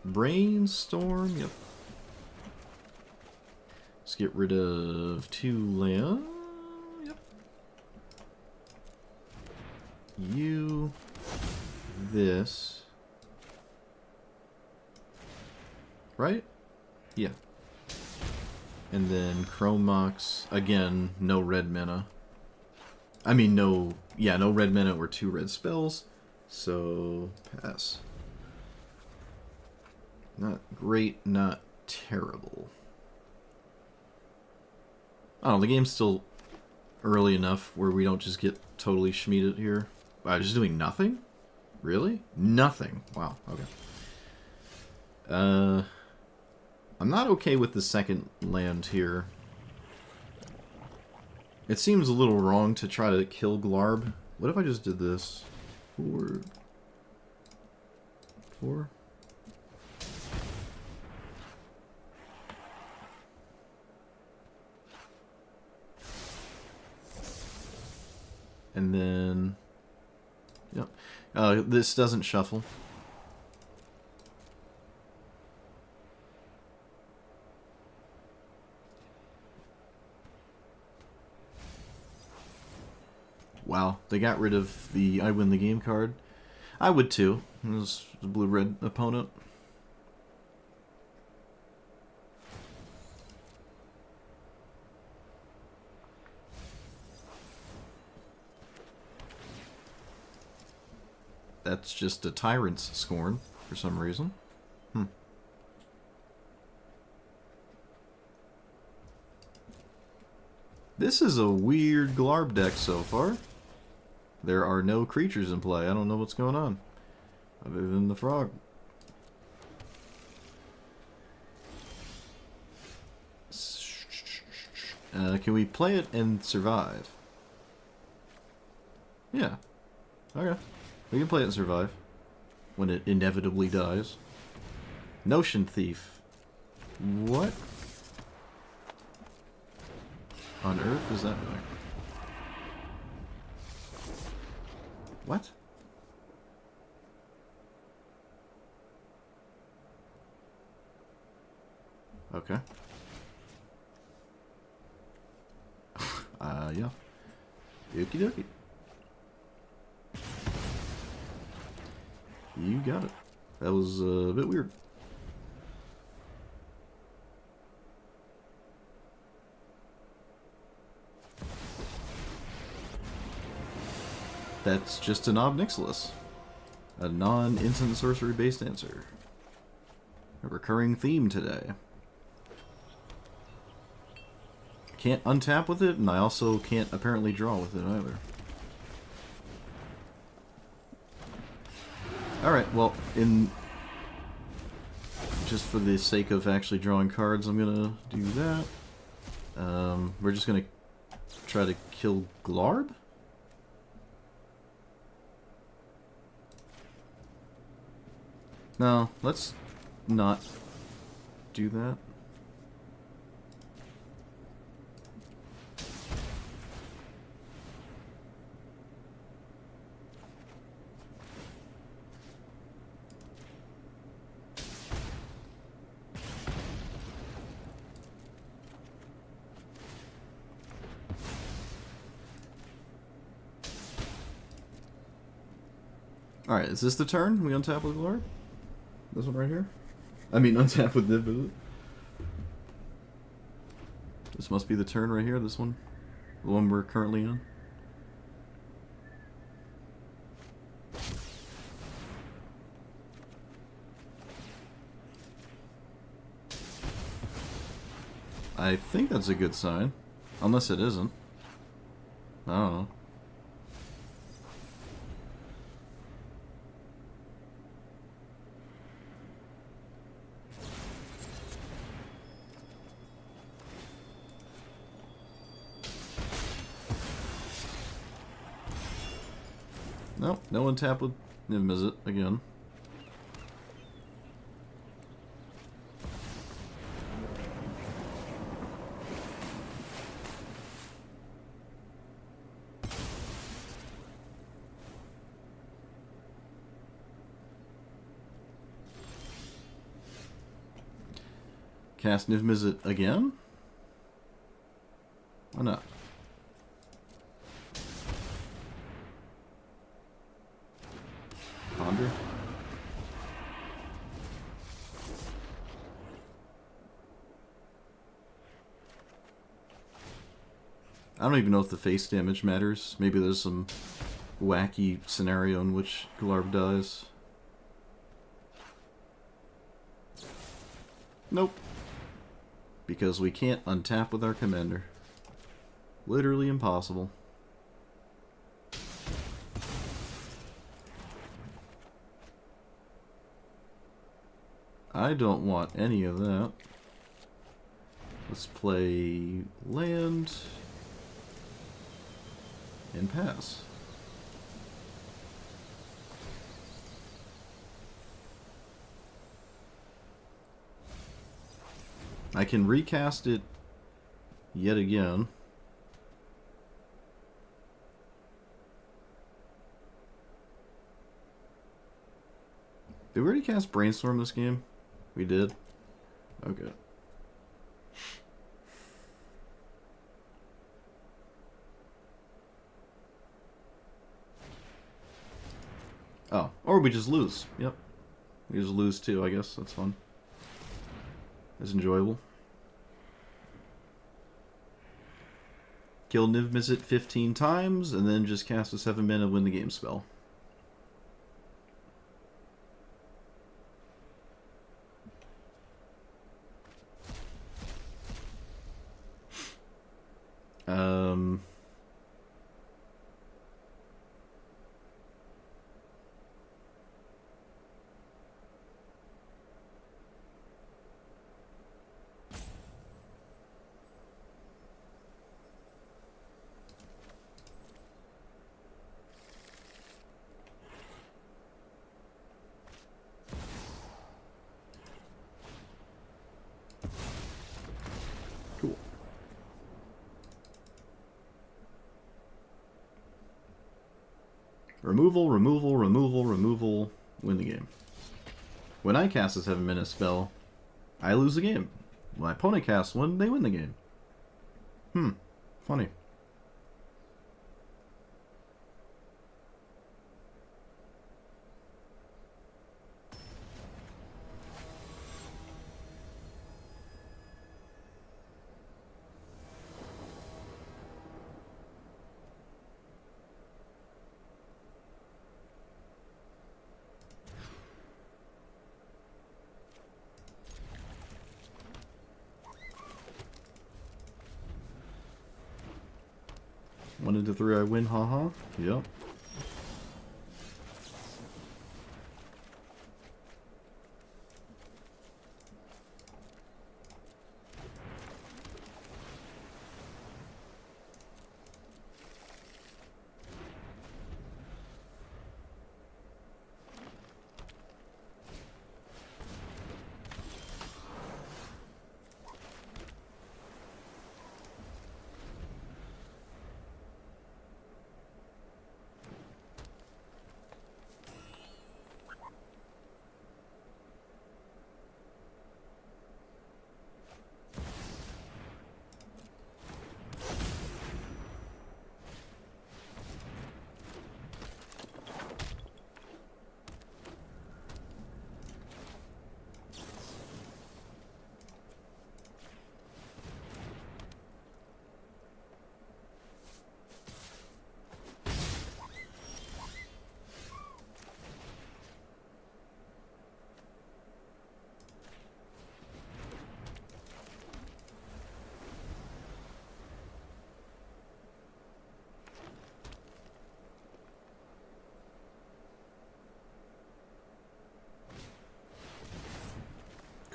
Speaker 1: Brainstorm, yep. Let's get rid of 2 land. Yep. You. This. Right? Yeah. And then Chrome Mox. Again, no red mana. I mean, no red mana or 2 red spells. So, pass. Not great, not terrible. I don't know, the game's still early enough where we don't just get totally schmeeded here. Wow, just doing nothing? Really? Nothing. Wow, okay. I'm not okay with the second land here. It seems a little wrong to try to kill Glarb. What if I just did this? 4. And then... Yep. This doesn't shuffle. Wow, they got rid of the I win the game card. I would too. This is a blue-red opponent. That's just a Tyrant's Scorn for some reason. This is a weird Glarb deck so far. There are no creatures in play. I don't know what's going on. Other than the frog. Can we play it and survive? Yeah. Okay. We can play it and survive. When it inevitably dies. Notion Thief. What on earth is that doing? What? Okay. Yeah. Okie dokie. You got it. That was a bit weird. That's just an Ob Nixilis. A non-instant sorcery-based answer. A recurring theme today. Can't untap with it, and I also can't apparently draw with it either. Alright, well, just for the sake of actually drawing cards, I'm gonna do that. We're just gonna try to kill Glarb? No, let's not do that. Alright, is this the turn? We untap with Glorb? This one right here? I mean, untap with Niv Mizzet. This must be the turn right here, this one. The one we're currently on. I think that's a good sign. Unless it isn't. I don't know. Nope, no one tap with Niv Mizzet again. Cast Niv Mizzet again? Why not? Ponder. I don't even know if the face damage matters. Maybe there's some wacky scenario in which Glorb dies. Nope. Because we can't untap with our commander. Literally impossible. I don't want any of that. Let's play land and pass. I can recast it yet again. Did we already cast Brainstorm this game? We did? Okay. Oh, or we just lose. Yep. We just lose too, I guess. That's fun. That's enjoyable. Kill Niv Mizzet 15 times, and then just cast a 7-mana win the game spell. Cool. Removal, removal, removal, removal, win the game. When I cast a 7-mana spell, I lose the game. When my opponent casts one, they win the game. Funny. One into three, I win, haha. Yep.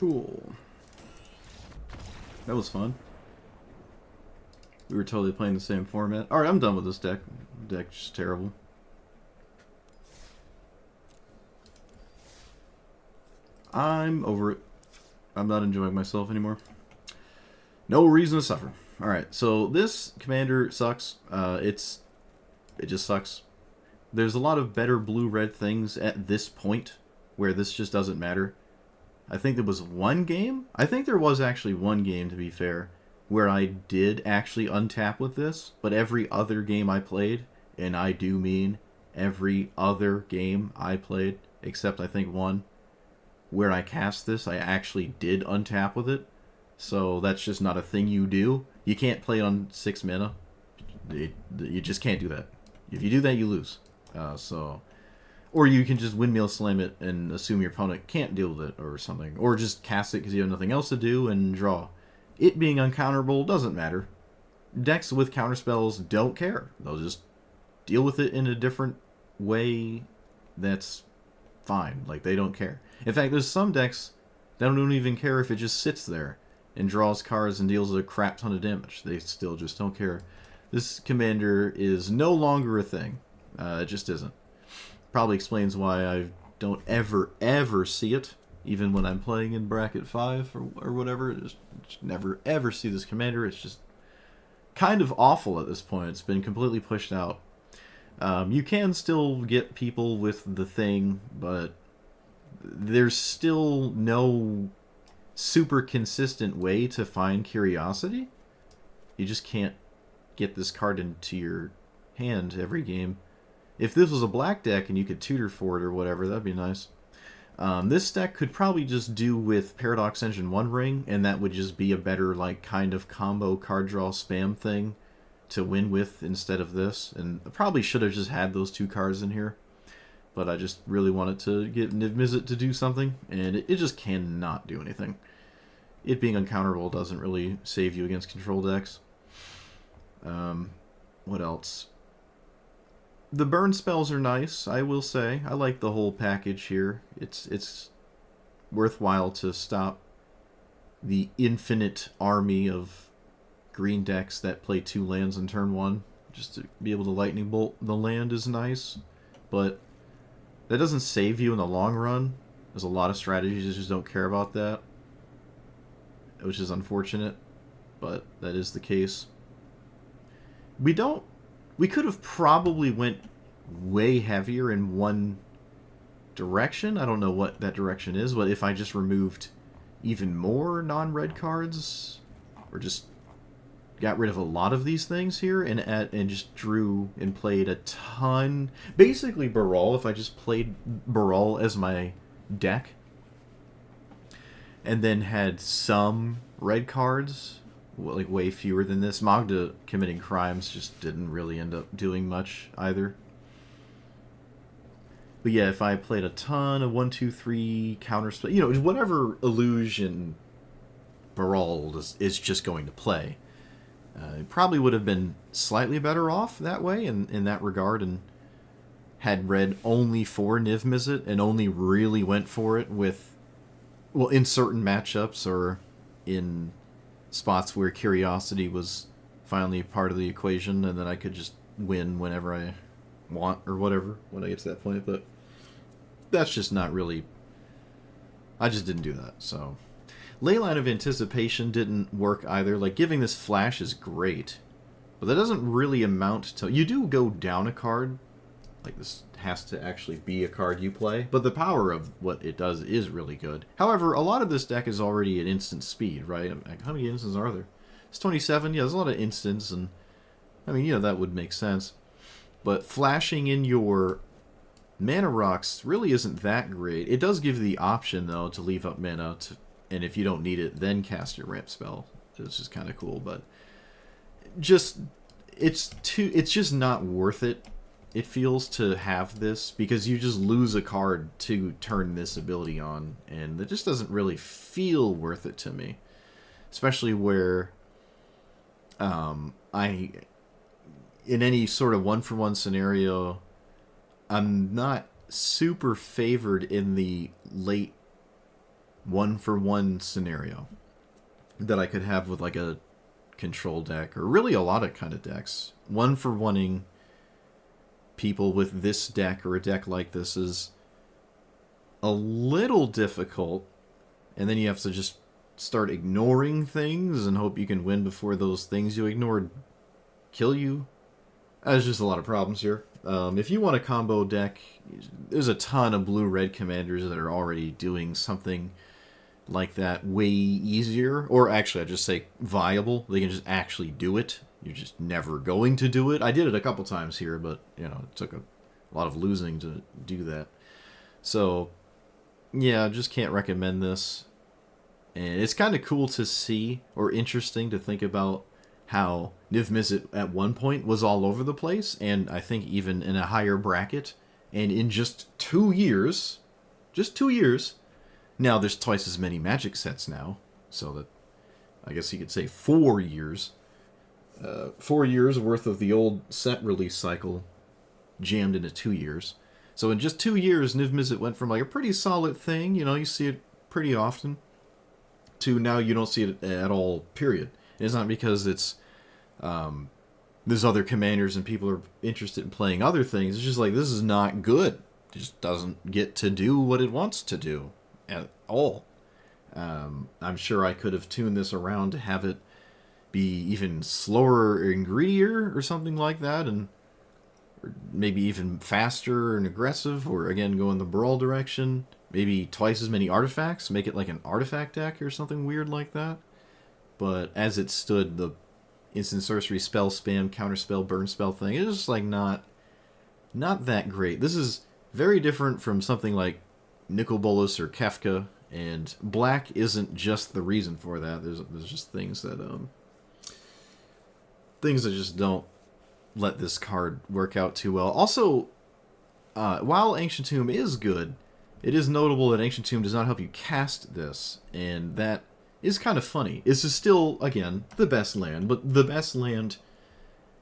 Speaker 2: Cool. That was fun. We were totally playing the same format. Alright, I'm done with this deck. The deck's just terrible. I'm over it. I'm not enjoying myself anymore. No reason to suffer. Alright, so this commander sucks. It just sucks. There's a lot of better blue-red things at this point where this just doesn't matter. I think there was one game. I think there was actually one game, to be fair, where I did actually untap with this, but every other game I played, and I do mean every other game I played, except I think one, where I cast this, I actually did untap with it. So that's just not a thing you do. You can't play on 6 mana. You just can't do that. If you do that, you lose. Or you can just windmill slam it and assume your opponent can't deal with it or something. Or just cast it because you have nothing else to do and draw. It being uncounterable doesn't matter. Decks with counterspells don't care. They'll just deal with it in a different way that's fine. Like, they don't care. In fact, there's some decks that don't even care if it just sits there and draws cards and deals a crap ton of damage. They still just don't care. This commander is no longer a thing. It just isn't. Probably explains why I don't ever see it, even when I'm playing in bracket 5 or whatever. Just never ever see this commander. It's just kind of awful at this point. It's been completely pushed out. You can still get people with the thing, but there's still no super consistent way to find curiosity. You just can't get this card into your hand every game. If this was a black deck and you could tutor for it or whatever, that'd be nice. This deck could probably just do with Paradox Engine 1 Ring, and that would just be a better, like, kind of combo card draw spam thing to win with instead of this. And I probably should have just had those 2 cards in here, but I just really wanted to get Niv Mizzet to do something, and it just cannot do anything. It being uncounterable doesn't really save you against control decks. What else? The burn spells are nice, I will say. I like the whole package here. It's worthwhile to stop the infinite army of green decks that play 2 lands in turn 1. Just to be able to lightning bolt the land is nice, but that doesn't save you in the long run. There's a lot of strategies that just don't care about that, which is unfortunate, but that is the case. We could have probably went way heavier in one direction. I don't know what that direction is, but if I just removed even more non-red cards, or just got rid of a lot of these things here, and just drew and played a ton, basically Baral, if I just played Baral as my deck, and then had some red cards, like way fewer than this. Magda committing crimes just didn't really end up doing much either. But yeah, if I played a ton of 1, 2, 3 counterspell, you know, whatever illusion Baral is just going to play, it probably would have been slightly better off that way in that regard, and had red only for Niv Mizzet and only really went for it with, well, in certain matchups or in spots where curiosity was finally part of the equation, and then I could just win whenever I want or whatever when I get to that point. But that's just not really, I just didn't do that. So Leyline of Anticipation didn't work either. Like, giving this flash is great, but that doesn't really amount to, you do go down a card, like this has to actually be a card you play, but the power of what it does is really good. However, a lot of this deck is already at instant speed, right? Like, how many instants are there? It's 27. Yeah, there's a lot of instants, and I mean, you know, that would make sense. But flashing in your mana rocks really isn't that great. It does give the option, though, to leave up mana, and if you don't need it, then cast your ramp spell. It's just kind of cool, but it's just not worth it. It feels to have this, because you just lose a card to turn this ability on, and it just doesn't really feel worth it to me. Especially where in any sort of 1-for-1 scenario, I'm not super favored in the late 1-for-1 scenario that I could have with like a control deck, or really a lot of kind of decks. 1-for-1ing people with this deck or a deck like this is a little difficult, and then you have to just start ignoring things and hope you can win before those things you ignored kill you. There's just a lot of problems here. If you want a combo deck, there's a ton of blue-red commanders that are already doing something like that way easier. Or actually, I'd just say viable. They can just actually do it. You're just never going to do it. I did it a couple times here, but, you know, it took a lot of losing to do that. So, yeah, I just can't recommend this. And it's kind of cool to see, or interesting to think about, how Niv Mizzet at one point was all over the place, and I think even in a higher bracket, and in just 2 years, now there's twice as many Magic sets now, so that, I guess you could say 4 years. 4 years worth of the old set release cycle jammed into 2 years. So in just 2 years, Niv Mizzet went from like a pretty solid thing, you know, you see it pretty often, to now you don't see it at all, period. It's not because it's there's other commanders and people are interested in playing other things. It's just like, this is not good. It just doesn't get to do what it wants to do at all. I'm sure I could have tuned this around to have it be even slower and greedier or something like that, and or maybe even faster and aggressive, or again go in the brawl direction. Maybe twice as many artifacts, make it like an artifact deck or something weird like that. But as it stood, the instant sorcery, spell spam, counterspell, burn spell thing, it's just like not that great. This is very different from something like Nicol Bolas or Kefka, and black isn't just the reason for that. There's just things that just don't let this card work out too well. Also, while Ancient Tomb is good, it is notable that Ancient Tomb does not help you cast this, and that is kind of funny. This is still, again, the best land, but the best land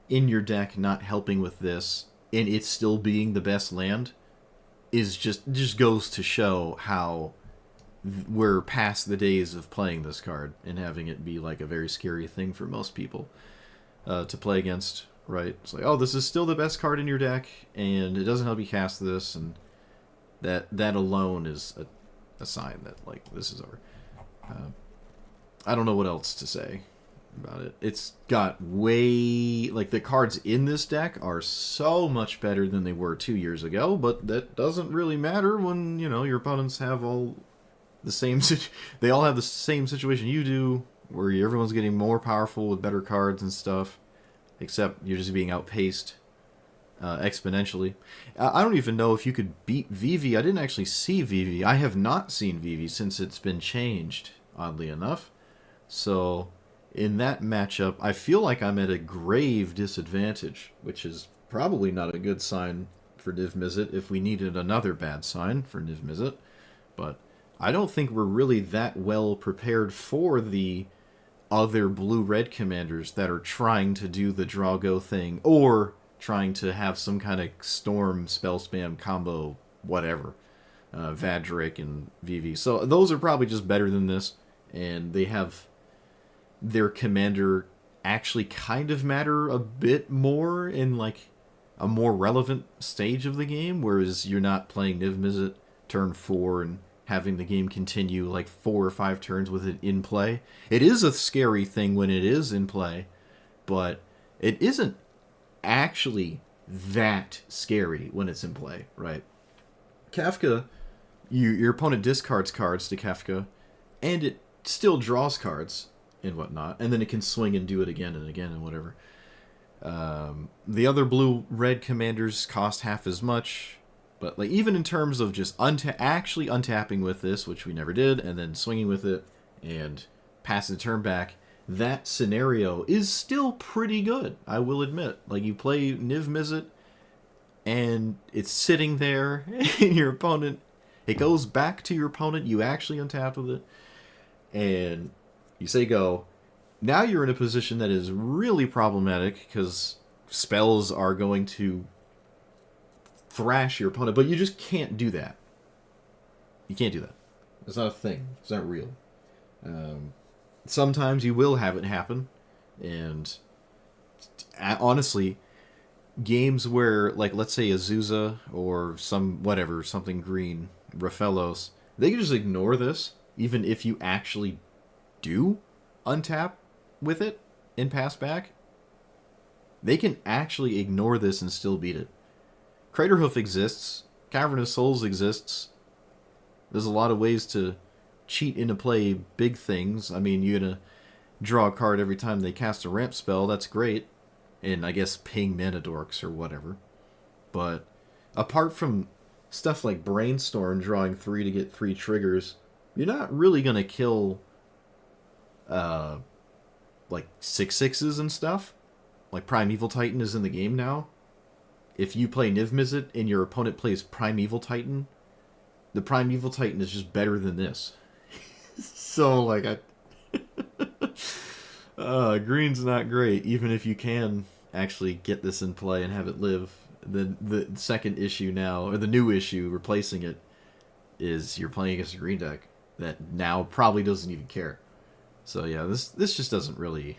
Speaker 2: in your deck not helping with this, and it still being the best land, is just goes to show how we're past the days of playing this card and having it be like a very scary thing for most people to play against, right? It's like, oh, this is still the best card in your deck, and it doesn't help you cast this, and that alone is a sign that, like, this is over. I don't know what else to say about it. It's got way... like, the cards in this deck are so much better than they were 2 years ago, but that doesn't really matter when, you know, your opponents have all the same... they all have the same situation you do, where everyone's getting more powerful with better cards and stuff, except you're just being outpaced exponentially. I don't even know if you could beat Vivi. I didn't actually see Vivi. I have not seen Vivi since it's been changed, oddly enough. So, in that matchup, I feel like I'm at a grave disadvantage, which is probably not a good sign for Niv Mizzet if we needed another bad sign for Niv Mizzet. But I don't think we're really that well prepared for the other blue-red commanders that are trying to do the draw-go thing, or trying to have some kind of storm, spell spam combo, whatever. Vadrik and Vivi. So those are probably just better than this, and they have their commander actually kind of matter a bit more in like a more relevant stage of the game, whereas you're not playing Niv Mizzet turn 4 and having the game continue like 4 or 5 turns with it in play. It is a scary thing when it is in play, but it isn't actually that scary when it's in play, right? Kefka, your opponent discards cards to Kefka, and it still draws cards and whatnot, and then it can swing and do it again and again and whatever. The other blue-red commanders cost half as much, but like even in terms of just actually untapping with this, which we never did, and then swinging with it and passing the turn back, that scenario is still pretty good, I will admit. Like, you play Niv Mizzet, and it's sitting there, and your opponent, it goes back to your opponent, you actually untap with it, and you say go. Now you're in a position that is really problematic, because spells are going to thrash your opponent, but you just can't do that. You can't do that.
Speaker 1: It's not a thing. It's not real.
Speaker 2: Sometimes you will have it happen, and honestly, games where, like, let's say Azusa or something green, Rafellos, they can just ignore this, even if you actually do untap with it and pass back. They can actually ignore this and still beat it. Craterhoof exists. Cavern of Souls exists. There's a lot of ways to cheat into play big things. I mean, you're going to draw a card every time they cast a ramp spell. That's great. And I guess ping mana dorks or whatever. But apart from stuff like Brainstorm drawing 3 to get 3 triggers, you're not really going to kill like 6/6s and stuff. Like Primeval Titan is in the game now. If you play Niv Mizzet and your opponent plays Primeval Titan, the Primeval Titan is just better than this. So, like, green's not great, even if you can actually get this in play and have it live. The second issue now, or the new issue replacing it, is you're playing against a green deck that now probably doesn't even care. So yeah, this just doesn't really,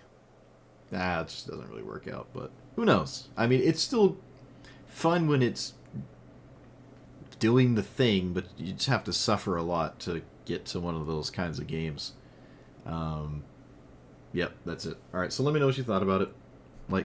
Speaker 2: it just doesn't really work out. But who knows? I mean, it's still fun when it's doing the thing, but you just have to suffer a lot to get to one of those kinds of games. Yep, that's it. All right, so let me know what you thought about it.